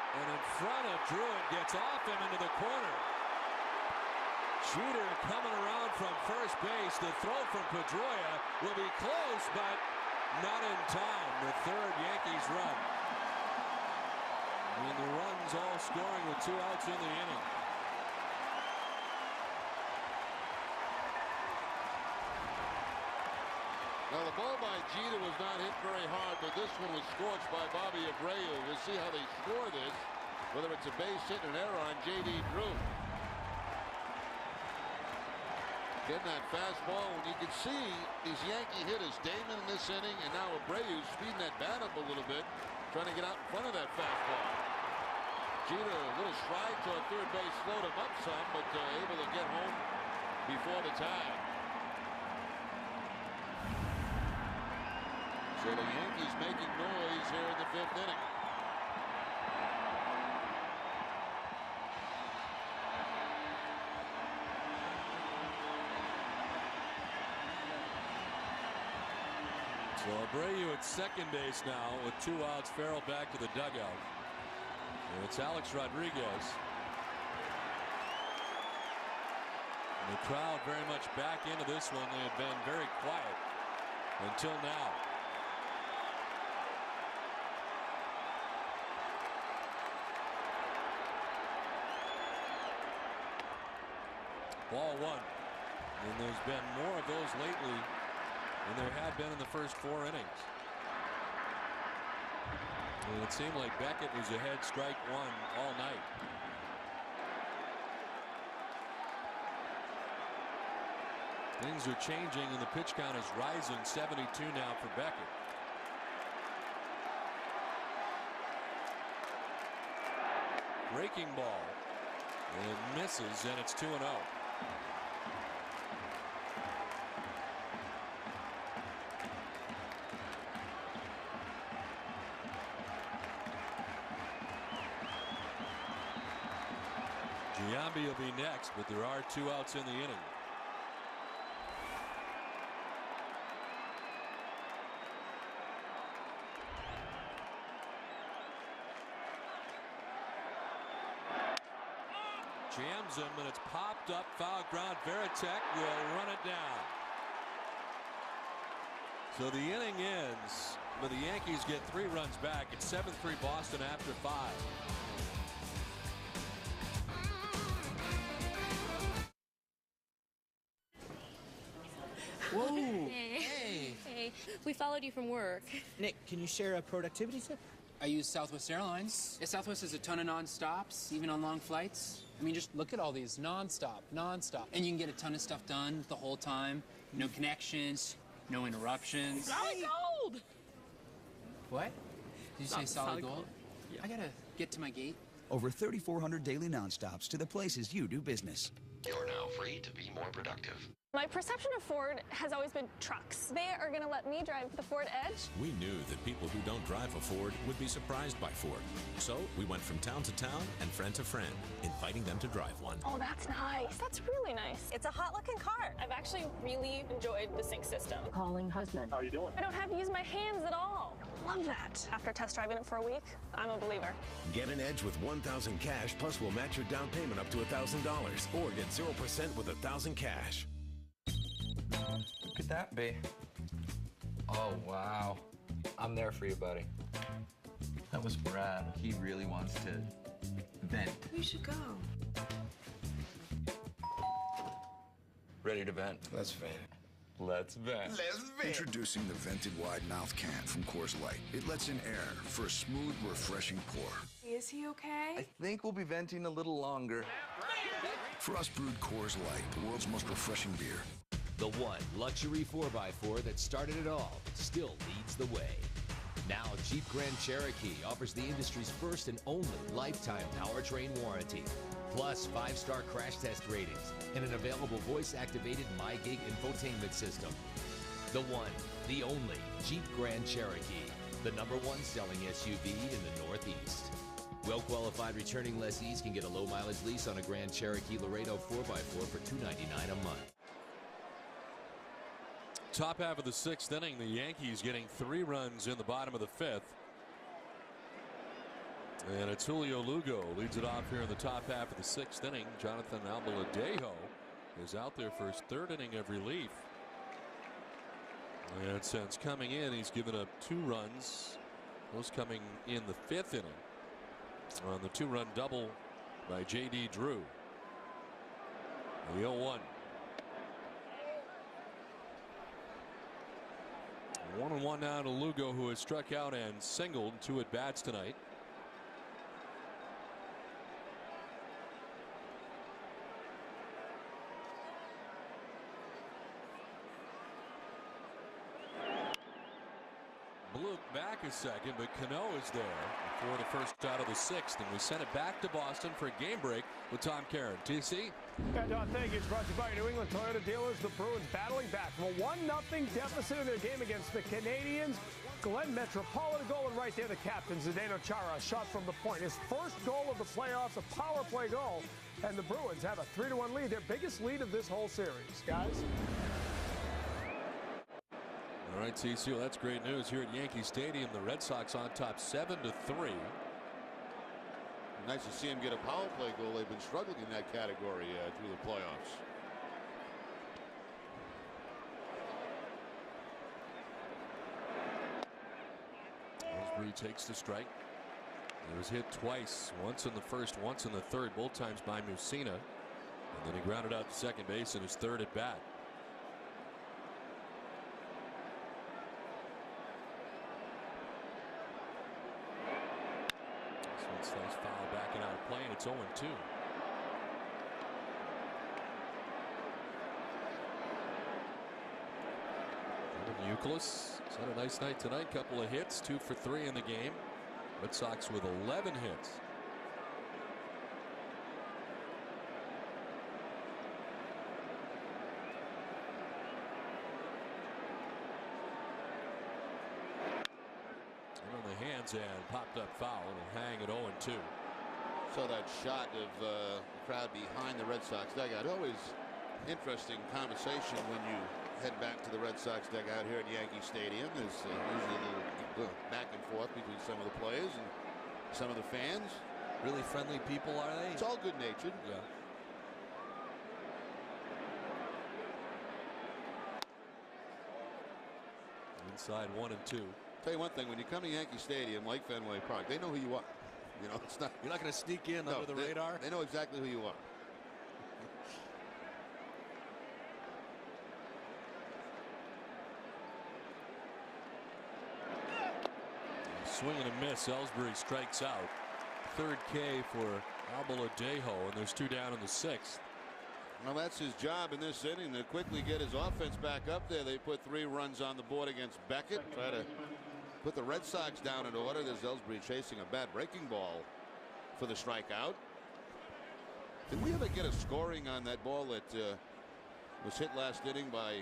and in front of Druid, gets off him into the corner. Jeter coming around from first base. The throw from Pedroia will be close, but not in time. The 3rd Yankees run, and the runs all scoring with 2 outs in the inning. Now the ball by Jeter was not hit very hard, but this one was scorched by Bobby Abreu. We'll see how they score this, whether it's a base hit or an error on J.D. Drew. Getting that fastball, and you can see these Yankee hitters, Damon in this inning, and now Abreu speeding that bat up a little bit, trying to get out in front of that fastball. Jeter, a little stride toward third base, slowed him up some, but able to get home before the tag. So the Yankees making noise here in the 5th inning. So Abreu at second base now with 2 outs. Farrell back to the dugout. And it's Alex Rodriguez. And the crowd very much back into this one. They have been very quiet until now. Ball 1. And there's been more of those lately than there had been in the first 4 innings. And it seemed like Beckett was ahead strike 1 all night. Things are changing and the pitch count is rising. 72 now for Beckett. breaking ball. And misses, and it's 2-0. Giambi will be next, but there are 2 outs in the inning. Jams him, and it's popped up, foul ground. Veritek will run it down. So the inning ends, but the Yankees get 3 runs back. It's 7-3 Boston after 5. Whoa. Hey. Hey. We followed you from work. Nick, can you share a productivity tip? I use Southwest Airlines. Yeah, Southwest has a ton of non-stops, even on long flights. I mean, just look at all these non-stop. And you can get a ton of stuff done the whole time. No connections, no interruptions. Solid gold! What? Did you say solid gold? Yeah. I gotta get to my gate. Over 3,400 daily non-stops to the places you do business. You're now free to be more productive. My perception of Ford has always been trucks. They are going to let me drive the Ford Edge. We knew that people who don't drive a Ford would be surprised by Ford. So we went from town to town and friend to friend, inviting them to drive one. Oh, that's nice. That's really nice. It's a hot-looking car. I've actually really enjoyed the sync system. Calling husband. How are you doing? I don't have to use my hands at all. I love that. After test driving it for a week, I'm a believer. Get an Edge with $1,000 cash, plus we'll match your down payment up to $1,000, or get 0% with $1,000 cash. Who could that be? Oh, wow. I'm there for you, buddy. That was Brad. He really wants to vent. We should go. Ready to vent? Let's vent. Let's vent. Introducing the vented wide mouth can from Coors Light. It lets in air for a smooth, refreshing pour. Is he okay? I think we'll be venting a little longer. Frost brewed Coors Light, the world's most refreshing beer. The one luxury 4x4 that started it all still leads the way. Now Jeep Grand Cherokee offers the industry's first and only lifetime powertrain warranty, plus 5-star crash test ratings and an available voice-activated MyGig infotainment system. The one, the only Jeep Grand Cherokee, the #1 selling SUV in the Northeast. Well-qualified returning lessees can get a low-mileage lease on a Grand Cherokee Laredo 4x4 for $299 a month. Top half of the 6th inning, the Yankees getting 3 runs in the bottom of the 5th. And it's Julio Lugo leads it off here in the top half of the 6th inning. Jonathan Albaladejo is out there for his 3rd inning of relief. And since coming in, he's given up 2 runs. Those coming in the 5th inning on the 2-run double by J.D. Drew. The 0-1. 1-1 now to Lugo, who has struck out and singled 2 at-bats tonight. Blue back a second, but Cano is there for the first out of the 6th, and we send it back to Boston for a game break with Tom Caron. TC? Yeah, Don, thank you. It's brought to you by New England Toyota dealers. The Bruins battling back from a 1-0 deficit in their game against the Canadians. Glenn Metropolitan goal, and right there the captain, Zdeno Chara, a shot from the point. His first goal of the playoffs, a power play goal, and the Bruins have a 3-1 lead, their biggest lead of this whole series. Guys? All right, TC, well, that's great news here at Yankee Stadium. The Red Sox on top 7-3. Nice to see him get a power play goal. They've been struggling in that category through the playoffs. Ellsbury takes the strike. He was hit twice, once in the first, once in the third, both times by Mussina. And then he grounded out to second base in his 3rd at bat. Slice foul backing out of play, and it's 0-2. Youkilis has had a nice night tonight. Couple of hits, 2 for 3 in the game. Red Sox with 11 hits. man's hand, popped up foul, and will hang at 0-2. Saw that shot of the crowd behind the Red Sox dugout. Always interesting conversation when you head back to the Red Sox dugout here at Yankee Stadium. There's usually a little back and forth between some of the players and some of the fans. Really friendly people, are they? It's all good natured. Yeah. Inside 1-2. Tell you one thing, when you come to Yankee Stadium like Fenway Park, they know who you are. You know, it's not. You're not going to sneak in under the radar. They know exactly who you are. Swing and a miss. Ellsbury strikes out. Third K for Albaladejo, and there's 2 down in the 6th. Well, that's his job in this inning, to quickly get his offense back up there. They put 3 runs on the board against Beckett. Try to put the Red Sox down in order. There's Ellsbury chasing a bad breaking ball for the strikeout. Did we ever get a scoring on that ball that was hit last inning by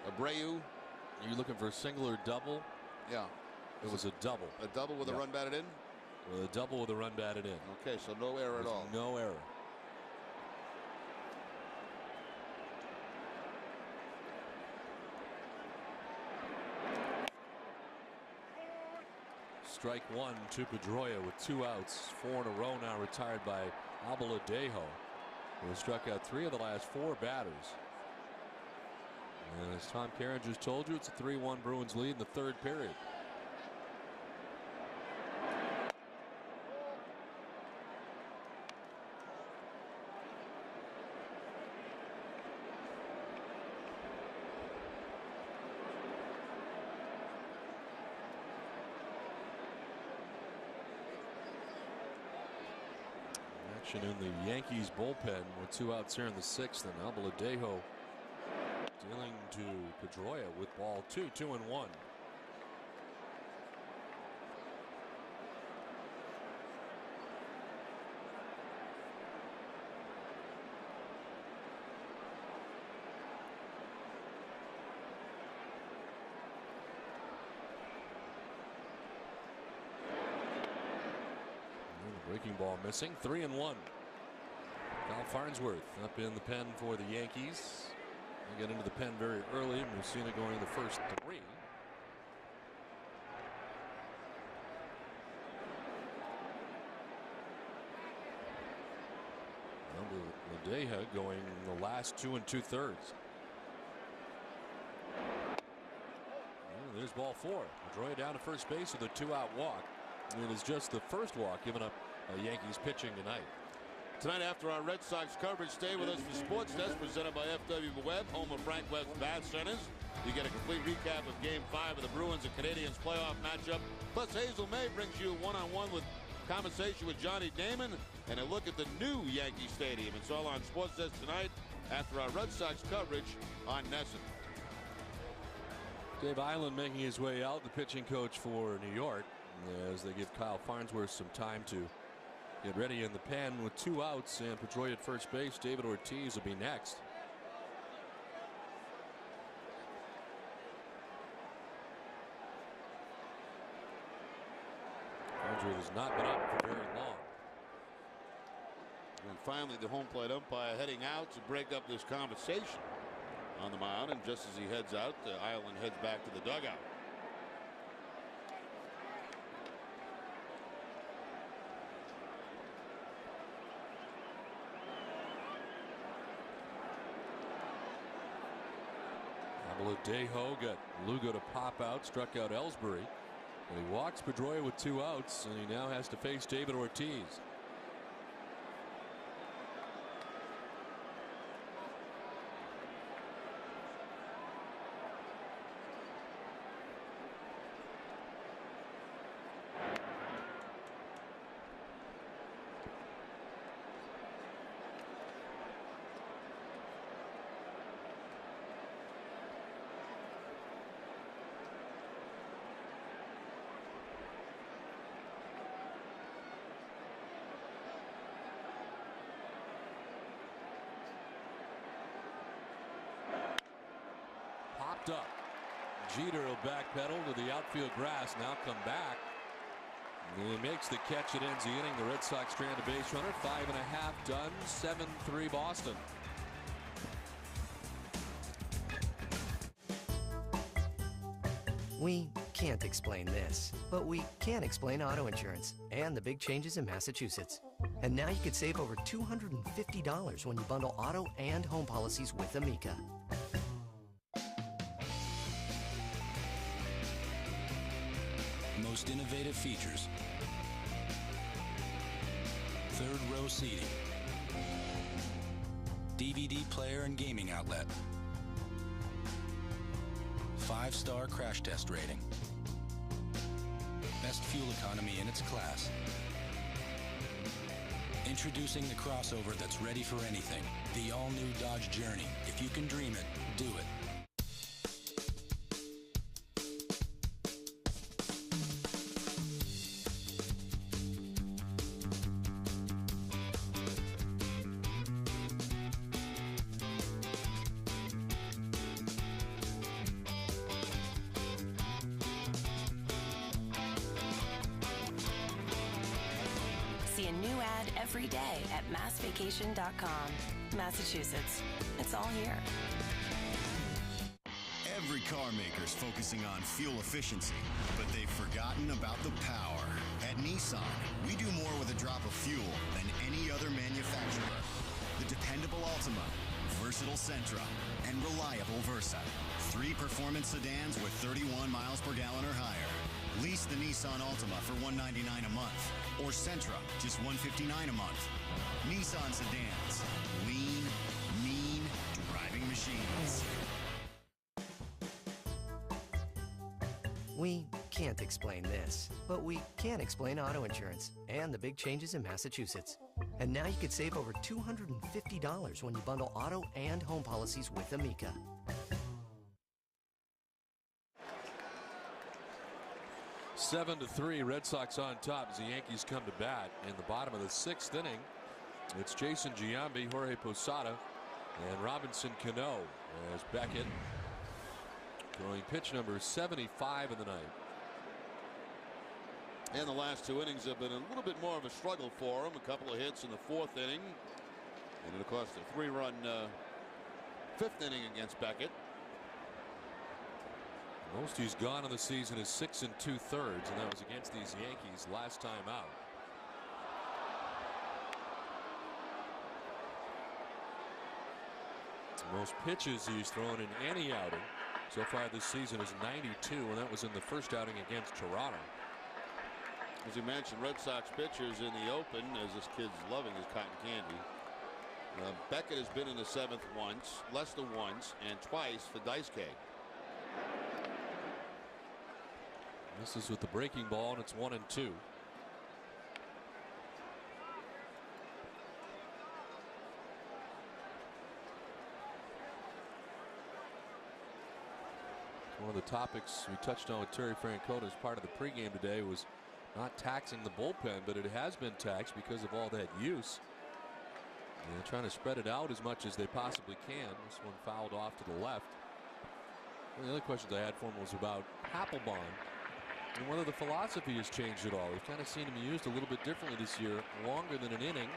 Abreu? Are you looking for a single or double? Yeah. It was a double. A double with a run batted in? With a double with a run batted in. Okay, so no error at all. No error. Strike 1 to Pedroia with 2 outs. 4 in a row now retired by Albaladejo, who has struck out 3 of the last 4 batters. And as Tom Caron just told you, it's a 3-1 Bruins lead in the 3rd period. Action in the Yankees bullpen with 2 outs here in the 6th, and Albaladejo dealing to Pedroia with ball 2, 2-1. Breaking ball missing. 3-1. Kyle Farnsworth up in the pen for the Yankees. They get into the pen very early. Mussina going the first 3. Ladeja going the last 2 2/3. There's ball 4. Pedroia down to first base with a 2-out walk. And it is just the first walk given up by Yankees pitching tonight. Tonight, after our Red Sox coverage, stay with us for Sports Desk presented by FW Webb, home of Frank Webb's Bath Centers. You get a complete recap of Game 5 of the Bruins and Canadiens playoff matchup. Plus, Hazel May brings you one-on-one with conversation with Johnny Damon and a look at the new Yankee Stadium. It's all on Sports Desk tonight after our Red Sox coverage on NESN. Dave Eiland making his way out, the pitching coach for New York, as they give Kyle Farnsworth some time to get ready in the pen with 2 outs, and Pedroia at first base. David Ortiz will be next. Farnsworth has not been up for very long. And finally, the home plate umpire heading out to break up this conversation on the mound, and just as he heads out, Eiland heads back to the dugout. Albaladejo got Lugo to pop out, struck out Ellsbury. And he walks Pedroia with 2 outs, and he now has to face David Ortiz. Jeter will backpedal to the outfield grass. Now come back. He makes the catch. It ends the inning. The Red Sox strand a base runner. 5.5 done. 7-3 Boston. We can't explain this, but we can explain auto insurance and the big changes in Massachusetts. And now you could save over $250 when you bundle auto and home policies with Amica. Most innovative features. Third row seating. DVD player and gaming outlet. 5-star crash test rating. Best fuel economy in its class. Introducing the crossover that's ready for anything. The all-new Dodge Journey. If you can dream it, do it. See a new ad every day at massvacation.com. Massachusetts. It's all here. Every car maker's focusing on fuel efficiency, but they've forgotten about the power. At Nissan, we do more with a drop of fuel than any other manufacturer. The dependable Altima, versatile Sentra, and reliable Versa. 3 performance sedans with 31 miles per gallon or higher. Lease the Nissan Altima for $199 a month, or Sentra, just $159 a month. Nissan sedans, lean, mean, driving machines. We can't explain this, but we can explain auto insurance and the big changes in Massachusetts. And now you could save over $250 when you bundle auto and home policies with Amica. Seven to 3, Red Sox on top as the Yankees come to bat in the bottom of the 6th inning. It's Jason Giambi, Jorge Posada, and Robinson Cano as Beckett throwing pitch number 75 of the night. And the last 2 innings have been a little bit more of a struggle for him. A couple of hits in the 4th inning, and of course the 3-run 5th inning against Beckett. Most he's gone in the season is 6 2/3, and that was against these Yankees last time out. Most pitches he's thrown in any outing so far this season is 92, and that was in the first outing against Toronto. As you mentioned, Red Sox pitchers in the open, as this kid's loving his cotton candy. Beckett has been in the 7th once, Lester once, and twice for Daisuke. This is with the breaking ball, and it's 1-2. One of the topics we touched on with Terry Francona as part of the pregame today was not taxing the bullpen, but it has been taxed because of all that use. And they're trying to spread it out as much as they possibly can. This one fouled off to the left. One of the other questions I had for him was about Papelbon and whether the philosophy has changed at all. We've kind of seen him used a little bit differently this year, longer than an inning.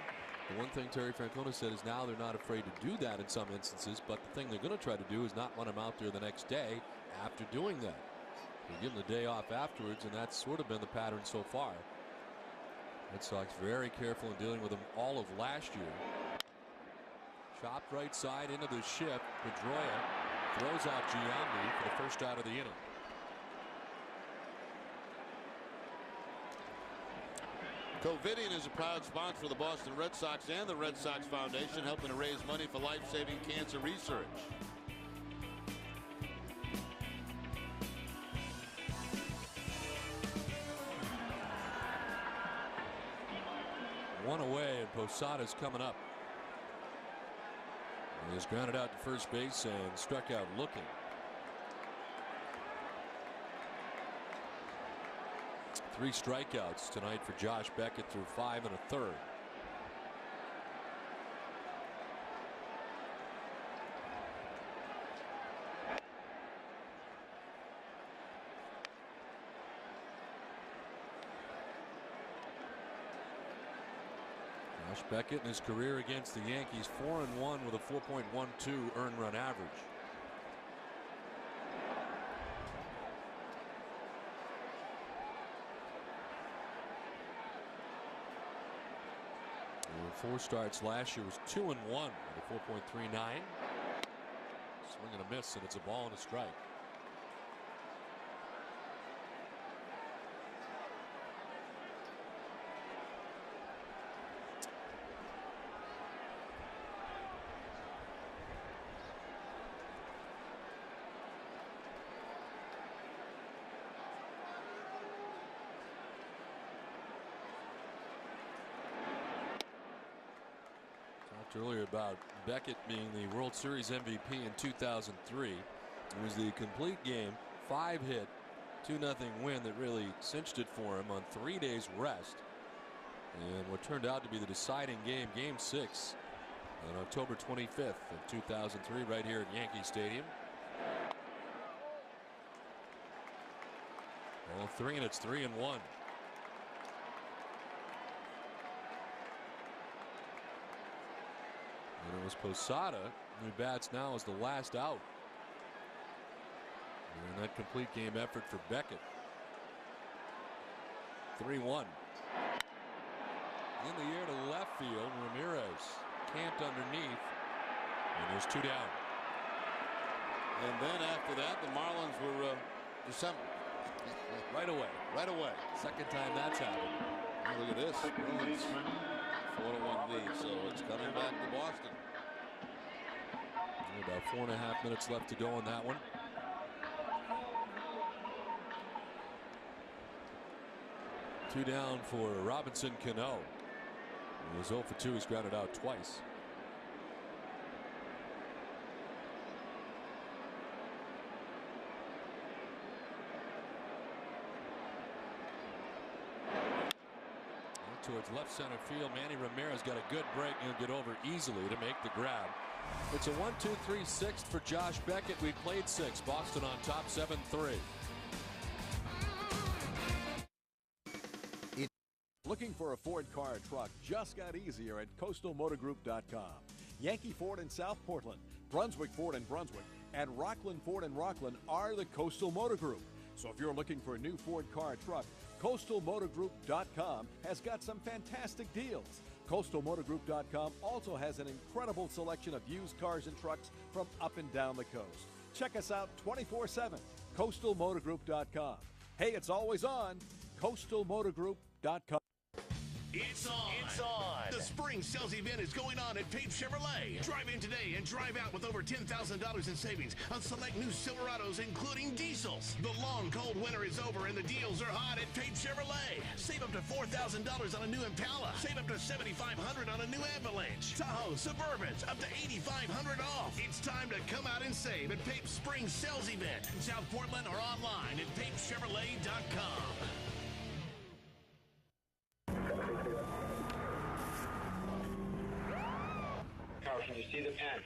The one thing Terry Francona said is now they're not afraid to do that in some instances, but the thing they're going to try to do is not run him out there the next day after doing that. They give him the day off afterwards, and that's sort of been the pattern so far. Red Sox very careful in dealing with him all of last year. Chopped right side into the shift. Pedroia throws out Giambi for the first out of the inning. Covidien is a proud sponsor of the Boston Red Sox and the Red Sox Foundation, helping to raise money for life-saving cancer research. One away, and Posada's coming up. He has grounded out to first base and struck out looking. Three strikeouts tonight for Josh Beckett through 5 1/3. Josh Beckett in his career against the Yankees 4-1 with a 4.12 earned run average. And 4 starts last year was 2-1 with a 4.39. Swing and a miss, and it's a ball and a strike. Earlier about Beckett being the World Series MVP in 2003. It was the complete game, 5-hit, 2-0 win that really cinched it for him on 3 days rest. And what turned out to be the deciding game, Game 6, on October 25th of 2003 right here at Yankee Stadium. All 3, and it's 3-1. And it was Posada who bats now as the last out. And that complete game effort for Beckett. 3-1. In the air to left field, Ramirez camped underneath, and there's 2 down. And then after that, the Marlins were December. Right away. Right away. Second time that's happened. Oh, look at this. Marlins 4-1 lead, so it's coming back to Boston. About 4.5 minutes left to go on that one. Two down for Robinson Cano. He was 0 for 2. He's grounded out twice. Towards left center field, Manny Ramirez got a good break and he'll get over easily to make the grab. It's a 1-2-3-6 for Josh Beckett. We played 6. Boston on top 7-3. Looking for a Ford car or truck just got easier at coastalmotorgroup.com. Yankee Ford in South Portland, Brunswick Ford in Brunswick, and Rockland Ford in Rockland are the Coastal Motor Group. So if you're looking for a new Ford car or truck, coastalmotorgroup.com has got some fantastic deals. coastalmotorgroup.com also has an incredible selection of used cars and trucks from up and down the coast. Check us out 24/7, coastalmotorgroup.com. Hey, it's always on, coastalmotorgroup.com. It's on. It's on. The spring sales event is going on at Pape Chevrolet. Drive in today and drive out with over $10,000 in savings on select new Silverados, including diesels. The long, cold winter is over and the deals are hot at Pape Chevrolet. Save up to $4,000 on a new Impala. Save up to $7,500 on a new Avalanche. Tahoe, Suburbans, up to $8,500 off. It's time to come out and save at Pape's spring sales event in South Portland or online at papechevrolet.com. Can you see the pen?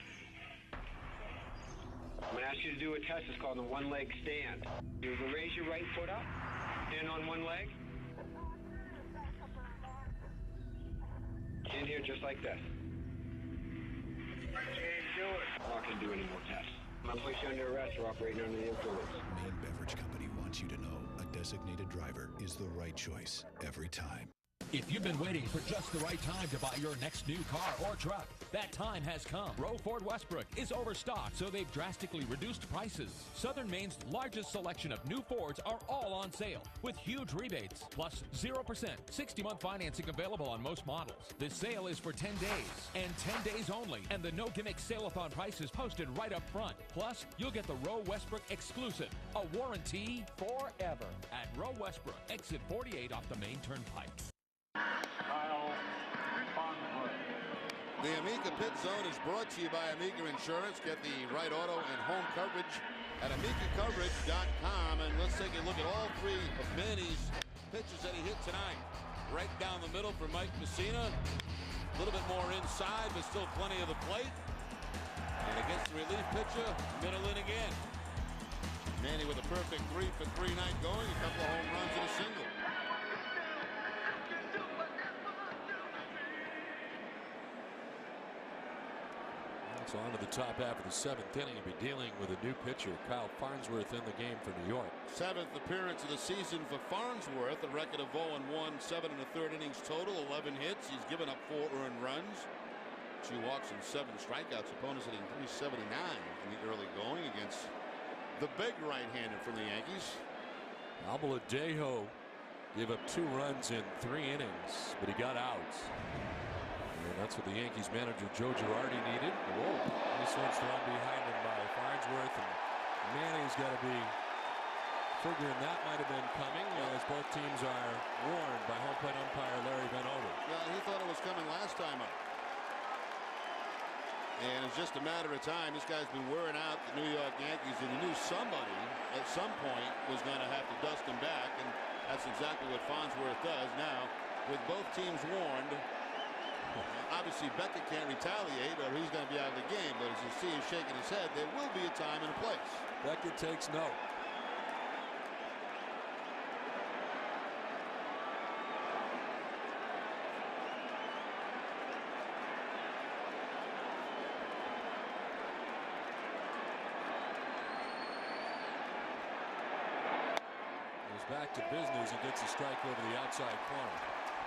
I'm going to ask you to do a test. It's called the one-leg stand. You raise your right foot up, stand on one leg. In here just like this. I can't do it. I'm not going to do any more tests. I'm going to place you under arrest for operating under the influence. Maine Beverage Company wants you to know a designated driver is the right choice every time. If you've been waiting for just the right time to buy your next new car or truck, that time has come. Rowe Ford Westbrook is overstocked, so they've drastically reduced prices. Southern Maine's largest selection of new Fords are all on sale with huge rebates, plus 0%, 60-month financing available on most models. This sale is for 10 days and 10 days only, and the no-gimmick sale-a-thon price is posted right up front. Plus, you'll get the Rowe Westbrook exclusive, a warranty forever at Rowe Westbrook, exit 48 off the Maine Turnpike. The Amica Pit Zone is brought to you by Amica Insurance. Get the right auto and home coverage at AmicaCoverage.com. And let's take a look at all 3 of Manny's pitches that he hit tonight. Right down the middle for Mike Messina. A little bit more inside, but still plenty of the plate. And against the relief pitcher, middle in again. Manny with a perfect 3 for 3 night going. A couple of home runs and a single. So on to the top half of the 7th inning and be dealing with a new pitcher, Kyle Farnsworth, in the game for New York. 7th appearance of the season for Farnsworth, a record of 0-1, 7 1/3 innings total, 11 hits. He's given up 4 earned runs, 2 walks and 7 strikeouts. Opponents hitting .379 in the early going against the big right-hander from the Yankees. Albaladejo gave up 2 runs in 3 innings, but he got outs. And that's what the Yankees manager Joe Girardi needed. Whoa. This one's thrown behind him by Farnsworth, and Manny's got to be figuring that might have been coming, as both teams are warned by home plate umpire Larry Vanover. Well, he thought it was coming last time up. And it's just a matter of time. This guy's been wearing out the New York Yankees, and he knew somebody at some point was going to have to dust him back, and that's exactly what Farnsworth does. Now, with both teams warned, obviously Beckett can't retaliate or he's going to be out of the game, but as you see him shaking his head, there will be a time and a place. Beckett takes note. Goes back to business and gets a strike over the outside corner.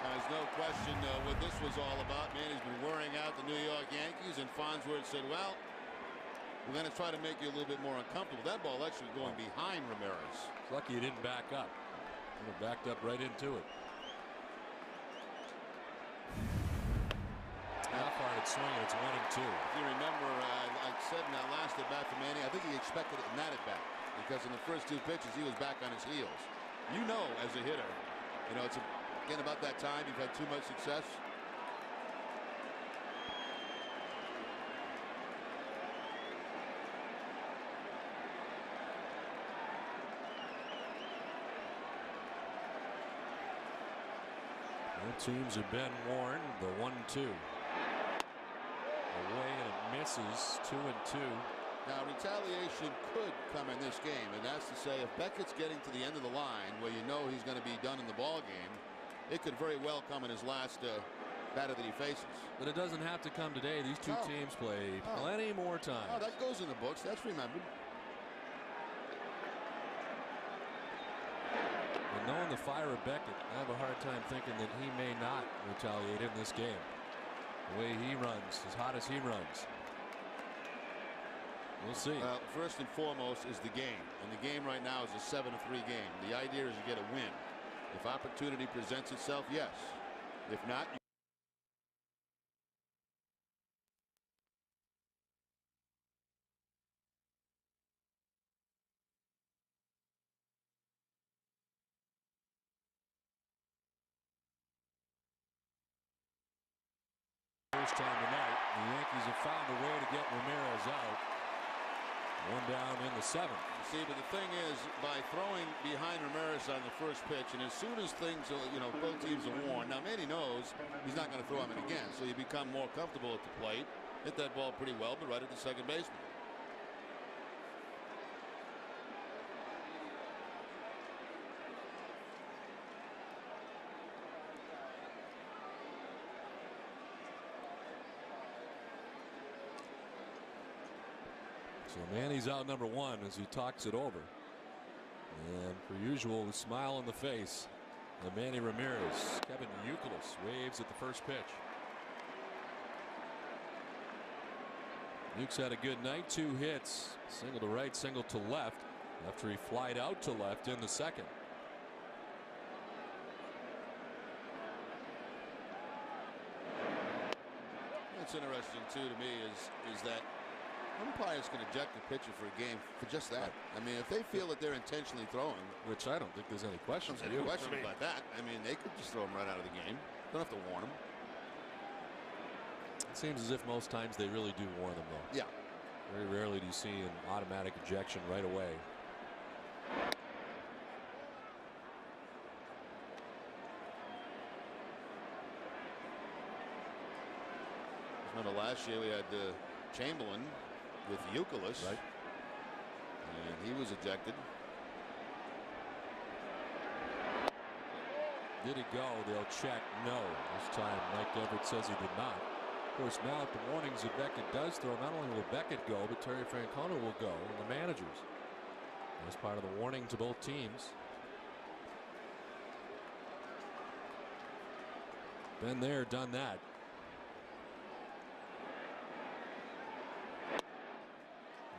There's no question what this was all about. Manny's been wearing out the New York Yankees, and Farnsworth said, well, we're going to try to make you a little bit more uncomfortable. That ball actually going behind Ramirez. It's lucky he didn't back up. He backed up right into it. Half-hearted swing, it's 1-2. If you remember, I said in that last at-bat for Manny, I think he expected it in that at-bat, because in the first 2 pitches, he was back on his heels. You know, as a hitter, you know, it's again about that time you've had too much success. Both teams have been warned. The 1-2. Away, and it misses. 2-2. Now, retaliation could come in this game, and that's to say, if Beckett's getting to the end of the line where you know he's going to be done in the ball game, it could very well come in his last batter that he faces. But it doesn't have to come today. These two teams play plenty more time. Oh, that goes in the books. That's remembered. And knowing the fire of Beckett, I have a hard time thinking that he may not retaliate in this game. The way he runs, as hot as he runs. We'll see. First and foremost is the game, and the game right now is a 7-3 game. The idea is to get a win. If opportunity presents itself, yes. If not, first time tonight, the Yankees have found a way to get Ramirez out. 1 down in the 7th. See, but the thing is, by throwing behind Ramirez on the first pitch, and as soon as things, both teams are warned. Now, Manny knows he's not going to throw him in again, so you become more comfortable at the plate. Hit that ball pretty well, but right at the second baseman. So Manny's out number 1 as he talks it over. And per usual, a smile on the face of Manny Ramirez. Kevin Youkilis waves at the first pitch. Ukes had a good night, 2 hits, single to right, single to left, after he flied out to left in the second. What's interesting too to me is that umpires can eject the pitcher for a game for just that. I mean, if they feel that they're intentionally throwing, which I don't think there's any question. Any question about that? I mean, they could just throw him right out of the game. Don't have to warn him. It seems as if most times they really do warn them, though. Yeah. Very rarely do you see an automatic ejection right away. Remember last year we had Chamberlain with Youkilis, right? And he was ejected. Did he go? They'll check. No. This time Mike Everett says he did not. Of course, now at the warnings that Beckett does throw, not only will Beckett go, but Terry Francona will go, and the managers. As part of the warning to both teams. Been there, done that.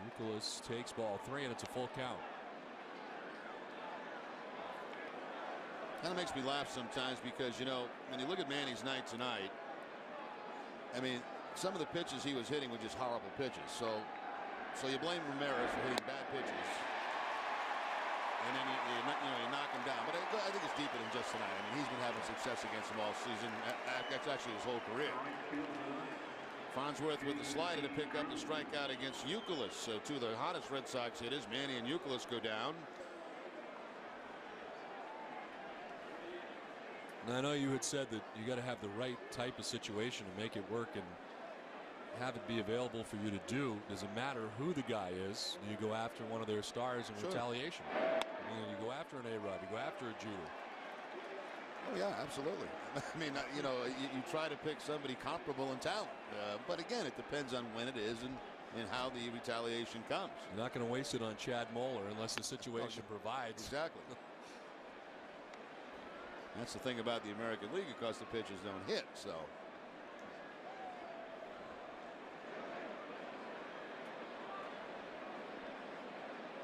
Nicholas takes ball 3, and it's a full count. Kind of makes me laugh sometimes because, you know, when you look at Manny's night tonight, I mean, some of the pitches he was hitting were just horrible pitches. So you blame Ramirez for hitting bad pitches, and then you knock him down. But I think it's deeper than just tonight. I mean, he's been having success against them all season. That's actually his whole career. Farnsworth with the slider to pick up the strikeout against Youkilis. So two of the hottest Red Sox hitters, Manny and Youkilis, go down. Now, I know you had said that you got to have the right type of situation to make it work and have it be available for you to do. Doesn't matter who the guy is. You go after one of their stars in retaliation. You go after an A-Rod. You go after a Jeter. Oh, yeah, absolutely. I mean, you know, you try to pick somebody comparable in talent. But again, it depends on when it is and how the retaliation comes. You're not going to waste it on Chad Moeller unless the situation provides. Exactly. That's the thing about the American League, because the pitchers don't hit. So.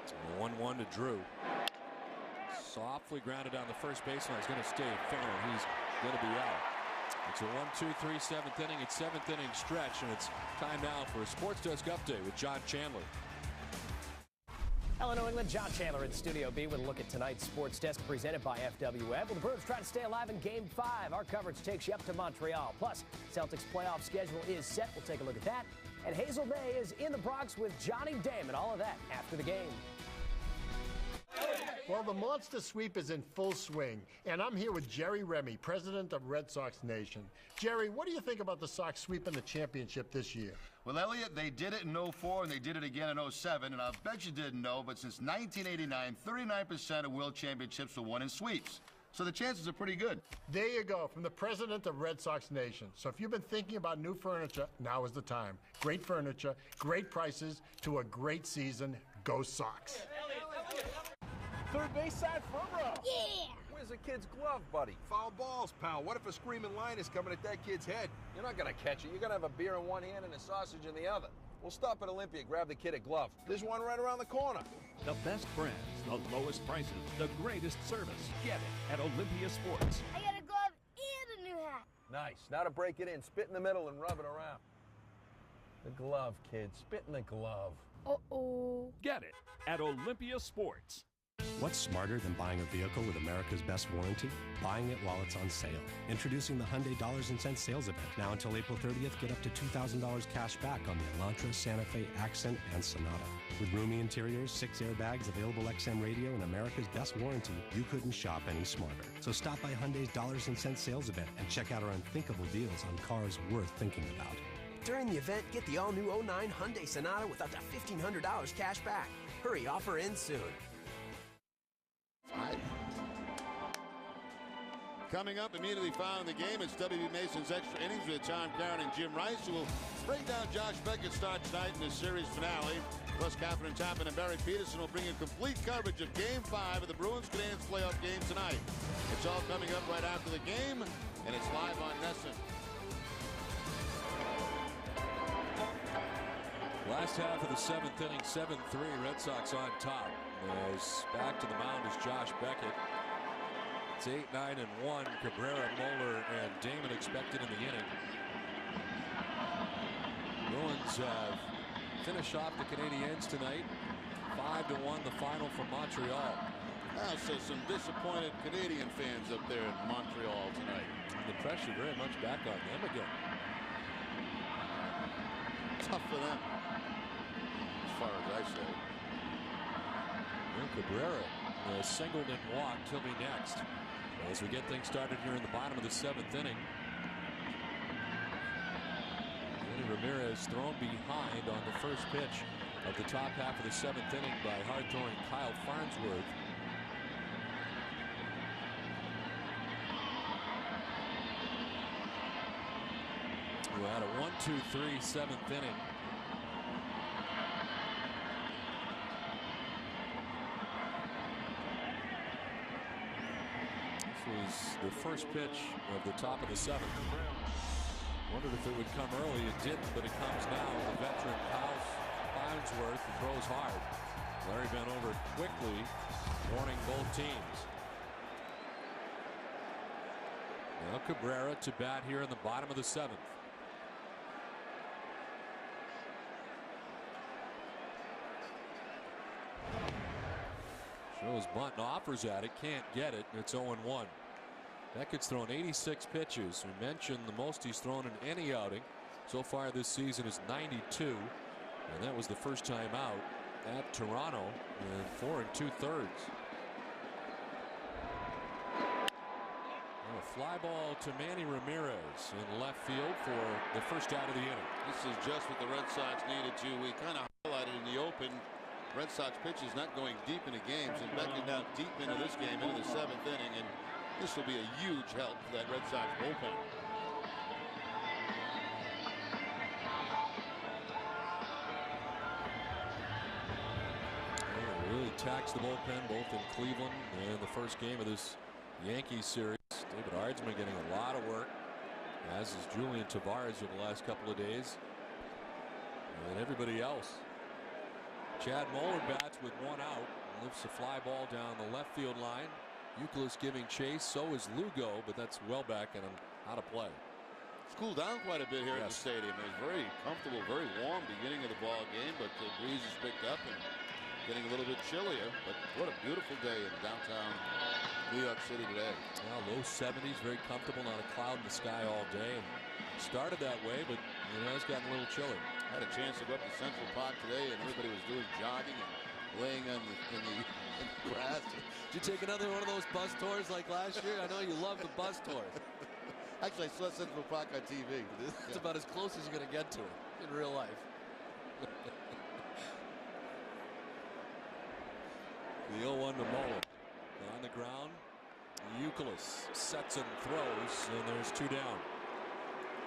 It's a 1-1 to Drew. Softly grounded down the first baseline. He's going to stay fair. He's going to be out. It's a 1-2-3 7th inning. It's 7th inning stretch, and it's time now for a Sports Desk update with John Chandler. Hello, New England. John Chandler in Studio B with a look at tonight's Sports Desk presented by FWF. Well, the Bruins try to stay alive in Game 5. Our coverage takes you up to Montreal. Plus, Celtics playoff schedule is set. We'll take a look at that. And Hazel Bay is in the Bronx with Johnny Damon. All of that after the game. Well, the monster sweep is in full swing, and I'm here with Jerry Remy, president of Red Sox Nation. Jerry, what do you think about the Sox sweeping the championship this year? Well, Elliot, they did it in 04 and they did it again in 07, and I'll bet you didn't know, but since 1989, 39% of world championships were won in sweeps. So the chances are pretty good. There you go, from the president of Red Sox Nation. So if you've been thinking about new furniture, now is the time. Great furniture, great prices, to a great season. Go Sox. Third base side front row. Yeah! Where's the kid's glove, buddy? Foul balls, pal. What if a screaming line is coming at that kid's head? You're not gonna catch it. You're gonna have a beer in one hand and a sausage in the other. We'll stop at Olympia, grab the kid a glove. There's one right around the corner. The best brands, the lowest prices, the greatest service. Get it at Olympia Sports. I got a glove and a new hat. Nice. Now to break it in. Spit in the middle and rub it around. The glove, kid. Spit in the glove. Uh-oh. Get it at Olympia Sports. What's smarter than buying a vehicle with America's best warranty? Buying it while it's on sale. Introducing the Hyundai Dollars and Cents sales event. Now until April 30th, get up to $2,000 cash back on the Elantra, Santa Fe, Accent, and Sonata. With roomy interiors, 6 airbags, available XM radio, and America's best warranty, you couldn't shop any smarter. So stop by Hyundai's Dollars and Cents sales event and check out our unthinkable deals on cars worth thinking about. During the event, get the all-new 09 Hyundai Sonata with up to $1,500 cash back. Hurry, offer ends soon. Coming up immediately following the game, it's W.B. Mason's Extra Innings with Tom Caron and Jim Rice, who will break down Josh Beckett's start tonight in the series finale. Plus, Catherine Tappan and Barry Peterson will bring you complete coverage of Game 5 of the Bruins-Canadiens playoff game tonight. It's all coming up right after the game, and it's live on NESN. Last half of the 7th inning, 7-3, Red Sox on top. As back to the mound is Josh Beckett. It's 8-9-1. Cabrera, Moeller, and Damon expected in the inning. Bruins finish off the Canadiens tonight. 5-1 the final from Montreal. Now, so some disappointed Canadian fans up there in Montreal tonight. And the pressure very much back on them again. Tough for them, as far as I say. And Cabrera singled and walked. He'll be next. As we get things started here in the bottom of the 7th inning. Manny Ramirez thrown behind on the first pitch of the top half of the 7th inning by hard-throwing Kyle Farnsworth. who had a 1-2-3 7th inning. This was the first pitch of the top of the 7th. Wondered if it would come early. It didn't, but it comes now. The veteran Farnsworth throws hard. Larry bent over quickly, warning both teams. Now Cabrera to bat here in the bottom of the 7th. Shows bunt and offers at it, can't get it, and it's 0-1. Beckett's thrown 86 pitches. We mentioned the most he's thrown in any outing so far this season is 92, and that was the first time out at Toronto in 4 2/3. A fly ball to Manny Ramirez in left field for the first out of the inning. This is just what the Red Sox needed to. We kind of highlighted in the open. Red Sox pitchers not going deep into games, and Beckett now deep into this game, into the 7th inning, and this will be a huge help for that Red Sox bullpen. Really taxed the bullpen both in Cleveland and the first game of this Yankees series. David Ardsman getting a lot of work, as is Julian Tavares over the last couple of days, and everybody else. Chad Moeller bats with 1 out, lifts a fly ball down the left field line. Youkilis giving chase, so is Lugo, but that's well back and out of play. It's cooled down quite a bit here at the stadium. It was very comfortable, very warm beginning of the ball game, but the breeze has picked up and getting a little bit chillier. But what a beautiful day in downtown New York City today. Now low 70s, very comfortable, not a cloud in the sky all day. And started that way, but it has gotten a little chilly. I had a chance to go up to Central Park today, and everybody was doing jogging and laying in the grass. Did you take another one of those bus tours like last year? I know you love the bus tours. Actually, I saw Central Park on TV. It's about as close as you're going to get to it in real life. The 0-1 to Moeller. On the ground, Youkilis sets and throws, and there's 2 down.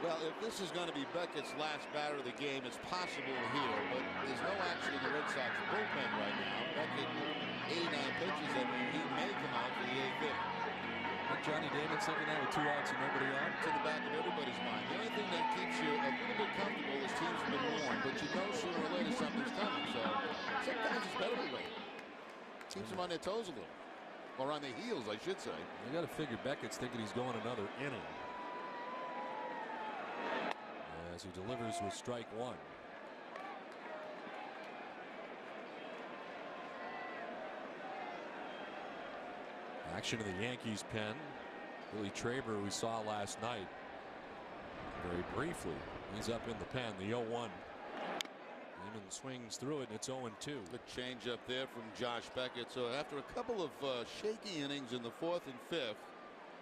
Well, if this is going to be Beckett's last batter of the game, it's possible here, but there's no action in the Red Sox bullpen right now. Beckett, 89 pitches, and he may come out for the 8th inning. Like Johnny Damon thinking that with 2 outs and nobody on? To the back of everybody's mind. The only thing that keeps you a little bit comfortable is teams have been warm, but you know sooner or later something's coming. So sometimes it's better to wait. Keeps them on their toes a little. Or on their heels, I should say. You got to figure Beckett's thinking he's going another inning. As he delivers with strike 1. Action in the Yankees pen. Billy Traber we saw last night. Very briefly. He's up in the pen. The 0-1. Neiman swings through it, and it's 0-2. Good change up there from Josh Beckett. So after a couple of shaky innings in the 4th and 5th,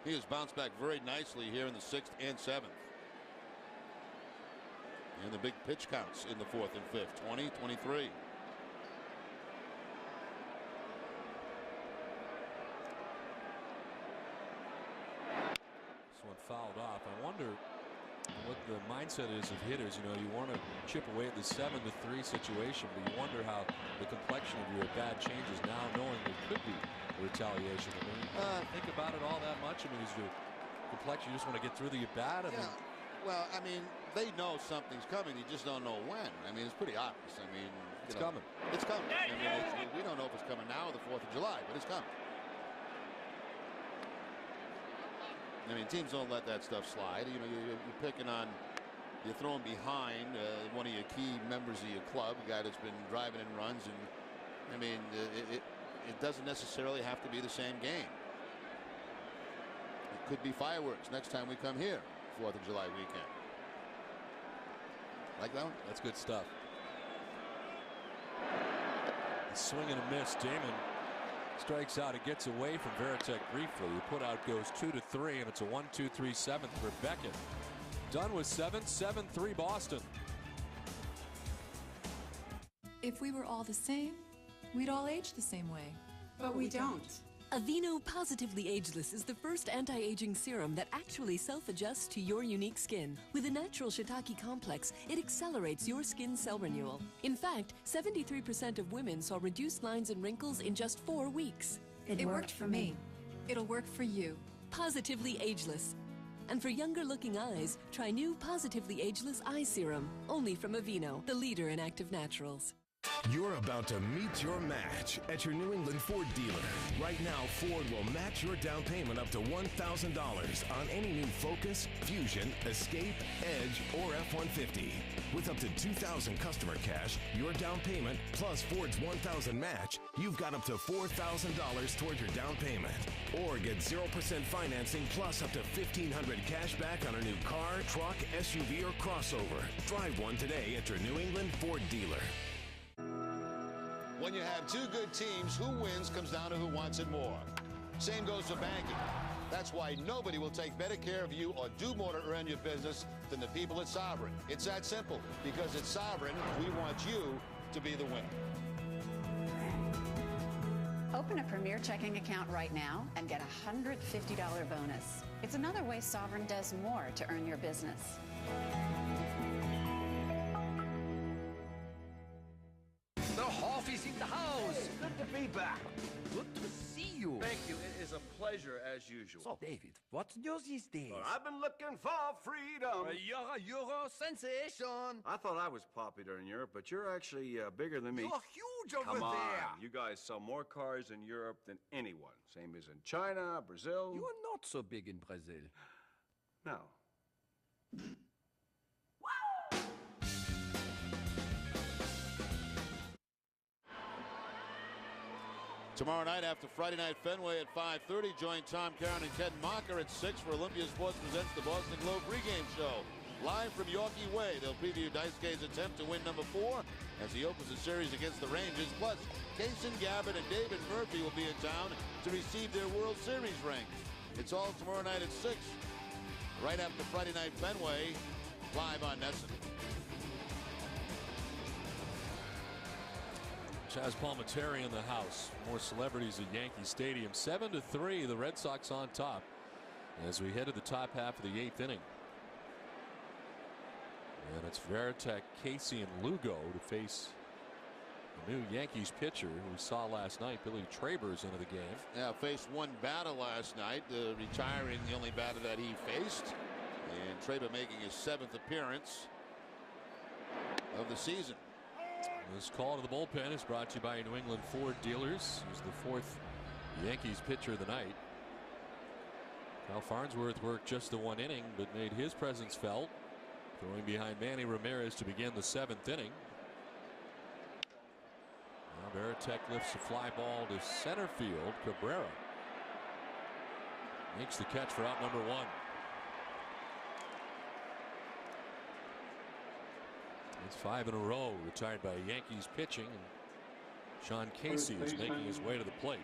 he has bounced back very nicely here in the 6th and 7th. And the big pitch counts in the 4th and 5th, 20, 23. This one fouled off. I wonder what the mindset is of hitters. You know, you want to chip away at the 7-3 situation, but you wonder how the complexion of your at-bat changes now, knowing there could be retaliation. I mean, think about it all that much. I mean, is your complexion, you just want to get through the at-bat? Well, I mean, they know something's coming. You just don't know when. I mean, it's pretty obvious. I mean, it's coming. It's coming. I mean, we don't know if it's coming now or the 4th of July, but it's coming. I mean, teams don't let that stuff slide. You know, you're picking on, you're throwing behind one of your key members of your club, a guy that's been driving in runs, and I mean, it doesn't necessarily have to be the same game. It could be fireworks next time we come here, 4th of July weekend. Like that one? That's good stuff. A swing and a miss. Damon strikes out. It gets away from Varitek briefly. The put out goes 2-3, and it's a 1-2-3 7th for Beckett. Done with 7-3 Boston. If we were all the same, we'd all age the same way. But we don't. Aveeno Positively Ageless is the first anti-aging serum that actually self-adjusts to your unique skin. With a natural shiitake complex, it accelerates your skin cell renewal. In fact, 73% of women saw reduced lines and wrinkles in just 4 weeks. It worked for me. It'll work for you. Positively Ageless. And for younger-looking eyes, try new Positively Ageless Eye Serum, only from Aveeno, the leader in active naturals. You're about to meet your match at your New England Ford dealer. Right now, Ford will match your down payment up to $1,000 on any new Focus, Fusion, Escape, Edge, or F-150. With up to $2,000 customer cash, your down payment plus Ford's $1,000 match, you've got up to $4,000 toward your down payment. Or get 0% financing plus up to $1,500 cash back on a new car, truck, SUV, or crossover. Drive one today at your New England Ford dealer. When you have two good teams, who wins comes down to who wants it more. Same goes for banking. That's why nobody will take better care of you or do more to earn your business than the people at Sovereign. It's that simple. Because at Sovereign, we want you to be the winner. Open a Premier checking account right now and get a $150 bonus. It's another way Sovereign does more to earn your business. The Hoff is in the house. Good to be back. Good to see you. Thank you. It is a pleasure as usual. So, David, what's news these days? Well, I've been looking for freedom. You're a Euro sensation. I thought I was popular in Europe, but you're actually bigger than me. You're huge over Come on. there. You guys sell more cars in Europe than anyone. Same as in China, Brazil. You are not so big in Brazil. No. Tomorrow night after Friday Night Fenway at 5:30, join Tom Caron and Ken Mocker at 6 for Olympia Sports presents the Boston Globe pregame show. Live from Yorkie Way, they'll preview Daisuke's attempt to win number 4 as he opens the series against the Rangers. Plus, Kaysen Gabbard and David Murphy will be in town to receive their World Series rings. It's all tomorrow night at 6, right after Friday Night Fenway, live on NESN. Chaz Palminteri in the house. More celebrities at Yankee Stadium. 7-3, the Red Sox on top as we head to the top half of the 8th inning. And it's Veritek, Casey, and Lugo to face the new Yankees pitcher who we saw last night. Billy Traber's into the game. Yeah, faced one batter last night, retiring the only batter that he faced. And Traber making his 7th appearance of the season. This call to the bullpen is brought to you by New England Ford dealers. He's the 4th Yankees pitcher of the night. Kyle Farnsworth worked just the 1 inning, but made his presence felt, throwing behind Manny Ramirez to begin the 7th inning. Now Veritek lifts a fly ball to center field. Cabrera makes the catch for out number 1. It's 5 in a row retired by Yankees pitching, and Sean Casey is making his way to the plate.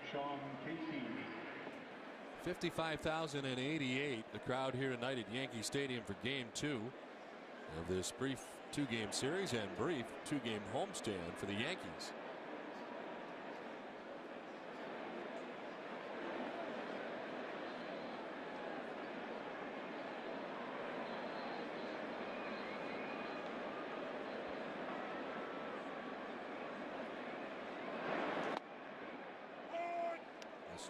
55,088 the crowd here tonight at Yankee Stadium for game 2 of this brief 2-game series and brief 2-game homestand for the Yankees.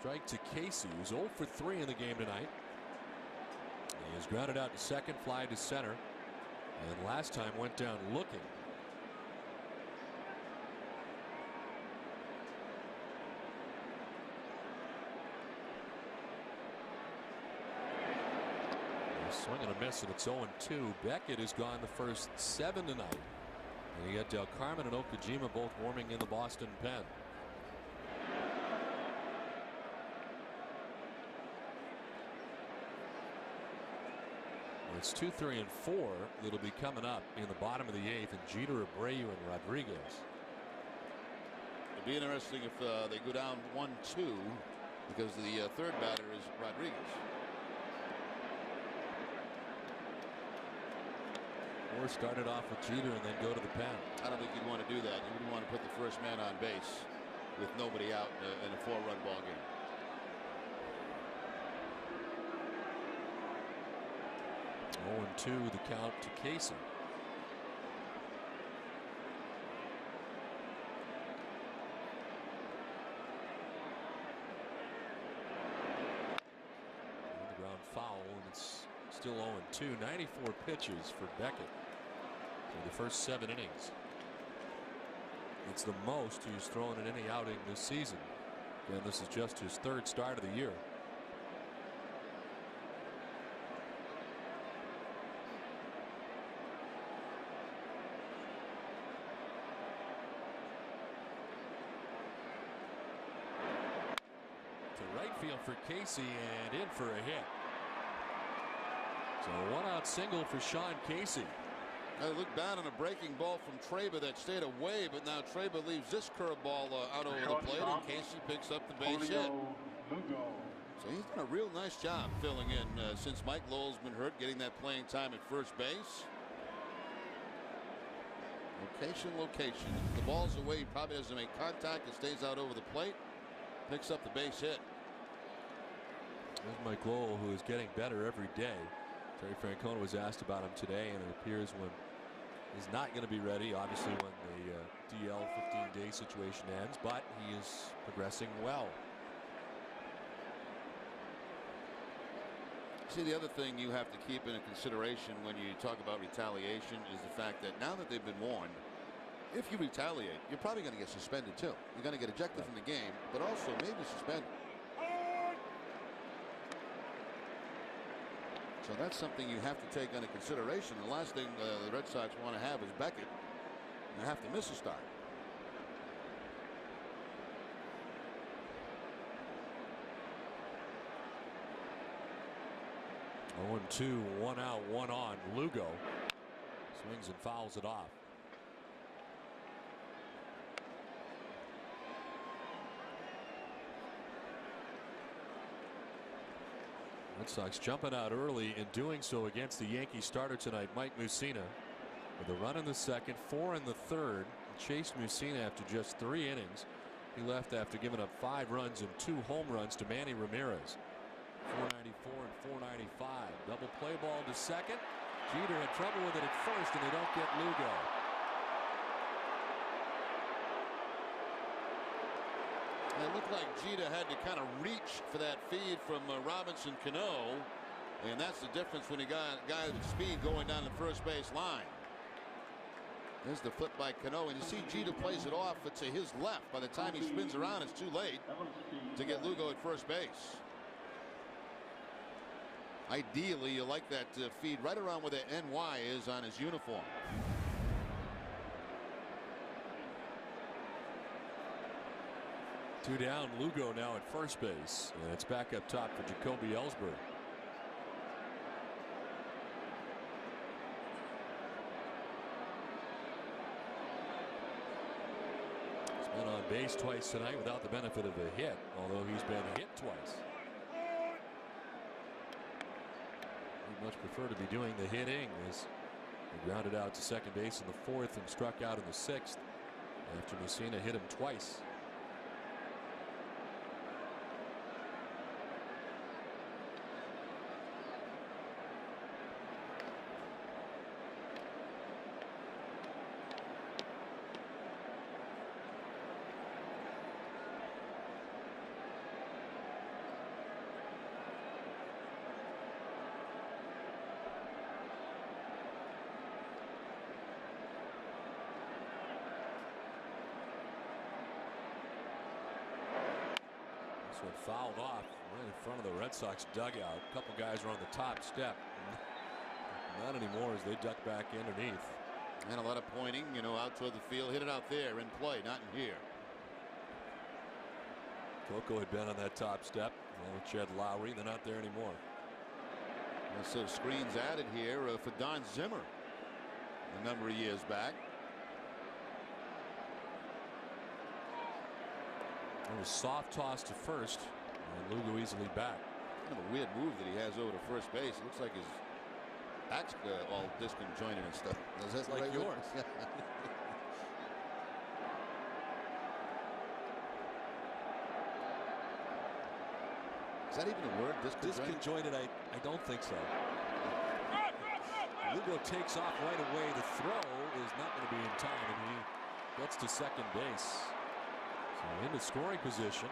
Strike to Casey, who's 0 for 3 in the game tonight. He is grounded out to second, fly to center, and last time went down looking. A swing and a miss, and it's 0-2. Beckett has gone the first 7 tonight, and you got Del Carmen and Okajima both warming in the Boston pen. It's 2, 3, and 4 that'll be coming up in the bottom of the 8th, and Jeter, Abreu, and Rodriguez. It'd be interesting if they go down 1-2 because the third batter is Rodriguez. Or started off with Jeter and then go to the pen. I don't think you'd want to do that. You wouldn't want to put the first man on base with nobody out in a 4-run ball game. 0-2 the count to Casey. On the ground foul, and it's still 0-2. 94 pitches for Beckett for the first 7 innings. It's the most he's thrown in any outing this season. And this is just his 3rd start of the year. To right field for Casey and in for a hit. So a 1-out single for Sean Casey. I look down on a breaking ball from Traber that stayed away, but now Traber leaves this curveball out over the plate, and Casey picks up the base hit. So he's done a real nice job filling in since Mike Lowell's been hurt, getting that playing time at first base. Location. If the ball's away, he probably doesn't make contact. It stays out over the plate, picks up the base hit. There's Mike Lowell, who is getting better every day. Terry Francona was asked about him today, and it appears when he's not going to be ready, obviously when the DL 15-day situation ends, but he is progressing well. See, the other thing you have to keep into consideration when you talk about retaliation is the fact that now that they've been warned, if you retaliate, you're probably going to get suspended too. You're going to get ejected from the game, but also maybe suspended. So that's something you have to take into consideration. The last thing the Red Sox want to have is Beckett and have to miss a start. Oh, 2, 1 out, 1 on. Lugo swings and fouls it off. Red Sox jumping out early and doing so against the Yankee starter tonight, Mike Mussina, with a run in the second, 4 in the third. He chased Mussina after just 3 innings. He left after giving up 5 runs and 2 home runs to Manny Ramirez. 494 and 495. Double play ball to second. Jeter had trouble with it at first, and they don't get Lugo. It looked like Jeter had to kind of reach for that feed from Robinson Cano, and that's the difference when you got a guy with speed going down the first base line. There's the flip by Cano, and you see Jeter plays it off to his left. By the time he spins around, it's too late to get Lugo at first base. Ideally, you like that feed right around where the NY is on his uniform. Two down, Lugo now at first base, and it's back up top for Jacoby Ellsbury. He's been on base twice tonight without the benefit of a hit, although he's been hit twice. He'd much prefer to be doing the hitting, as he grounded out to second base in the 4th and struck out in the 6th after Mussina hit him twice. So fouled off right in front of the Red Sox dugout. A couple guys are on the top step. Not anymore as they duck back underneath. And a lot of pointing, you know, out toward the field. Hit it out there in play, not in here. Coco had been on that top step. Well, Ched Lowry, they're not there anymore. And so screens added here for Don Zimmer a number of years back. It was soft toss to first, and Lugo easily back. Kind of a weird move that he has over to first base. It looks like his back's all disconjointed and stuff. Is that like right yours? Is that even a word? Disconjointed? Disconjointed, I don't think so. Lugo takes off right away. The throw is not going to be in time, and he gets to second base. So into scoring position.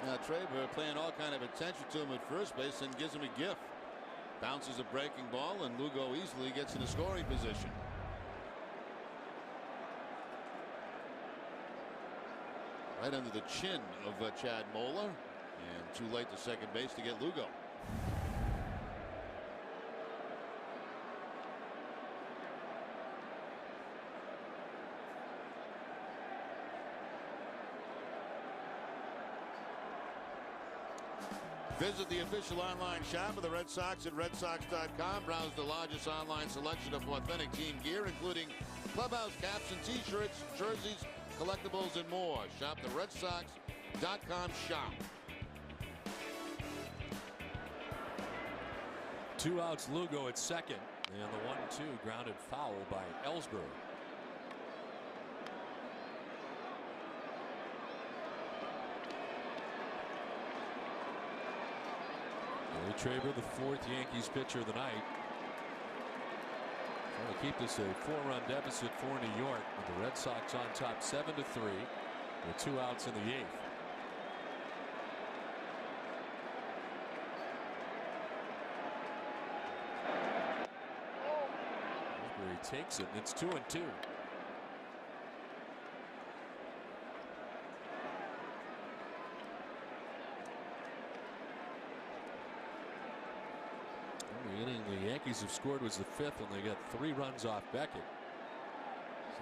Now Traber paying all kind of attention to him at first base and gives him a gift. Bounces a breaking ball, and Lugo easily gets into scoring position. Right under the chin of Chad Moeller, and too late to second base to get Lugo. Visit the official online shop of the Red Sox at redsox.com. Browse the largest online selection of authentic team gear, including clubhouse caps and t-shirts, jerseys, collectibles, and more. Shop the redsox.com shop. 2 outs, Lugo at second, and the 1-2 grounded foul by Ellsbury. Traber, the 4th Yankees pitcher of the night. Trying to keep this a 4-run deficit for New York, with the Red Sox on top 7-3 with 2 outs in the 8th. He takes it, and it's 2-2. The inning the Yankees have scored was the 5th, and they got 3 runs off Beckett.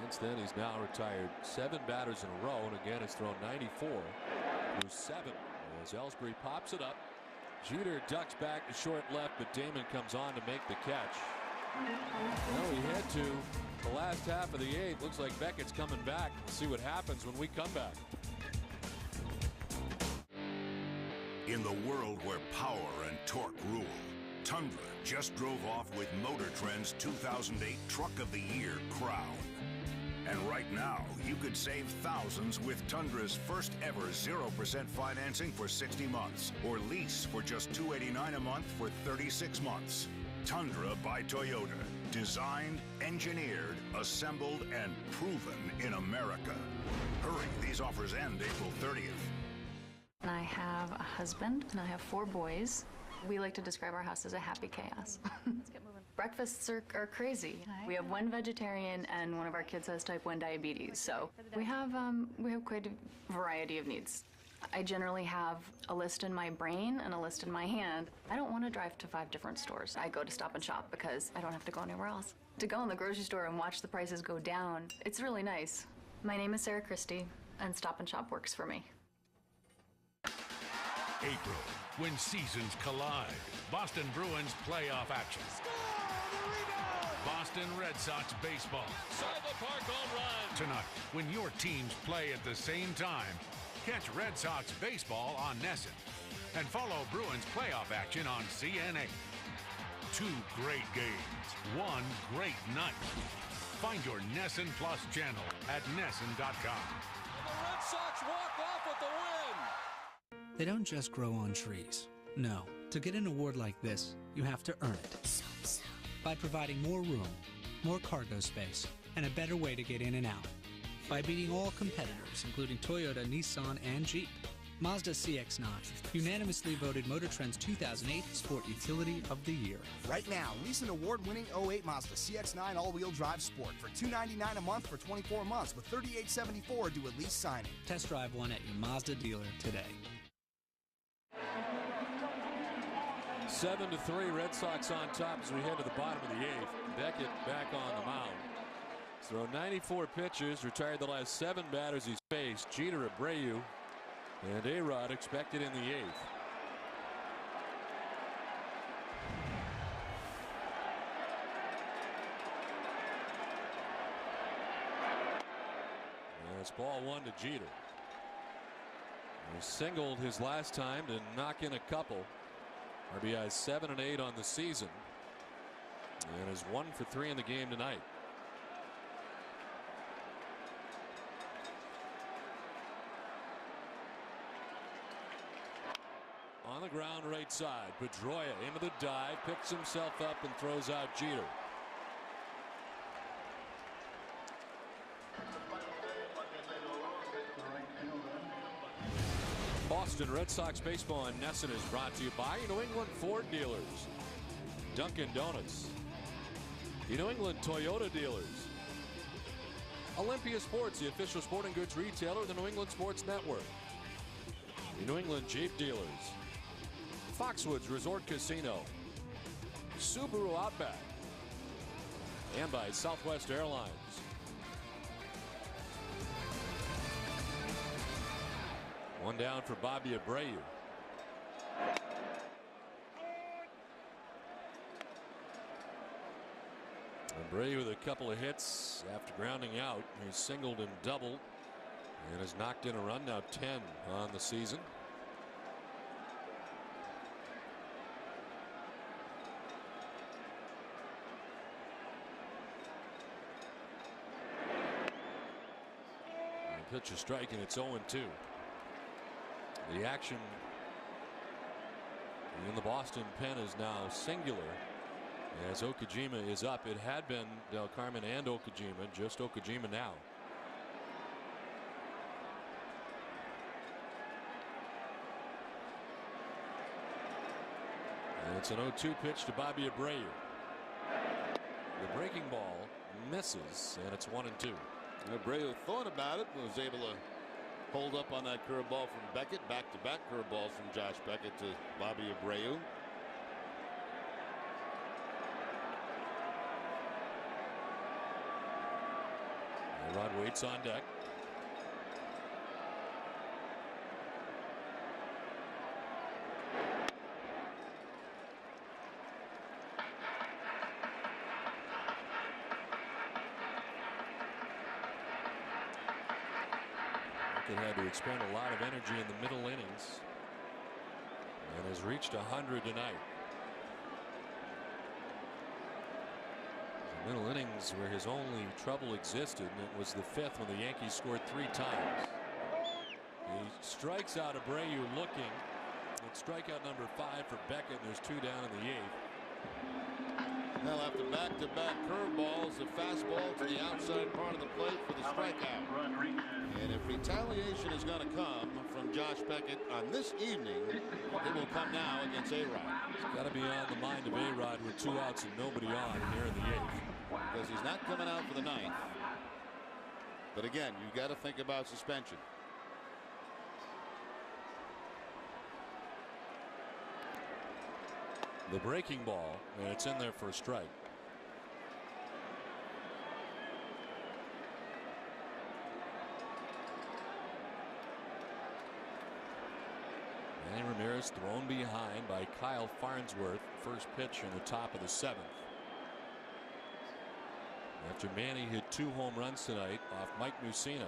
Since then, he's now retired 7 batters in a row, and again has thrown 94 through 7. As Ellsbury pops it up, Jeter ducks back to short left, but Damon comes on to make the catch. Well, we head to the last half of the 8th. Looks like Beckett's coming back. We'll see what happens when we come back. In the world where power and torque rule, Tundra just drove off with Motor Trend's 2008 Truck of the Year crown. And right now, you could save thousands with Tundra's first ever 0% financing for 60 months, or lease for just $289 a month for 36 months. Tundra by Toyota. Designed, engineered, assembled, and proven in America. Hurry, these offers end April 30th. I have a husband and I have 4 boys. We like to describe our house as a happy chaos. Let's get moving. Breakfasts are crazy. We have 1 vegetarian and one of our kids has type 1 diabetes, so we have quite a variety of needs. I generally have a list in my brain and a list in my hand. I don't want to drive to 5 different stores. I go to Stop and Shop because I don't have to go anywhere else. To go in the grocery store and watch the prices go down, it's really nice. My name is Sarah Christie, and Stop and Shop works for me. April, when seasons collide. Boston Bruins playoff action. Boston Red Sox baseball. Inside the park home run. Tonight, when your teams play at the same time, catch Red Sox baseball on NESN and follow Bruins playoff action on CNA. 2 great games, 1 great night. Find your NESN Plus channel at NESN.com. And the Red Sox walk off with the win. They don't just grow on trees. No, to get an award like this, you have to earn it. By providing more room, more cargo space, and a better way to get in and out. By beating all competitors, including Toyota, Nissan, and Jeep. Mazda CX-9, unanimously voted Motor Trend's 2008 Sport Utility of the Year. Right now, lease an award-winning 08 Mazda CX-9 all-wheel drive Sport for $299 a month for 24 months with $38.74 due at lease signing. Test drive one at your Mazda dealer today. 7-3, Red Sox on top as we head to the bottom of the 8th. Beckett back on the mound. He's thrown 94 pitches, retired the last 7 batters he's faced. Jeter, Abreu, and A-Rod expected in the 8th. And it's ball 1 to Jeter. He singled his last time to knock in a couple. RBI's 7 and 8 on the season, and is 1 for 3 in the game tonight. on the ground right side. Pedroia into the dive, picks himself up and throws out Jeter. Boston Red Sox baseball in Nesson is brought to you by New England Ford dealers, Dunkin' Donuts, the New England Toyota dealers, Olympia Sports, the official sporting goods retailer of the New England Sports Network, the New England Jeep dealers, Foxwoods Resort Casino, Subaru Outback, and by Southwest Airlines. One down for Bobby Abreu. Abreu with a couple of hits after grounding out. He's singled and doubled and has knocked in a run, now 10 on the season. The pitch is striking, it's 0-2. The action in the Boston pen is now singular as Okajima is up. It had been Del Carmen and Okajima, just Okajima now. And it's an 0-2 pitch to Bobby Abreu. The breaking ball misses, and it's 1-2. Abreu thought about it and was able to hold up on that curveball from Beckett. Back-to-back curveballs from Josh Beckett to Bobby Abreu. Rod waits on deck. Had to expend a lot of energy in the middle innings and has reached 100 tonight. The middle innings where his only trouble existed, and it was the fifth when the Yankees scored 3 times. He strikes out Abreu looking. It's strikeout number 5 for Beckett, and there's 2 down in the 8th. Now after back-to-back curveballs, a fastball to the outside part of the plate for the strikeout. And if retaliation is going to come from Josh Beckett on this evening, it will come now against A-Rod. It's got to be on the mind of A-Rod with 2 outs and nobody on here in the 8th. Because he's not coming out for the 9th. But again, you've got to think about suspension. The breaking ball, and it's in there for a strike. Manny Ramirez thrown behind by Kyle Farnsworth. First pitch in the top of the 7th. After Manny hit 2 home runs tonight off Mike Mussina.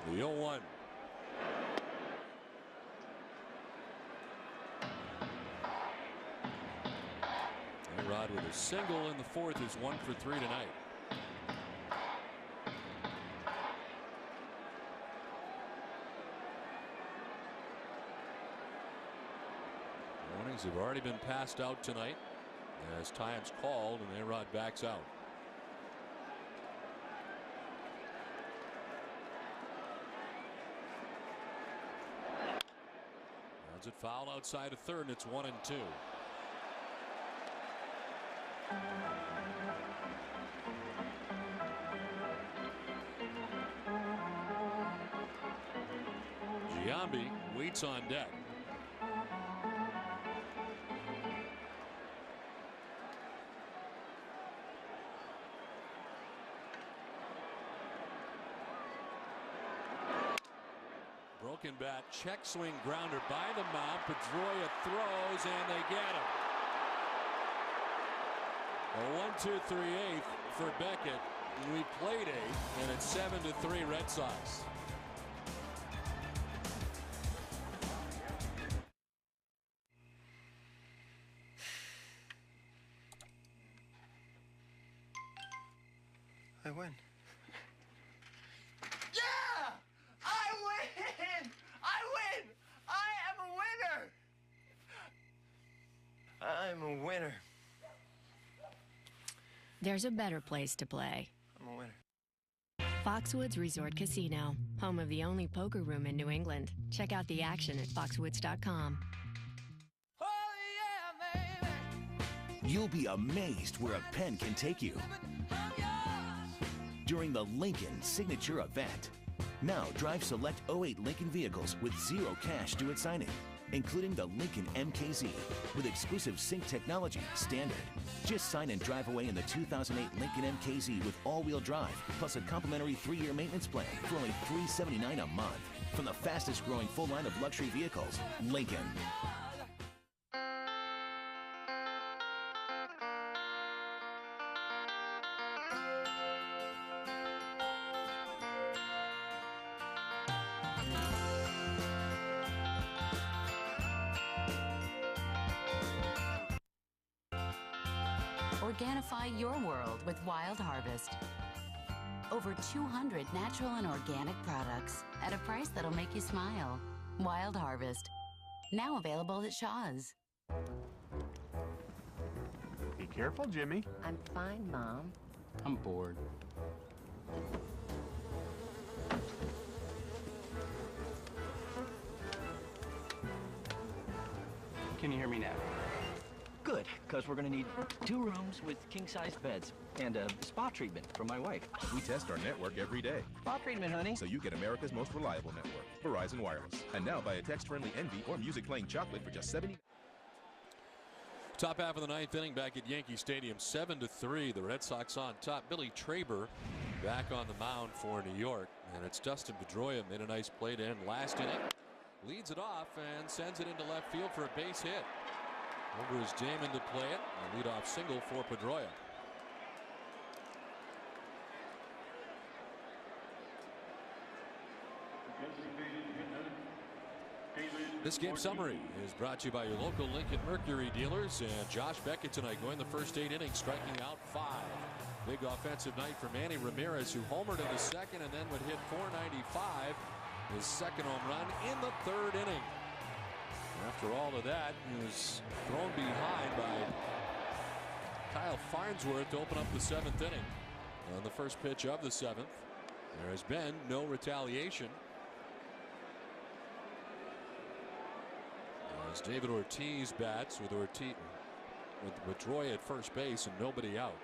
The 0-1. Rod with a single in the 4th is 1 for 3 tonight. Warnings have already been passed out tonight as time's called and A-Rod backs out. Runs it foul outside of third, and it's 1-2. Giambi waits on deck. Broken bat, check swing grounder by the mound. Pedroia throws and they get him. A 1-2-3 8th for Beckett. We played 8th, and it's 7-3 Red Sox. I win. Yeah! I win! I win! I am a winner! there's a better place to play. I'm a winner. Foxwoods Resort Casino, home of the only poker room in New England. Check out the action at foxwoods.com. You'll be amazed where a pen can take you during the Lincoln Signature Event. Now drive select 08 Lincoln vehicles with zero cash due at signing, including the Lincoln MKZ with exclusive sync technology standard. Just sign and drive away in the 2008 Lincoln MKZ with all-wheel drive, plus a complimentary 3-year maintenance plan for only $379 a month. From the fastest growing full line of luxury vehicles, Lincoln. Organify your world with Wild Harvest. Over 200 natural and organic products at a price that'll make you smile. Wild Harvest. Now available at Shaw's. Be careful, Jimmy. I'm fine, Mom. I'm bored. Can you hear me now? Good, because we're going to need 2 rooms with king-size beds and a spa treatment for my wife. We test our network every day. Spa treatment, honey. So you get America's most reliable network, Verizon Wireless. And now buy a text-friendly Envy or music-playing chocolate for just $70. Top half of the 9th inning back at Yankee Stadium, 7-3. The Red Sox on top. Billy Traber back on the mound for New York. And it's Dustin Pedroia made a nice play to end last inning. Leads it off and sends it into left field for a base hit. Over is Damon to play it. A leadoff single for Pedroia. This game summary is brought to you by your local Lincoln Mercury dealers. And Josh Beckett tonight going the first 8 innings, striking out 5. Big offensive night for Manny Ramirez, who homered in the second and then would hit .495. His second home run in the 3rd inning. After all of that, he was thrown behind by Kyle Farnsworth to open up the 7th inning. On the first pitch of the 7th, there has been no retaliation. As David Ortiz bats with Pedroia at first base and nobody out.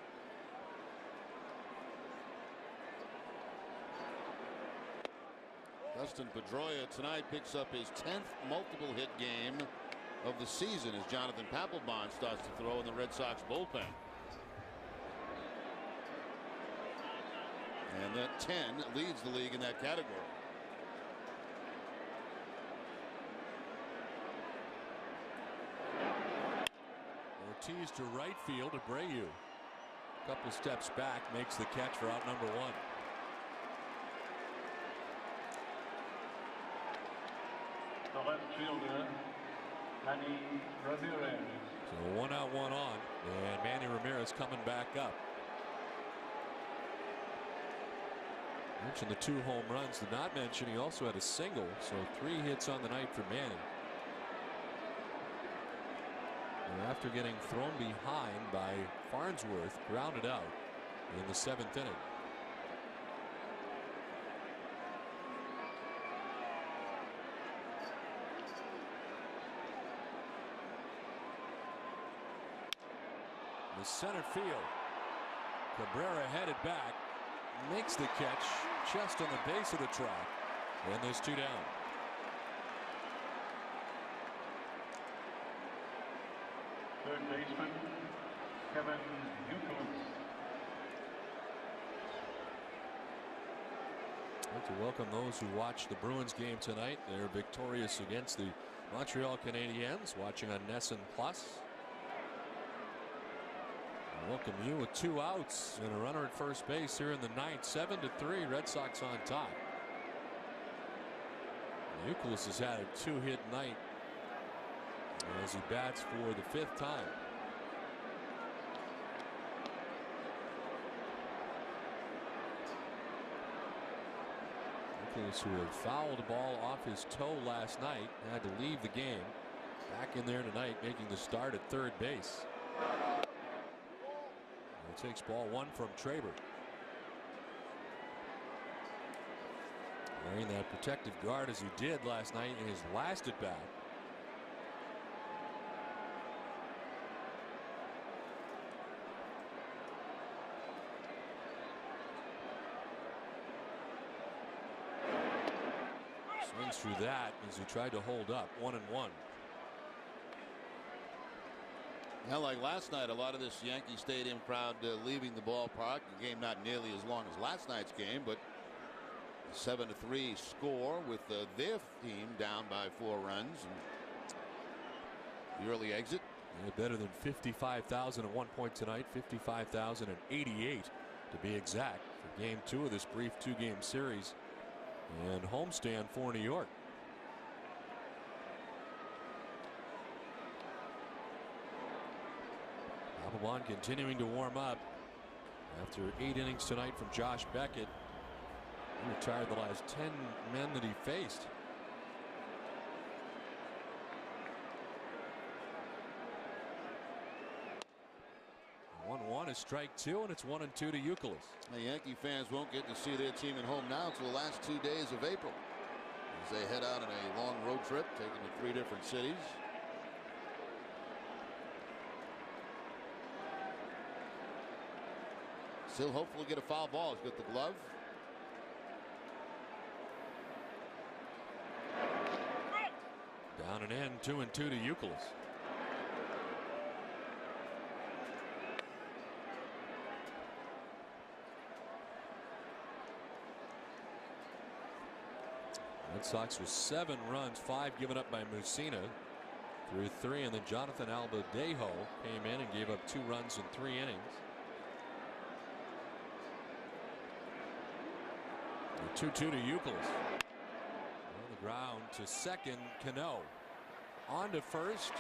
Dustin Pedroia tonight picks up his 10th multiple hit game of the season as Jonathan Papelbon starts to throw in the Red Sox bullpen. And that 10 leads the league in that category. Ortiz to right field. Abreu a couple steps back, makes the catch for out number 1. The left fielder, Manny Ramirez. So 1 out, 1 on, and Manny Ramirez coming back up. Mentioned the 2 home runs. Did not mention he also had a single, so 3 hits on the night for Manny. And after getting thrown behind by Farnsworth, grounded out in the 7th inning. The center field. Cabrera headed back, makes the catch just on the base of the track, and there's 2 down. Third baseman, Kevin Youkilis. I'd like to welcome those who watched the Bruins game tonight. They're victorious against the Montreal Canadiens, watching on NESN Plus. Welcome you with 2 outs and a runner at first base here in the 9th. 7-3, Red Sox on top. Youkilis has had a 2-hit night as he bats for the 5th time. Youkilis, who had fouled the ball off his toe last night, had to leave the game. Back in there tonight, making the start at third base. He takes ball one from Traber. Wearing that protective guard as he did last night in his last at bat. Swings through that as he tried to hold up. 1-1. Now, like last night, a lot of this Yankee Stadium crowd leaving the ballpark. The game not nearly as long as last night's game, but a 7-3 score with their team down by 4 runs. And the early exit. Yeah, better than 55,000 at one point tonight. 55,088 to be exact for game 2 of this brief 2-game series. And homestand for New York. Papelbon continuing to warm up after 8 innings tonight from Josh Beckett. He retired the last 10 men that he faced. Is strike 2, and it's 1-2 to Youkilis. The Yankee fans won't get to see their team at home now until the last 2 days of April, as they head out on a long road trip, taking to 3 different cities. Still hopeful to get a foul ball. He's got the glove. Down and in, 2-2 to Youkilis. Red Sox with 7 runs, 5 given up by Mussina through 3, and then Jonathan Albadejo came in and gave up 2 runs in 3 innings. 2-2 to Youkilis. On the ground to second, Cano. On to first.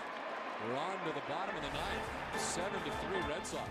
We're on to the bottom of the 9th. 7-3 Red Sox.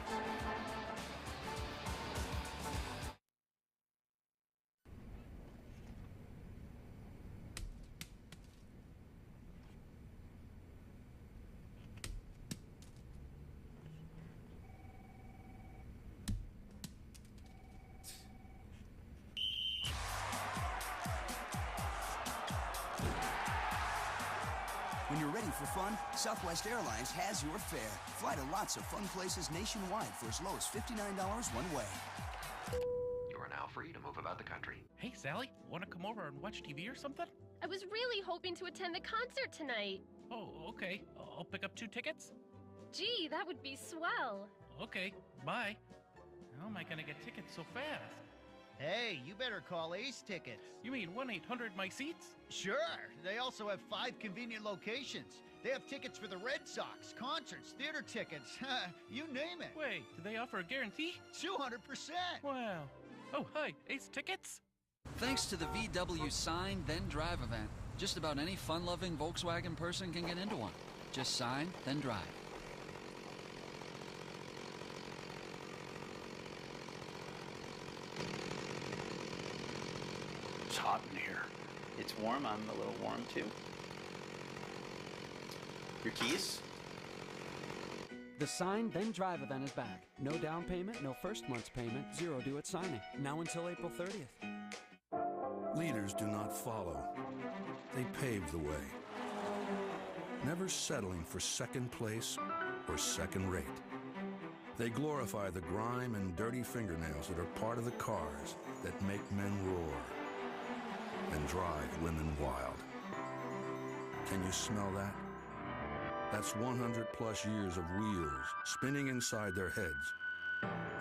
When you're ready for fun, Southwest Airlines has your fare. Fly to lots of fun places nationwide for as low as $59 one way. You are now free to move about the country. Hey, Sally, want to come over and watch TV or something? I was really hoping to attend the concert tonight. Oh, okay. I'll pick up 2 tickets. Gee, that would be swell. Okay, bye. How am I going to get tickets so fast? Hey, you better call Ace Tickets. You mean 1-800-MY-SEATS? Sure. They also have 5 convenient locations. They have tickets for the Red Sox, concerts, theater tickets, you name it. Wait, do they offer a guarantee? 200%. Wow. Oh, hi, Ace Tickets? Thanks to the VW Sign Then Drive event, just about any fun-loving Volkswagen person can get into one. Just sign, then drive. It's hot in here. It's warm. I'm a little warm too. Your keys? The Sign Then Drive event is back. No down payment, no first month's payment, 0 due at signing. Now until April 30th. Leaders do not follow. They pave the way. Never settling for second place or second rate. They glorify the grime and dirty fingernails that are part of the cars that make men roar and drive women wild. Can you smell that? That's 100+ years of wheels spinning inside their heads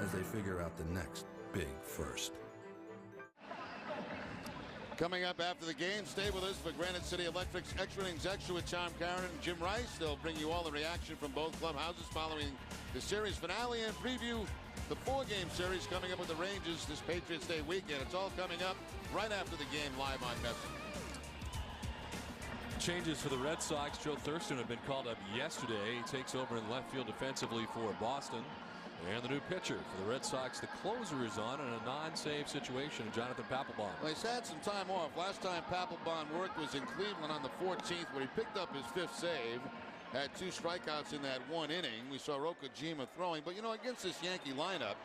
as they figure out the next big first. Coming up after the game, stay with us for Granite City Electric's Extra Innings Extra with Tom Caron and Jim Rice. They'll bring you all the reaction from both clubhouses following the series finale and preview the 4-game series coming up with the Rangers this Patriots Day weekend. It's all coming up right after the game live on Messenger. Changes for the Red Sox. Joe Thurston had been called up yesterday. He takes over in left field defensively for Boston. And the new pitcher for the Red Sox, the closer, is on in a non-save situation, Jonathan Papelbon. Well, he's had some time off. Last time Papelbon worked was in Cleveland on the 14th, where he picked up his 5th save. had 2 strikeouts in that 1 inning. We saw Okajima throwing, but you know, against this Yankee lineup,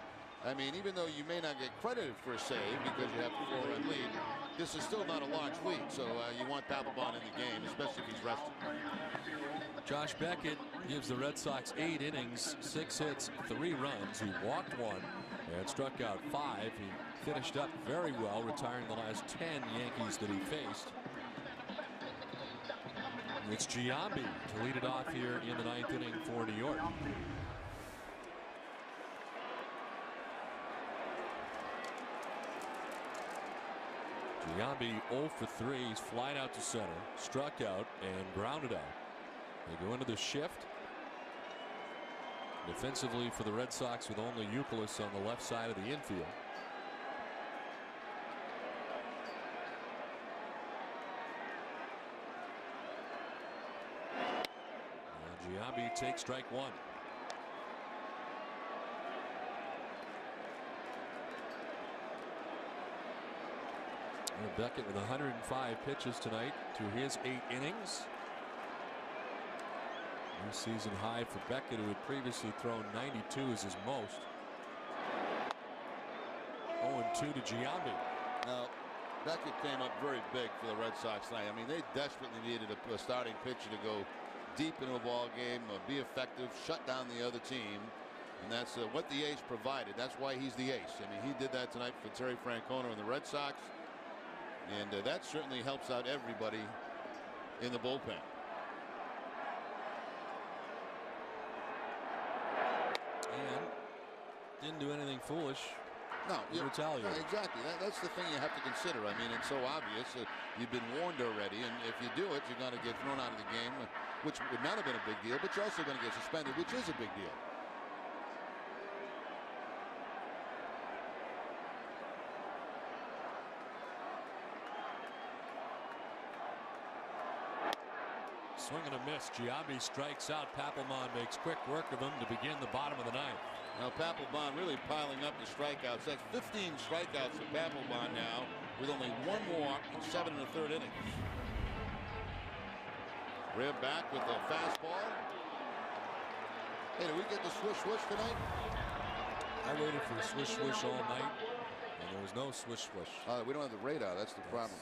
I mean, even though you may not get credited for a save because you have a 4-run lead, this is still not a large lead, so you want Papelbon in the game, especially if he's rested. Josh Beckett gives the Red Sox 8 innings, 6 hits, 3 runs. He walked 1 and struck out 5. He finished up very well, retiring the last 10 Yankees that he faced. It's Giambi to lead it off here in the 9th inning for New York. Giambi 0 for 3. He's flying out to center, struck out and grounded out. They go into the shift. Defensively for the Red Sox with only Youkilis on the left side of the infield. And Giambi takes strike 1. And Beckett with 105 pitches tonight through his 8 innings. New season high for Beckett, who had previously thrown 92 as his most. 0-2 to Giambi. Now, Beckett came up very big for the Red Sox tonight. I mean, they desperately needed a starting pitcher to go deep into a ball game, be effective, shut down the other team. And that's what the ace provided. That's why he's the ace. I mean, he did that tonight for Terry Francona and the Red Sox. And that certainly helps out everybody in the bullpen. And didn't do anything foolish. No, retaliate. Exactly. That's the thing you have to consider. I mean, it's so obvious. You've been warned already, and if you do it, you're going to get thrown out of the game, which would not have been a big deal, but you're also going to get suspended, which is a big deal. Swing and a miss. Giambi strikes out. Papelbon makes quick work of him to begin the bottom of the 9th. Now Papelbon really piling up the strikeouts. That's 15 strikeouts for Papelbon now, with only 1 more in 7 1/3 innings. Rib back with the fastball. Hey, did we get the swish swish tonight? I waited for the swish swish all night, and there was no swish swish. We don't have the radar. That's the problem.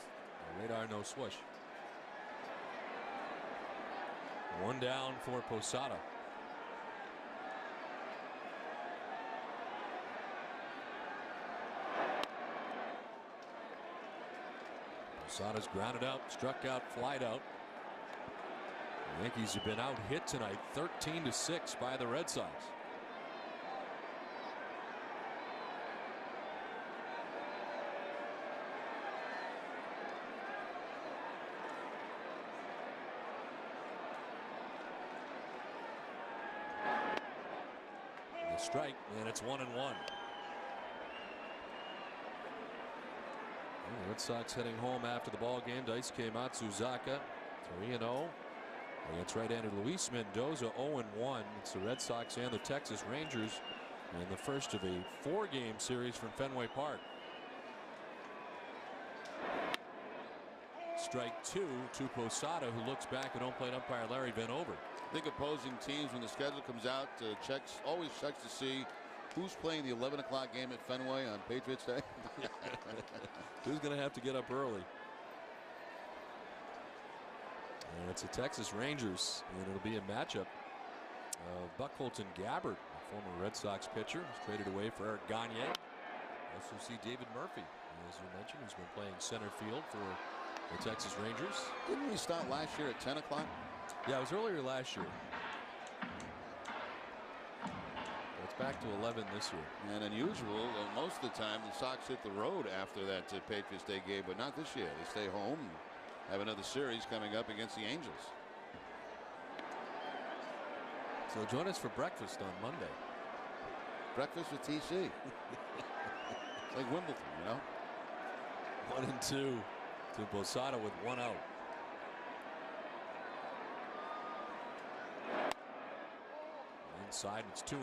The radar, no swish. 1 down for Posada. Posada's grounded out, struck out, flied out. The Yankees have been out hit tonight, 13-6 by the Red Sox. Strike, and it's 1-1. The Red Sox heading home after the ball game. Daisuke Matsuzaka 3-0 against right-hander Luis Mendoza. 0-1. It's the Red Sox and the Texas Rangers in the first of a 4-game series from Fenway Park. Strike 2 to Posada, who looks back at home plate umpire Larry Van Over. I think opposing teams, when the schedule comes out, always checks to see who's playing the 11 o'clock game at Fenway on Patriots Day. Who's going to have to get up early? And it's the Texas Rangers, and it'll be a matchup of Buckholz and Gabbard, a former Red Sox pitcher, who's traded away for Eric Gagne. Also see David Murphy, as you mentioned, who's been playing center field for the Texas Rangers. Didn't we start last year at 10 o'clock? Yeah, it was earlier last year. It's back to 11 this year. And unusual, most of the time the Sox hit the road after that Patriots Day game, but not this year. They stay home and have another series coming up against the Angels. So join us for breakfast on Monday. Breakfast with TC. It's like Wimbledon, you know. 1-2 to Posada with 1 out. Inside, it's 2-2.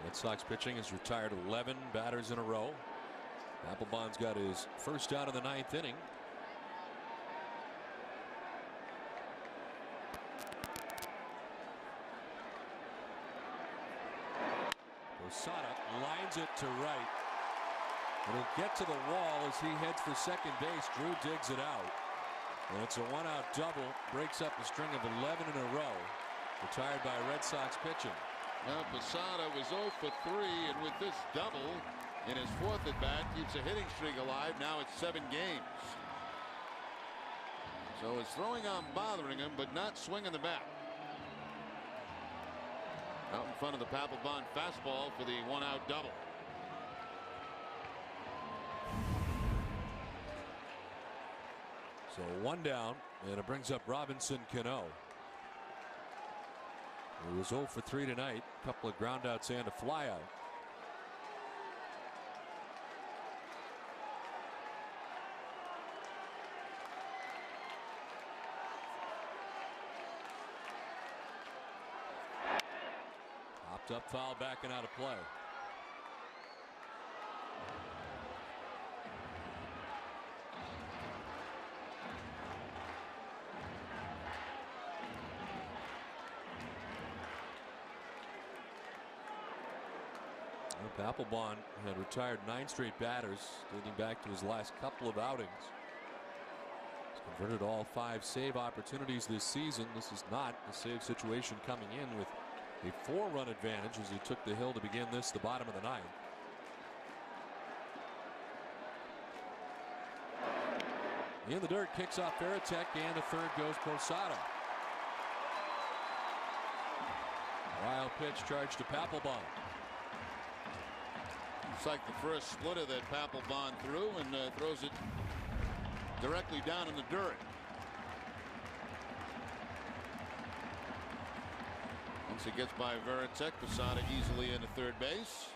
Red Red Sox pitching has retired 11 batters in a row. Papelbon's got his first out of the 9th inning. Posada lines it to right. It'll get to the wall as he heads for second base. Drew digs it out. And it's a 1-out double. Breaks up a string of 11 in a row. Retired by Red Sox pitching. Now Posada was 0 for 3, and with this double in his 4th at bat, keeps a hitting streak alive. Now it's 7 games. So his throwing arm bothering him, but not swinging the bat. Out in front of the Papelbon fastball for the 1-out double. So 1 down, and it brings up Robinson Cano. He was 0 for 3 tonight. A couple of groundouts and a flyout. Popped up foul, back and out of play. Papelbon had retired 9 straight batters dating back to his last couple of outings. He's converted all 5 save opportunities this season. This is not a save situation coming in with a 4-run advantage as he took the hill to begin this, the bottom of the 9th. In the dirt, kicks off Veritek, and to third goes Posada. Wild pitch charged to Papelbon. It's like the first splitter that Papelbon threw, and throws it directly down in the dirt. Once it gets by Veritek, Posada easily into third base.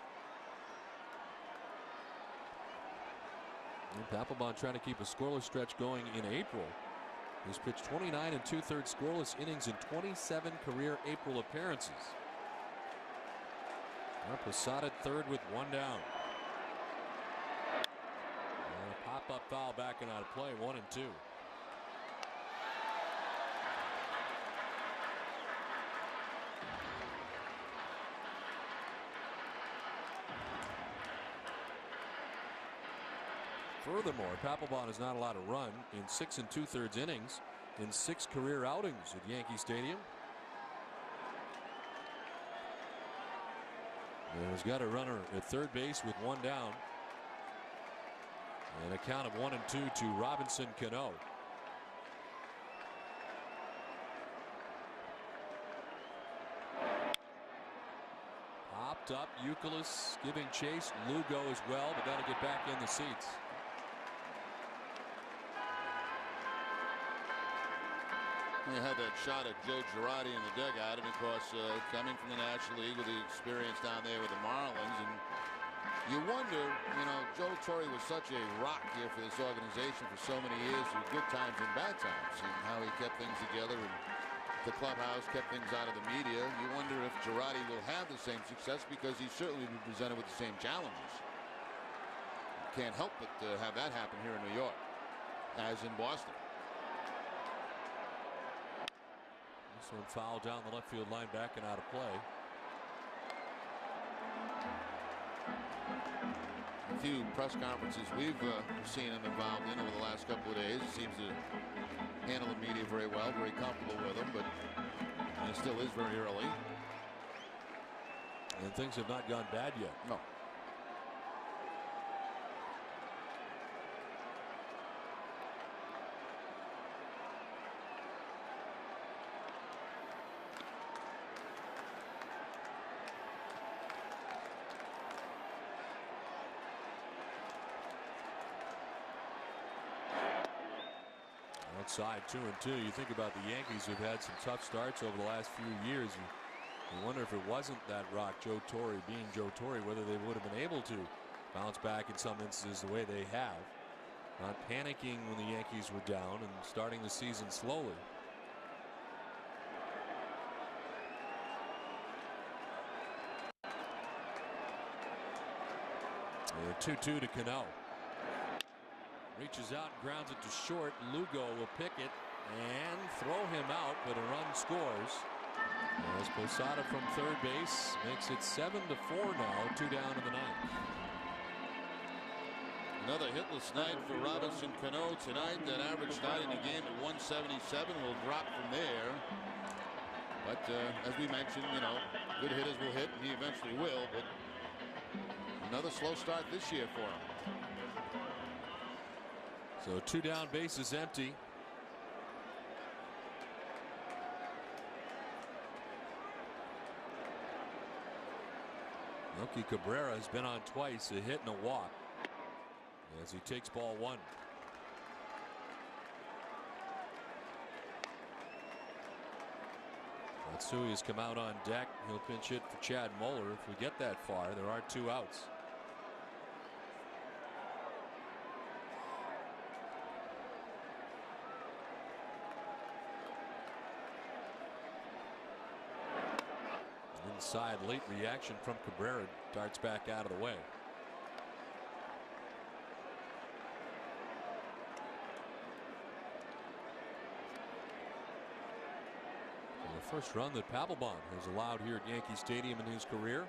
And Papelbon trying to keep a scoreless stretch going in April. He's pitched 29 2/3 scoreless innings in 27 career April appearances. Posada third with 1 down. And a pop-up foul, back and out of play, 1-2. Furthermore, Papelbon is not allowed to run in 6 2/3 innings in 6 career outings at Yankee Stadium. And he's got a runner at third base with 1 down. And a count of 1-2 to Robinson Cano. Popped up, Youkilis giving chase, Lugo as well, but that'll get back in the seats. You had that shot at Joe Girardi in the dugout, and of course coming from the National League with the experience down there with the Marlins, and you wonder, you know, Joe Torre was such a rock here for this organization for so many years, through good times and bad times, and how he kept things together and the clubhouse kept things out of the media. You wonder if Girardi will have the same success, because he certainly will be presented with the same challenges. Can't help but have that happen here in New York, as in Boston. This one fouled down the left field line, back and out of play. A few press conferences we've seen him involved in over the last couple of days. He seems to handle the media very well, very comfortable with them, but it still is very early. And things have not gone bad yet. No. Outside 2-2. You think about the Yankees, who've had some tough starts over the last few years. You wonder if it wasn't that rock, Joe Torre being Joe Torre, whether they would have been able to bounce back in some instances the way they have. Not panicking when the Yankees were down and starting the season slowly. And 2-2 to Cano. Reaches out and grounds it to short. Lugo will pick it and throw him out, but a run scores. As Posada from third base makes it 7-4 now, 2 down in the ninth. Another hitless night for Robinson Cano tonight. That average night in the game at 177 will drop from there. But as we mentioned, you know, good hitters will hit, and he eventually will. But another slow start this year for him. So 2 down, bases empty. Melky Cabrera has been on twice, a hit and a walk, as he takes ball 1. Matsui has come out on deck. He'll pinch hit for Chad Moeller. If we get that far, there are 2 outs. Inside, late reaction from Cabrera, darts back out of the way. The first run that Papelbon has allowed here at Yankee Stadium in his career.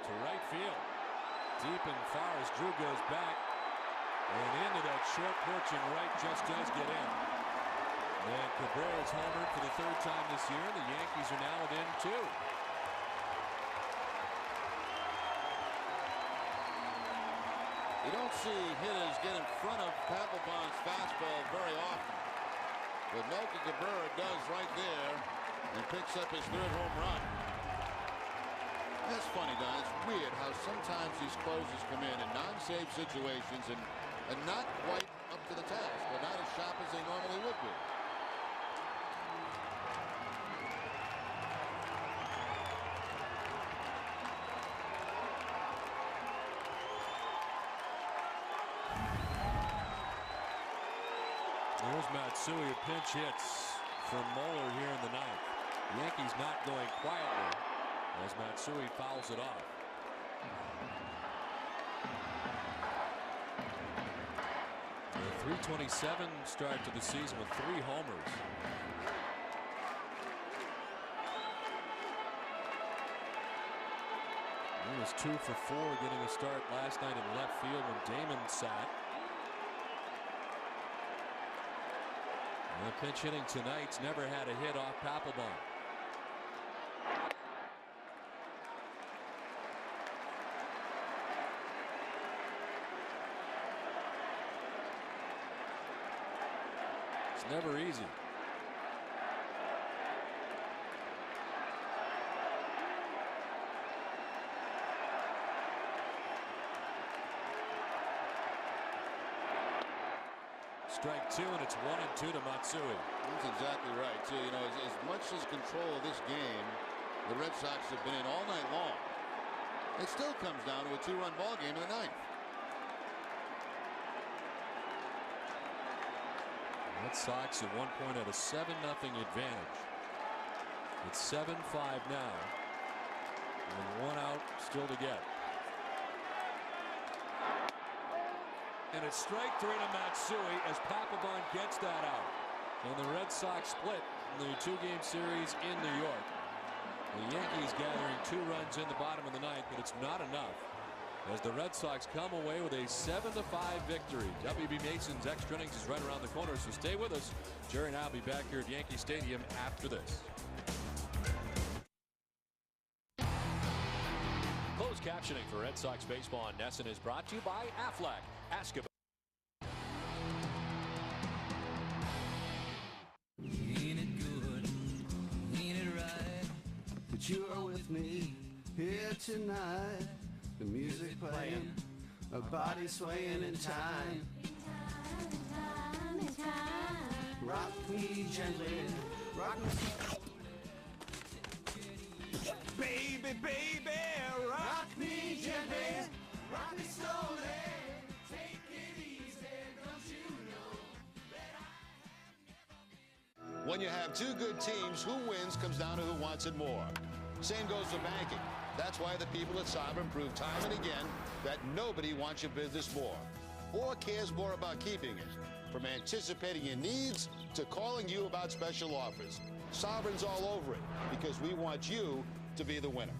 To right field. Deep and far as Drew goes back. And into that short porch and right just does get in. And Cabrera's homered for the 3rd time this year. The Yankees are now within 2. You don't see hitters get in front of Papelbon's fastball very often. But Melky Cabrera does right there and picks up his 3rd home run. That's funny, Don. It's weird how sometimes these closers come in non-save situations and not quite up to the task. They're not as sharp as they normally would be. There's Matsui, pinch hits from Moeller here in the ninth. Yankees not going quietly as Matsui fouls it off. A .327 start to the season with 3 homers. He was 2 for 4 getting a start last night in left field when Damon sat. And pinch hitting tonight's never had a hit off Papelbon. It's never easy. Strike 2, and it's 1-2 to Matsui. That's exactly right, too. You know, as much as control of this game the Red Sox have been in all night long, it still comes down to a 2-run ball game in the ninth. Red Sox at one point had a 7-0 advantage. It's 7-5 now, and 1 out still to get. And it's strike 3 to Matsui as Papelbon gets that out. And the Red Sox split in the 2-game series in New York. The Yankees gathering 2 runs in the bottom of the ninth, but it's not enough as the Red Sox come away with a 7-5 victory. W.B. Mason's extra innings is right around the corner, so stay with us. Jerry and I will be back here at Yankee Stadium after this. Closed captioning for Red Sox baseball on NESN is brought to you by Aflac. Ask about. Ain't it good? Ain't it right? That you are with me here tonight. The music playing, a body swaying in time. Rock me gently, rock me. Baby, baby, rock me gently, rock me slowly. Take it easy. When you have two good teams, who wins comes down to who wants it more. Same goes for banking. That's why the people at Sovereign prove time and again that nobody wants your business more or cares more about keeping it. From anticipating your needs to calling you about special offers. Sovereign's all over it because we want you to be the winner.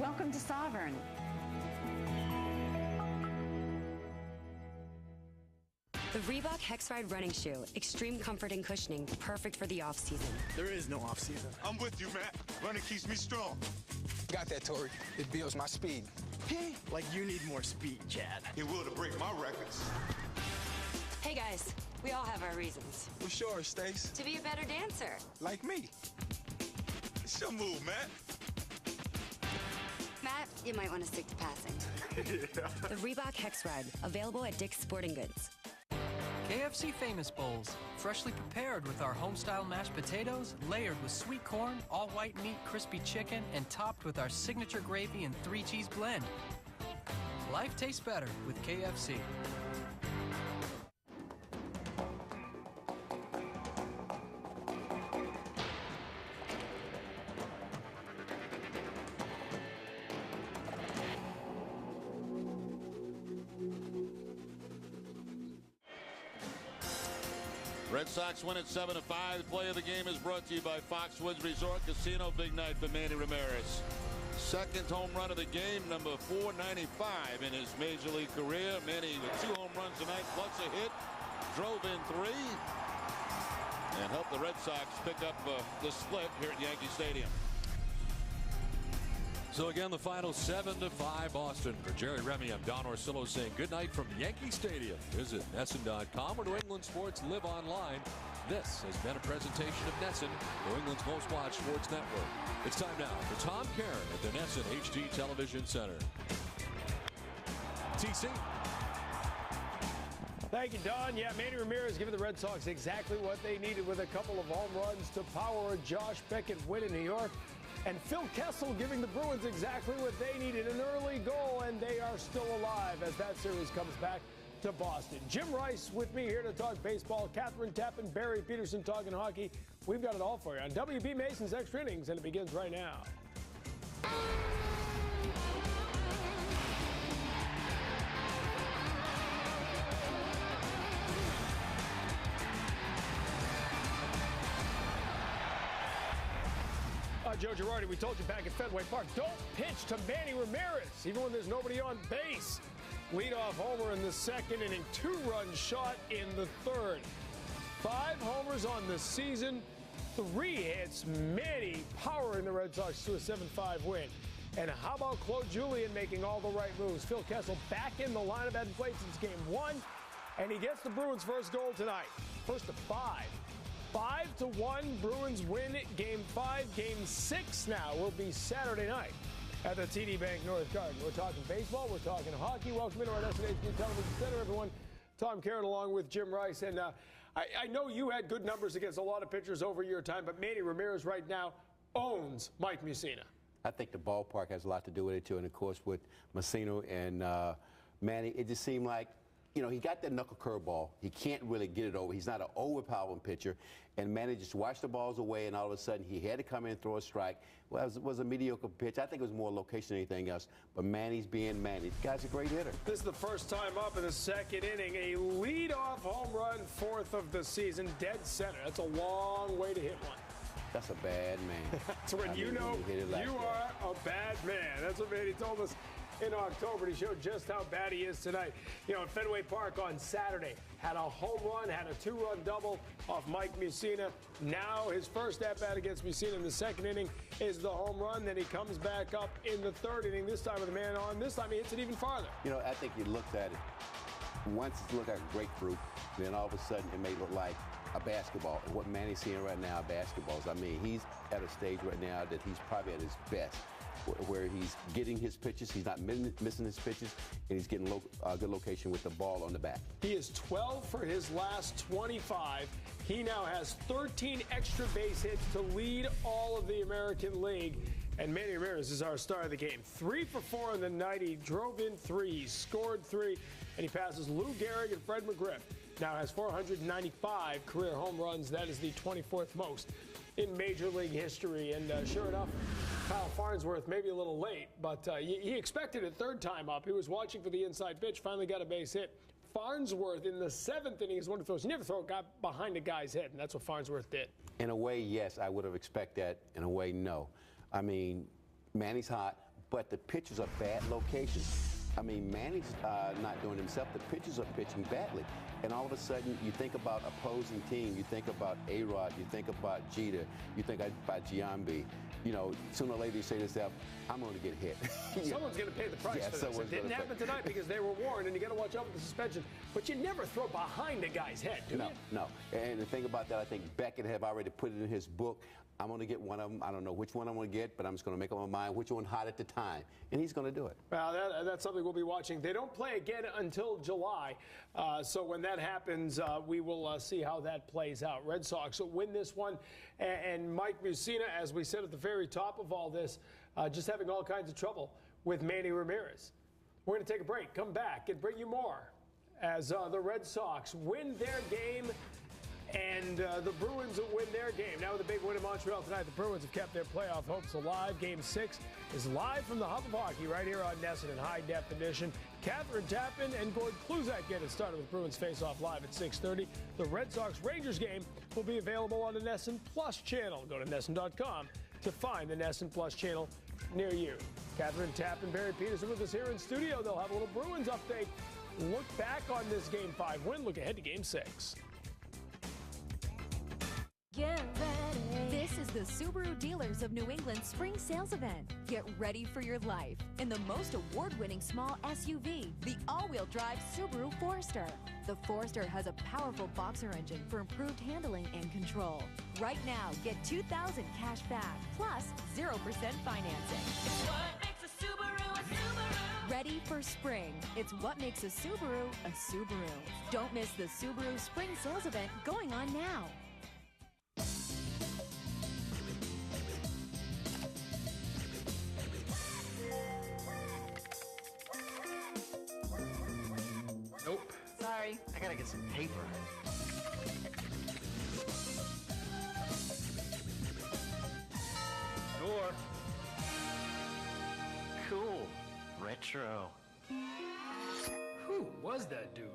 Welcome to Sovereign. The Reebok Hex Ride running shoe. Extreme comfort and cushioning, perfect for the off-season. There is no off-season. I'm with you, Matt. Running keeps me strong. Got that, Tori. It builds my speed. Like you need more speed, Chad. It will to break my records. Hey guys, we all have our reasons. What's yours, Stace? To be a better dancer. Like me. It's your move, Matt. Matt, you might want to stick to passing. Yeah. The Reebok Hex Ride, available at Dick's Sporting Goods. KFC Famous Bowls, freshly prepared with our home-style mashed potatoes, layered with sweet corn, all-white meat, crispy chicken, and topped with our signature gravy and 3-cheese blend. Life tastes better with KFC. Red Sox win at 7-5. Play of the game is brought to you by Foxwoods Resort Casino. Big night for Manny Ramirez. Second home run of the game, number 495 in his major league career. Manny with 2 home runs tonight, plus a hit. Drove in 3 and helped the Red Sox pick up the split here at Yankee Stadium. So again, the final 7-5 Boston. For Jerry Remy, I'm Don Orsillo saying good night from Yankee Stadium. Visit NESN.com or New England Sports Live Online. This has been a presentation of NESN, New England's most watched sports network. It's time now for Tom Karen at the NESN HD Television Center. TC. Thank you, Don. Yeah, Manny Ramirez giving the Red Sox exactly what they needed with a couple of home runs to power a Josh Beckett win in New York. And Phil Kessel giving the Bruins exactly what they needed, an early goal, and they are still alive as that series comes back to Boston. Jim Rice with me here to talk baseball. Catherine Tappan, Barry Peterson talking hockey. We've got it all for you on WB Mason's Extra Innings, and it begins right now. Joe Girardi, we told you back at Fenway Park, don't pitch to Manny Ramirez, even when there's nobody on base. Leadoff homer in the second inning, 2-run shot in the third. 5 homers on the season, 3 hits. Manny powering the Red Sox to a 7-5 win. And how about Claude Julien making all the right moves? Phil Kessel back in the lineup, hadn't played since game 1, and he gets the Bruins' first goal tonight. First of 5. 5-1, Bruins win game 5. Game 6 now will be Saturday night at the TD Bank North Garden. We're talking baseball, we're talking hockey. Welcome into our SNHD Television Center, everyone. Tom Karen along with Jim Rice. And I know you had good numbers against a lot of pitchers over your time, but Manny Ramirez right now owns Mike Mussina. I think the ballpark has a lot to do with it, too. And, of course, with Mussina and Manny, it just seemed like, you know, he got that knuckle curveball. He can't really get it over. He's not an overpowering pitcher. And Manny just watched the balls away, and all of a sudden he had to come in and throw a strike. Well, it was a mediocre pitch. I think it was more location than anything else. But Manny's being Manny. The guy's a great hitter. This is the first time up in the second inning. A leadoff home run, 4th of the season, dead center. That's a long way to hit one. That's a bad man. That's when you know you are a bad man. That's what Manny told us in October. He showed just how bad he is tonight. You know, at Fenway Park on Saturday, had a home run, had a 2-run double off Mike Mussina. Now his first at-bat against Mussina in the second inning is the home run. Then he comes back up in the third inning, this time with a man on. This time he hits it even farther. You know, I think you looked at it. Once it looked like a grapefruit, then all of a sudden it may look like a basketball. And what Manny's seeing right now, basketballs. I mean, he's at a stage right now that he's probably at his best, where he's getting his pitches, he's not missing his pitches, and he's getting good location with the ball on the bat. He is 12 for his last 25. He now has 13 extra base hits to lead all of the American League. And Manny Ramirez is our star of the game. 3 for 4 in the night. He drove in 3, he scored 3, and he passes Lou Gehrig and Fred McGriff now has 495 career home runs. That is the 24th most in Major League history. And sure enough, Kyle Farnsworth maybe a little late, but he expected it third time up. He was watching for the inside pitch, finally got a base hit. Farnsworth in the 7th inning is one of those. You never throw a guy behind a guy's head, and that's what Farnsworth did. In a way, yes, I would have expected that. In a way, no. I mean, Manny's hot, but the pitchers are bad locations. I mean, Manny's not doing himself. The pitchers are pitching badly. And all of a sudden, you think about opposing team. You think about A-Rod. You think about Jeter. You think about Giambi. You know, sooner or later you say to yourself, I'm going to get hit. Someone's going to pay the price for this. It didn't happen tonight because they were warned, and you got to watch out for the suspension. But you never throw behind a guy's head, do you? No. And the thing about that, I think Beckett have already put it in his book. I'm going to get one of them. I don't know which one I'm going to get, but I'm just going to make up my mind which one hot at the time. And he's going to do it. Well, that's something we'll be watching. They don't play again until July. So when that happens, we will see how that plays out. Red Sox will win this one. And Mike Mussina, as we said at the very top of all this, just having all kinds of trouble with Manny Ramirez. We're going to take a break, come back, and bring you more as the Red Sox win their game and the Bruins will win their game. Now with a big win in Montreal tonight, the Bruins have kept their playoff hopes alive. Game 6 is live from the Hub of Hockey right here on NESN in high definition. Catherine Tappan and Gord Kluzak get it started with Bruins face-off live at 6:30. The Red Sox-Rangers game will be available on the NESN Plus channel. Go to NESN.com to find the NESN Plus channel near you. Catherine Tappan, Barry Peterson with us here in studio. They'll have a little Bruins update. Look back on this Game 5 win. Look ahead to Game 6. Get ready. This is the Subaru Dealers of New England Spring Sales Event. Get ready for your life in the most award-winning small SUV, the all-wheel drive Subaru Forester. The Forester has a powerful boxer engine for improved handling and control. Right now, get $2,000 cash back, plus 0% financing. It's what makes a Subaru a Subaru. Ready for spring. It's what makes a Subaru a Subaru. Don't miss the Subaru Spring Sales Event going on now. Nope. Sorry, I gotta get some paper. Door. Cool. Retro. Who was that dude?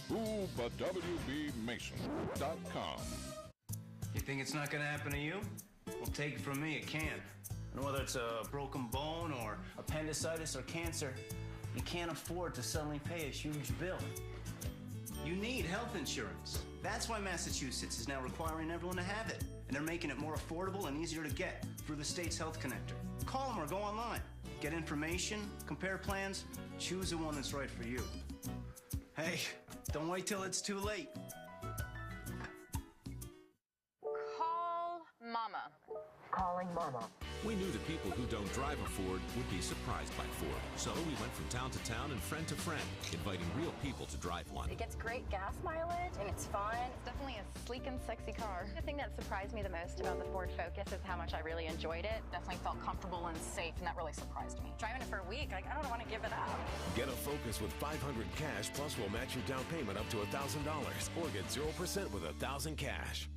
Who but WBMason.com. You think it's not gonna happen to you? Well, take it from me, it can. And whether it's a broken bone or appendicitis or cancer, you can't afford to suddenly pay a huge bill. You need health insurance. That's why Massachusetts is now requiring everyone to have it. And they're making it more affordable and easier to get through the state's health connector. Call them or go online. Get information, compare plans, choose the one that's right for you. Hey, don't wait till it's too late. Call Mama. Calling Mama. We knew the people who don't drive a Ford would be surprised by Ford. So we went from town to town and friend to friend, inviting real people to drive one. It gets great gas mileage and it's fun. It's definitely a sleek and sexy car. The thing that surprised me the most about the Ford Focus is how much I really enjoyed it. Definitely felt comfortable and safe, and that really surprised me. Driving it for a week, I don't want to give it up. Get a Focus with $500 cash, plus we'll match your down payment up to $1,000, or get 0% with $1,000 cash.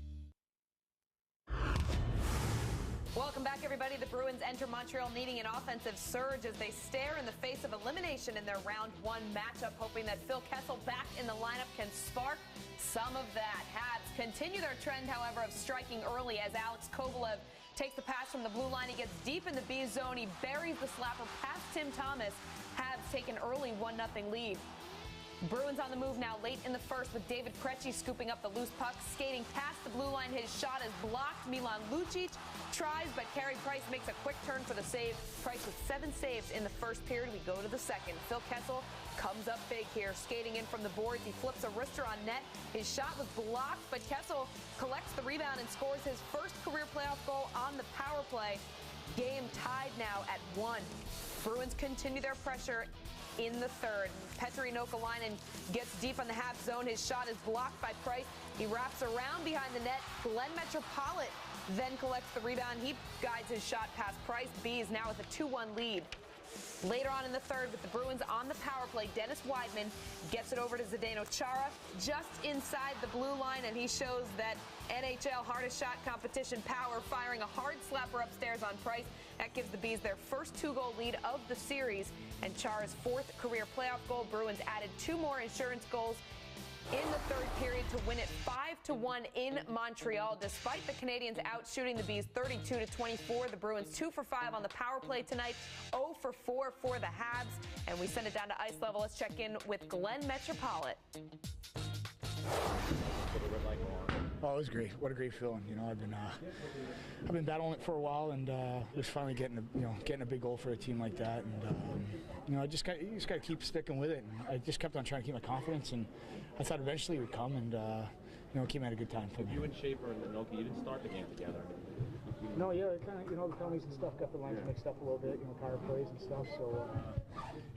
Welcome back, everybody. The Bruins enter Montreal needing an offensive surge as they stare in the face of elimination in their round 1 matchup, hoping that Phil Kessel back in the lineup can spark some of that. Habs continue their trend, however, of striking early as Alex Kovalev takes the pass from the blue line. He gets deep in the B zone. He buries the slapper past Tim Thomas. Habs take an early 1-0 lead. Bruins on the move now late in the first with David Krejci scooping up the loose puck, skating past the blue line. His shot is blocked. Milan Lucic tries, but Carey Price makes a quick turn for the save. Price with 7 saves in the first period. We go to the second. Phil Kessel comes up big here, skating in from the boards. He flips a wrister on net. His shot was blocked, but Kessel collects the rebound and scores his first career playoff goal on the power play. Game tied now at 1. Bruins continue their pressure in the third. Petteri Nokalainen gets deep on the half zone. His shot is blocked by Price. He wraps around behind the net. Glenn Metropolitan then collects the rebound. He guides his shot past Price. B is now with a 2-1 lead. Later on in the third, with the Bruins on the power play, Dennis Weidman gets it over to Zdeno Chara just inside the blue line, and he shows that NHL hardest shot competition power, firing a hard slapper upstairs on Price. That gives the Bees their first 2-goal lead of the series, and Chara's 4th career playoff goal. Bruins added 2 more insurance goals in the third period to win it 5-1 in Montreal. Despite the Canadiens out shooting the Bees 32-24, the Bruins 2 for 5 on the power play tonight, 0 for 4 for the Habs, and we send it down to ice level. Let's check in with Glenn Metropolitan. Oh, it was great. What a great feeling. You know, I've been battling it for a while, and just finally getting a big goal for a team like that. And you know, you just got to keep sticking with it. And I just kept on trying to keep my confidence, and I thought eventually it would come, and you know, it came at a good time for me. You and Schaefer and Noki, you didn't start the game together. No, yeah, kind of, you know, the penalties and stuff got the lines mixed up a little bit, you know, power plays and stuff. So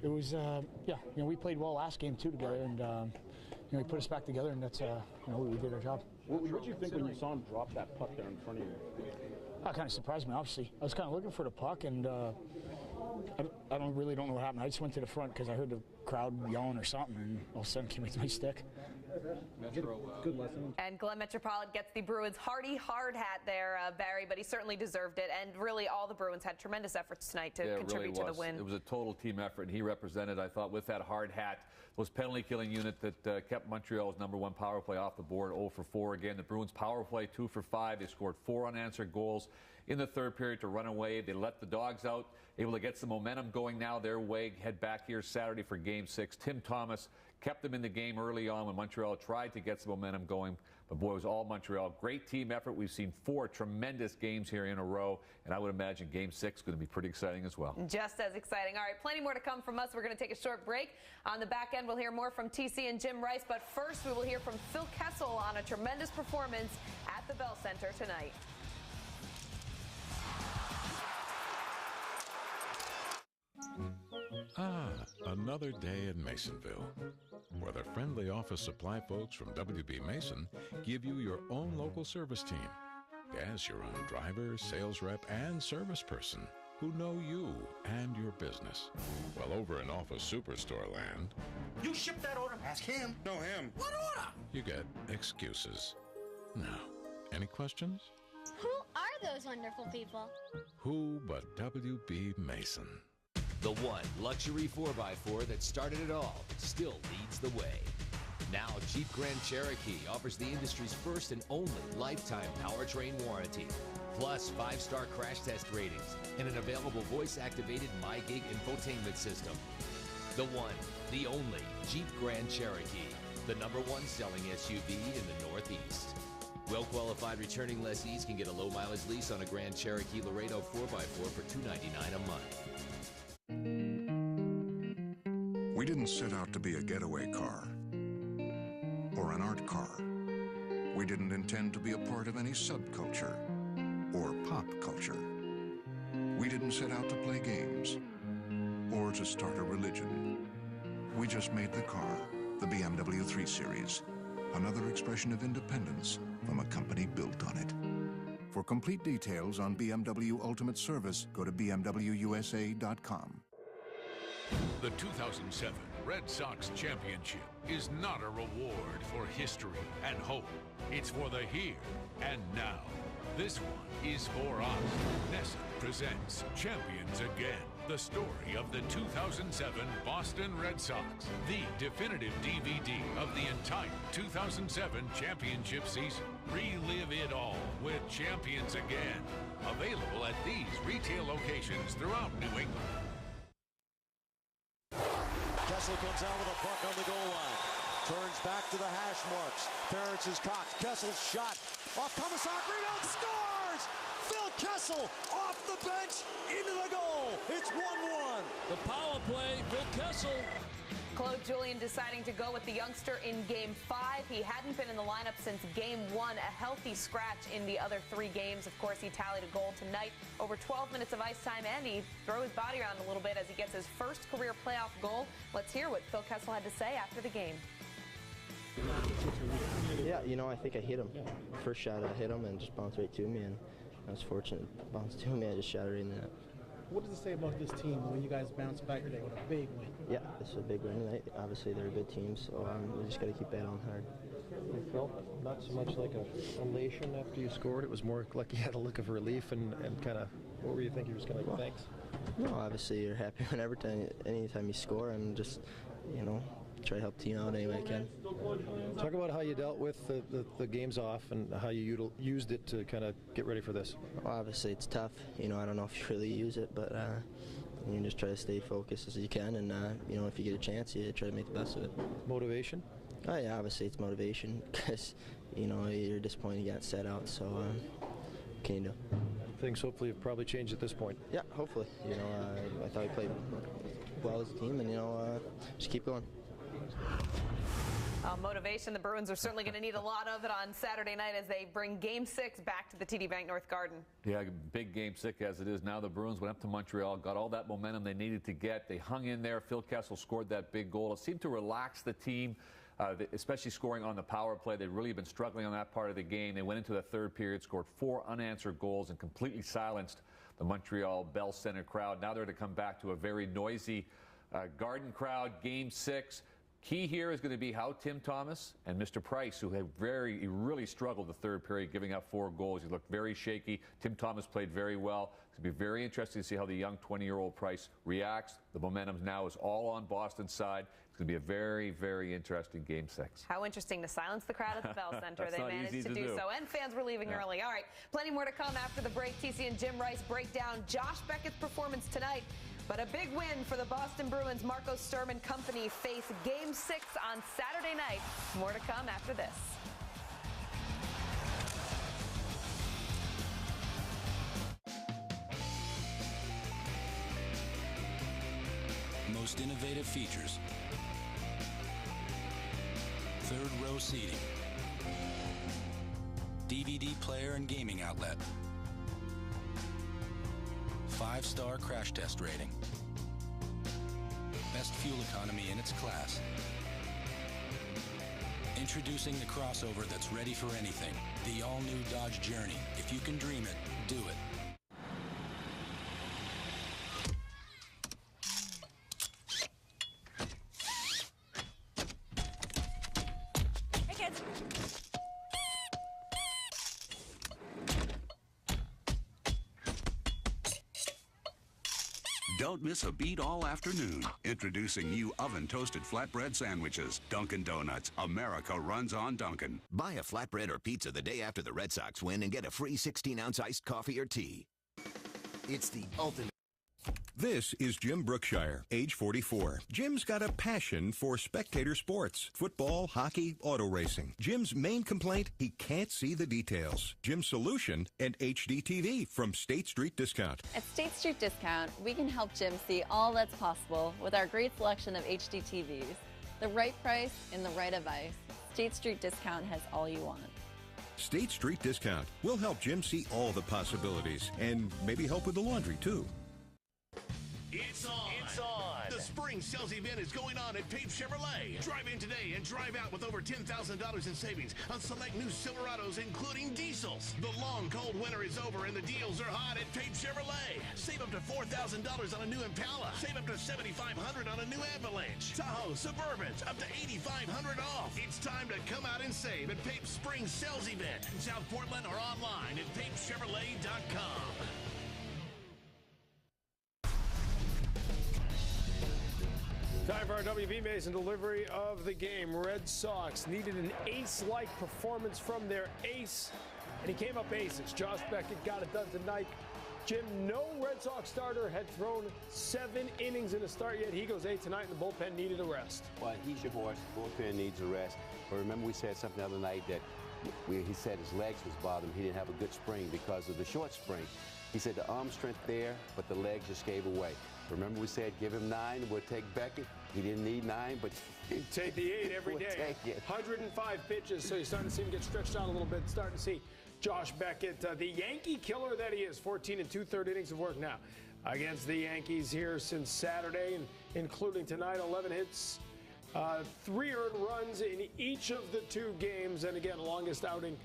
it was, yeah, you know, we played well last game too together, and you know, he put us back together, and that's, you know, we did our job. What did you think when you saw him drop that puck there in front of you? That kind of surprised me, obviously. I was kind of looking for the puck, and I really don't know what happened. I just went to the front because I heard the crowd yelling or something, and all of a sudden came into my stick. Good lesson. And Glenn Metropolitan gets the Bruins' hearty hard hat there, Barry, but he certainly deserved it. And really, all the Bruins had tremendous efforts tonight to contribute to the win. It was a total team effort, and he represented, I thought, with that hard hat, those penalty-killing unit that kept Montreal's #1 power play off the board, 0 for 4 again. The Bruins' power play, 2 for 5. They scored 4 unanswered goals in the third period to run away. They let the Dogs out, able to get some momentum going now their way, head back here Saturday for Game 6. Tim Thomas kept them in the game early on when Montreal tried to get some momentum going. But boy, it was all Montreal. Great team effort. We've seen 4 tremendous games here in a row, and I would imagine Game 6 is going to be pretty exciting as well. Just as exciting. All right, plenty more to come from us. We're going to take a short break. On the back end, we'll hear more from TC and Jim Rice, but first we will hear from Phil Kessel on a tremendous performance at the Bell Center tonight. Another day in Masonville, where the friendly office supply folks from WB Mason give you your own local service team. Yes, your own driver, sales rep, and service person who know you and your business. Well, over in Office Superstore land, You shipped that order? Ask him. No, him. What order? you get excuses. Now, any questions? Who are those wonderful people? Who but WB Mason? The one luxury 4x4 that started it all still leads the way. Now, Jeep Grand Cherokee offers the industry's first and only lifetime powertrain warranty, plus 5-star crash test ratings and an available voice-activated MyGig infotainment system. The one, the only Jeep Grand Cherokee, the #1 selling SUV in the Northeast. Well-qualified returning lessees can get a low-mileage lease on a Grand Cherokee Laredo 4x4 for $299 a month. We didn't set out to be a getaway car or an art car. We didn't intend to be a part of any subculture or pop culture. We didn't set out to play games or to start a religion. We just made the car, the BMW 3 Series, another expression of independence from a company built on it. For complete details on BMW Ultimate Service, go to bmwusa.com. The 2007 Red Sox championship is not a reward for history and hope. It's for the here and now. This one is for us. Nessa presents Champions Again, the story of the 2007 Boston Red Sox, the definitive DVD of the entire 2007 championship season. Relive it all with Champions Again. Available at these retail locations throughout New England. Kessel comes out with a puck on the goal line. Turns back to the hash marks. Ferentz is cocked. Kessel's shot. Off Commissar Greenfield scores! Phil Kessel off the bench into the goal. It's 1-1. The power play, Phil Kessel. Claude Julien deciding to go with the youngster in Game 5. He hadn't been in the lineup since Game 1, a healthy scratch in the other 3 games. Of course, he tallied a goal tonight. Over 12 minutes of ice time, and he threw his body around a little bit as he gets his first career playoff goal. Let's hear what Phil Kessel had to say after the game. Yeah, you know, I think I hit him. First shot, I hit him and just bounced right to me, and I was fortunate. Bounced to me, I just shot it in the net. What does it say about this team when you guys bounce back today with a big win? Yeah, this is a big win tonight. Obviously, they're a good team, so we just got to keep battling hard. It felt not so much like a elation after you scored. It was more like you had a look of relief and kind of, what were you thinking? You were just kind of like, thanks? No, obviously you're happy anytime you score, and just, try to help the team out any way I can. Talk about how you dealt with the games off and how you used it to kind of get ready for this. Well, obviously it's tough. I don't know if you really use it, but you just try to stay focused as you can, and if you get a chance, you try to make the best of it. Motivation? Oh yeah, obviously it's motivation because you're disappointed you got set out. So what can you do? Things hopefully have probably changed at this point. Yeah, hopefully. I thought we played well as a team, and just keep going. Motivation, the Bruins are certainly going to need a lot of it on Saturday night as they bring Game 6 back to the TD Bank North Garden. Yeah, big Game 6 as it is now. The Bruins went up to Montreal, got all that momentum they needed to get. They hung in there. Phil Kessel scored that big goal. It seemed to relax the team, especially scoring on the power play. They'd really been struggling on that part of the game. They went into the third period, scored 4 unanswered goals, and completely silenced the Montreal Bell Center crowd. Now they're to come back to a very noisy Garden crowd. Game 6. Key here is going to be how Tim Thomas and Mr. Price, who have he really struggled the third period, giving up 4 goals. He looked very shaky. Tim Thomas played very well. It's going to be very interesting to see how the young 20-year-old Price reacts. The momentum now is all on Boston's side. It's going to be a very, very interesting Game 6. How interesting to silence the crowd at the Bell Center. They managed to do so, and fans were leaving early. All right, plenty more to come after the break. TC and Jim Rice break down Josh Beckett's performance tonight. But a big win for the Boston Bruins. Marco Sturm and company face Game 6 on Saturday night. More to come after this. Most innovative features. Third row seating. DVD player and gaming outlet. 5-star crash test rating. Best fuel economy in its class. Introducing the crossover that's ready for anything. The all-new Dodge Journey. If you can dream it, do it. Hey, kids. Don't miss a beat all afternoon. Introducing new oven-toasted flatbread sandwiches. Dunkin' Donuts. America runs on Dunkin'. Buy a flatbread or pizza the day after the Red Sox win and get a free 16-ounce iced coffee or tea. It's the ultimate. This is Jim Brookshire, age 44. Jim's got a passion for spectator sports, football, hockey, auto racing. Jim's main complaint, he can't see the details. Jim's solution, an HD TV from State Street Discount. At State Street Discount, we can help Jim see all that's possible with our great selection of HD TVs. The right price and the right advice. State Street Discount has all you want. State Street Discount. We'll help Jim see all the possibilities and maybe help with the laundry, too. It's on. The spring sales event is going on at Pape Chevrolet. Drive in today and drive out with over $10,000 in savings on select new Silverados, including diesels. The long, cold winter is over and the deals are hot at Pape Chevrolet. Save up to $4,000 on a new Impala. Save up to $7,500 on a new Avalanche. Tahoe, Suburbans, up to $8,500 off. It's time to come out and save at Pape's spring sales event in South Portland or online at papechevrolet.com. Time for our WB Mason delivery of the game. Red Sox needed an ace-like performance from their ace, and he came up aces. Josh Beckett got it done tonight. Jim, no Red Sox starter had thrown 7 innings in a start yet. He goes 8 tonight, and the bullpen needed a rest. Well, he's your horse. Bullpen needs a rest. But remember we said something the other night that he said his legs was bothering him. He didn't have a good spring because of the short spring. He said the arm strength there, but the legs just gave away. Remember we said give him 9, we'll take Beckett. He didn't need 9, but he'd take the 8 every day. Take it. 105 pitches, so you're starting to see him get stretched out a little bit. Starting to see Josh Beckett, the Yankee killer that he is, 14 2/3 innings of work now against the Yankees here since Saturday, and including tonight, 11 hits, 3 earned runs in each of the 2 games, and again, longest outing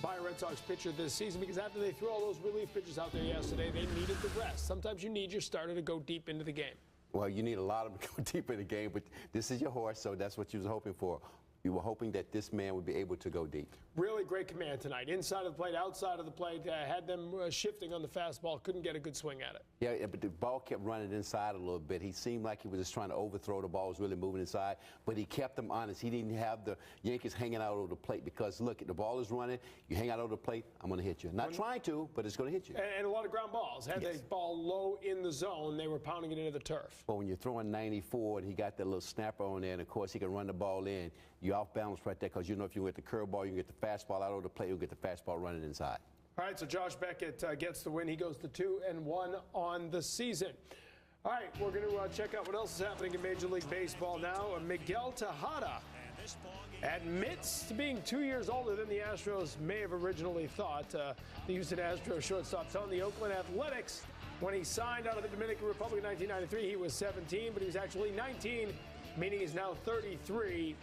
by a Red Sox pitcher this season, because after they threw all those relief pitchers out there yesterday, they needed the rest. Sometimes you need your starter to go deep into the game. Well, you need a lot of them to go deep in the game, but this is your horse, so that's what you was hoping for. You were hoping that this man would be able to go deep. Really great command tonight. Inside of the plate, outside of the plate, had them shifting on the fastball. Couldn't get a good swing at it. Yeah, but the ball kept running inside a little bit. He seemed like he was just trying to overthrow the ball. Was really moving inside, but he kept them honest. He didn't have the Yankees hanging out over the plate because, look, the ball is running. You hang out over the plate, I'm going to hit you. Not trying to, but it's going to hit you. And a lot of ground balls. Had the ball low in the zone, they were pounding it into the turf. But when you're throwing 94 and he got that little snapper on there, and, of course, he can run the ball in, you're off balance right there because you know if you get the curveball, you get the fastball out over the plate, you'll get the fastball running inside. All right, so Josh Beckett gets the win. He goes to 2-1 on the season. All right, we're going to check out what else is happening in Major League Baseball now. Miguel Tejada admits to being 2 years older than the Astros may have originally thought. The Houston Astros shortstop telling the Oakland Athletics when he signed out of the Dominican Republic in 1993, he was 17, but he was actually 19, meaning he's now 33.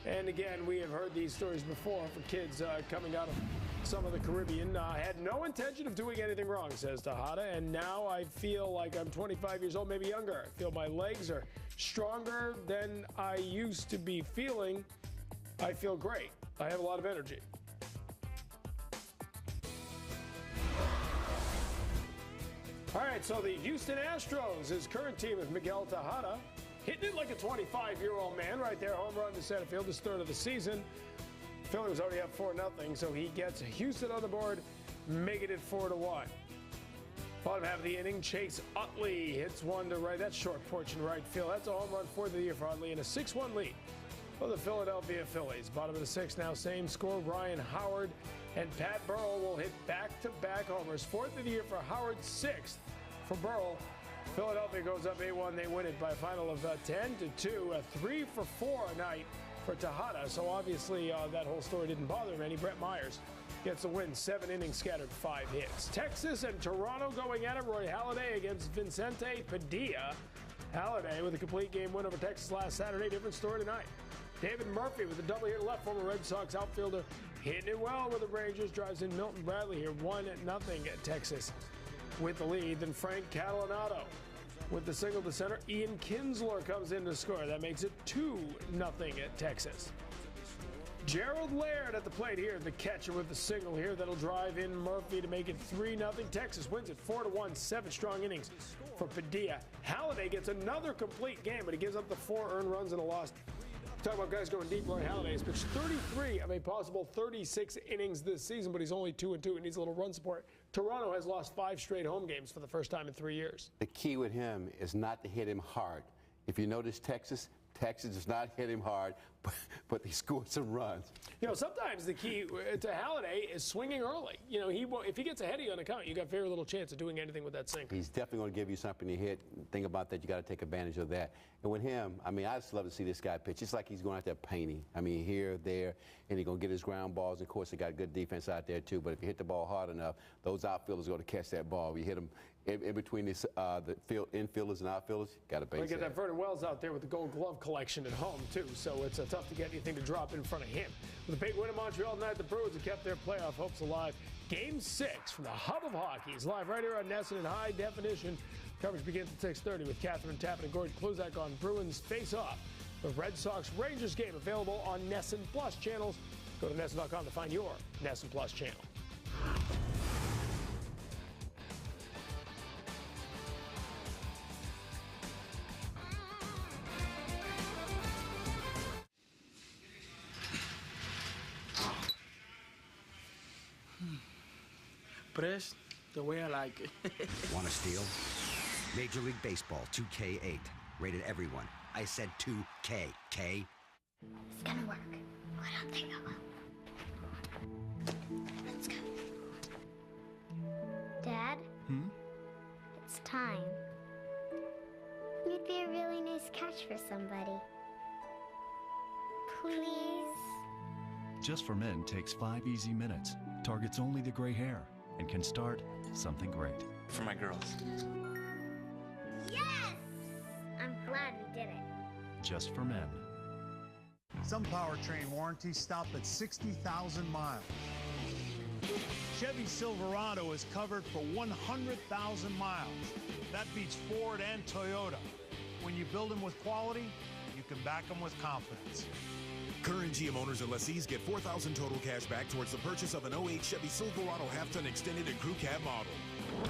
And again, we have heard these stories before for kids coming out of some of the Caribbean. Had no intention of doing anything wrong, says Tejada, and now I feel like I'm 25 years old, maybe younger. I feel my legs are stronger than I used to be feeling. I feel great. I have a lot of energy. All right, so the Houston Astros, his current team is Miguel Tejada, hitting it like a 25-year-old man right there, home run to center field, his third of the season. Phillies already up 4-0, so he gets Houston on the board, making it 4-1. Bottom half of the inning, Chase Utley hits one to right. That's short porch in right field. That's a home run, fourth of the year for Utley, and a 6-1 lead for the Philadelphia Phillies. Bottom of the sixth now, same score. Ryan Howard and Pat Burrell will hit back-to-back homers. Fourth of the year for Howard, sixth for Burrell. Philadelphia goes up 8-1. They win it by a final of 10-2. A 3-for-4 night for Tejada. So obviously that whole story didn't bother him any. Brett Myers gets a win. 7 innings, scattered 5 hits. Texas and Toronto going at it. Roy Halladay against Vicente Padilla. Halladay with a complete game win over Texas last Saturday. Different story tonight. David Murphy with a double here left, former Red Sox outfielder, hitting it well with the Rangers. Drives in Milton Bradley here, 1-0 at Texas with the lead. Then Frank Catalanato with the single to center. Ian Kinsler comes in to score. That makes it 2-0 at Texas. Gerald Laird at the plate here, the catcher with the single here. That'll drive in Murphy to make it 3-0. Texas wins it 4-1, 7 strong innings for Padilla. Halladay gets another complete game, but he gives up the 4 earned runs and a loss. Talking about guys going deep, Roy Halladay has pitched 33 of a possible 36 innings this season, but he's only 2-2 and needs a little run support. Toronto has lost 5 straight home games for the first time in 3 years. The key with him is not to hit him hard. If you notice Texas does not hit him hard, but they scored some runs. You know, sometimes the key to Halladay is swinging early. You know, if he gets ahead of you on a count, you got very little chance of doing anything with that sinker. He's definitely going to give you something to hit. Think about that. You got to take advantage of that. And with him, I mean, I just love to see this guy pitch. It's like he's going out there painting. I mean, here, there, and he's going to get his ground balls. Of course, he got good defense out there, too. But if you hit the ball hard enough, those outfielders are going to catch that ball. You hit them in between the infielders and outfielders, got a base hit. Get that Vernon Wells out there with the Gold Glove collection at home, too. So it's tough to get anything to drop in front of him. With a big win in Montreal tonight, the Bruins have kept their playoff hopes alive. Game 6 from the hub of hockey is live right here on NESN in high definition. Coverage begins at 6:30 with Catherine Tappan and Gordon Kluzak on Bruins face-off. The Red Sox-Rangers game available on NESN Plus channels. Go to NESN.com to find your NESN Plus channel. Press the way I like it. Want to steal? Major League Baseball 2K8. Rated everyone. I said 2K. K? It's gonna work. I don't think it will. Let's go. Dad? It's time. You'd be a really nice catch for somebody. Please? Just for Men takes 5 easy minutes, targets only the gray hair, and can start something great. For my girls. Yes! I'm glad we did it. Just for Men. Some powertrain warranties stop at 60,000 miles. Chevy Silverado is covered for 100,000 miles. That beats Ford and Toyota. When you build them with quality, you can back them with confidence. Current GM owners and lessees get $4,000 total cash back towards the purchase of an 08 Chevy Silverado half-ton extended and crew cab model.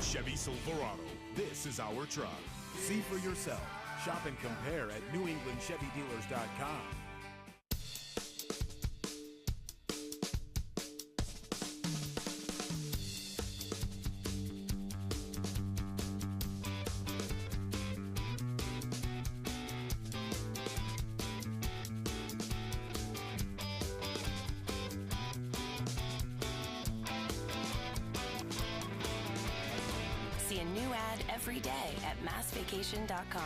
Chevy Silverado. This is our truck. See for yourself. Shop and compare at NewEnglandChevyDealers.com. See a new ad every day at MassVacation.com.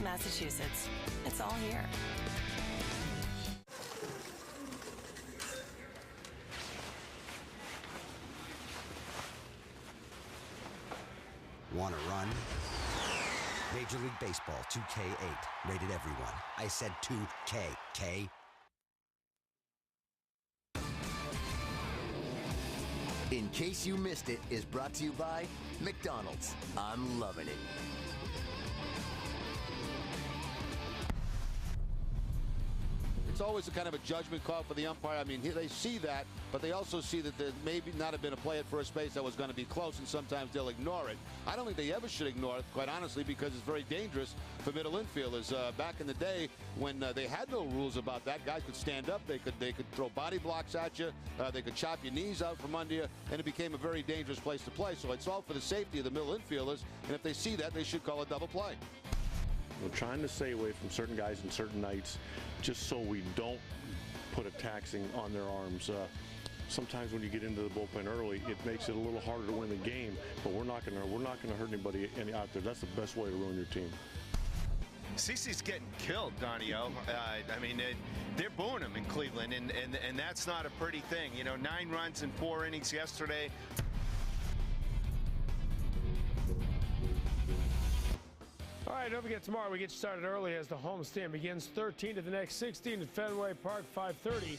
Massachusetts. It's all here. Want to run? Major League Baseball 2K8. Rated everyone. I said 2K. K. In Case You Missed It is brought to you by McDonald's. I'm loving it. It's always a kind of a judgment call for the umpire. I mean, they see that, but they also see that there may not have been a play at first base that was going to be close, and sometimes they'll ignore it. I don't think they ever should ignore it, quite honestly, because it's very dangerous for middle infielders. Back in the day, when they had no rules about that, guys could stand up, they could throw body blocks at you, they could chop your knees out from under you, and it became a very dangerous place to play. So it's all for the safety of the middle infielders, and if they see that, they should call a double play. We're trying to stay away from certain guys and certain nights just so we don't put a taxing on their arms. Sometimes when you get into the bullpen early, it makes it a little harder to win the game, but we're not going to hurt anybody out there. That's the best way to ruin your team. CeCe's getting killed, Donnie-O. I mean, they're booing him in Cleveland, and that's not a pretty thing. You know, 9 runs in 4 innings yesterday. All right, don't forget, tomorrow we get started early as the homestand begins 13 to the next 16 at Fenway Park, 5:30.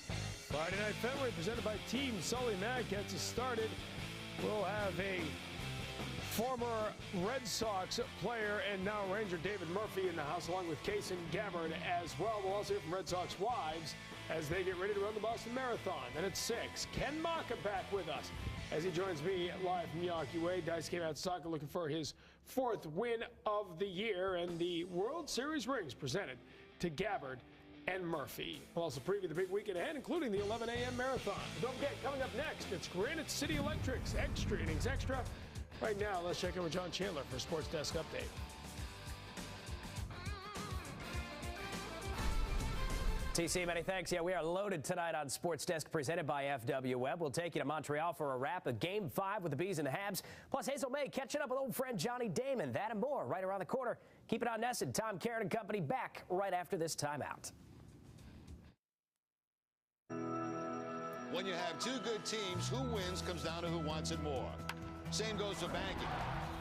Friday Night Fenway, presented by Team Sully Mag, gets us started. We'll have a former Red Sox player and now Ranger David Murphy in the house, along with Kason Gabbard as well. We'll also hear from Red Sox wives as they get ready to run the Boston Marathon. Then at 6, Ken Maka back with us as he joins me live from Yawkey Way. Dice came out soccer looking for his 4th win of the year, and the World Series rings presented to Gabbard and Murphy. We'll also preview the big weekend ahead, including the 11 a.m. marathon. Don't forget, coming up next, it's Granite City Electric's Extra Innings Extra. Right now, let's check in with John Chandler for Sports Desk Update. TC, many thanks. Yeah, we are loaded tonight on Sports Desk presented by FW Web. We'll take you to Montreal for a wrap of Game 5 with the Bees and the Habs. Plus, Hazel May catching up with old friend Johnny Damon. That and more right around the corner. Keep it on Nesson. Tom Karen and company back right after this timeout. When you have 2 good teams, who wins comes down to who wants it more. Same goes for banking.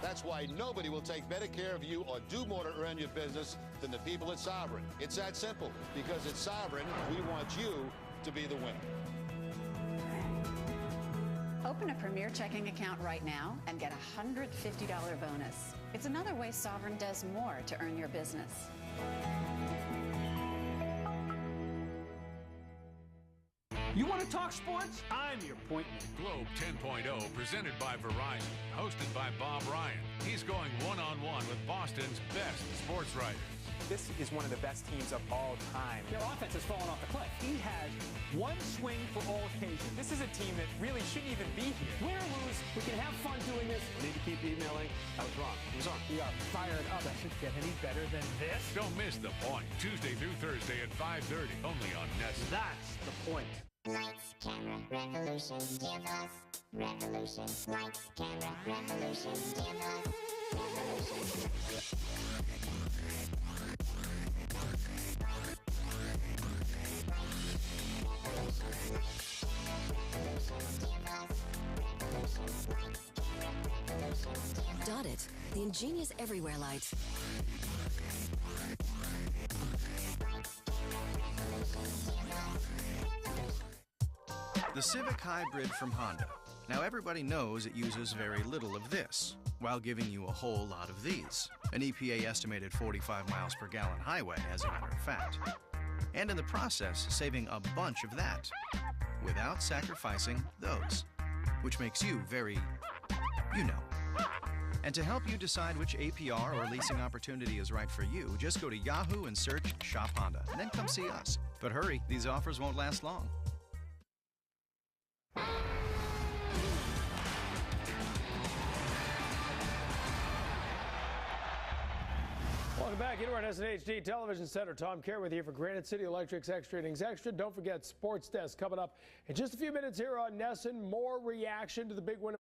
That's why nobody will take better care of you or do more to earn your business than the people at Sovereign. It's that simple. Because at Sovereign, we want you to be the winner. Open a Premier checking account right now and get a $150 bonus. It's another way Sovereign does more to earn your business. You want to talk sports? I'm your point man. Globe 10.0, presented by Verizon, hosted by Bob Ryan. He's going one-on-one with Boston's best sports writers. This is one of the best teams of all time. Their offense has fallen off the cliff. He has one swing for all occasions. This is a team that really shouldn't even be here. Win or lose, we can have fun doing this. We need to keep emailing. I was wrong. It was on. We are fired up. Does it get any better than this? Don't miss The Point, Tuesday through Thursday at 5:30, only on Nesson. That's the point. Lights, camera, revolution, give us. Revolution, lights, camera, revolution, give us. Revolution. Dot It, the ingenious everywhere light. The Civic Hybrid from Honda. Now everybody knows it uses very little of this, while giving you a whole lot of these. An EPA estimated 45 miles per gallon highway, as a matter of fact. And in the process, saving a bunch of that, without sacrificing those, which makes you very, you know. And to help you decide which APR or leasing opportunity is right for you, just go to Yahoo and search Shop Honda, and then come see us. But hurry, these offers won't last long. Welcome back into our SNHD Television Center. Tom Kerr with you for Granite City Electric's Extra Innings Extra. Don't forget Sports Desk coming up in just a few minutes here on NESN. More reaction to the big win.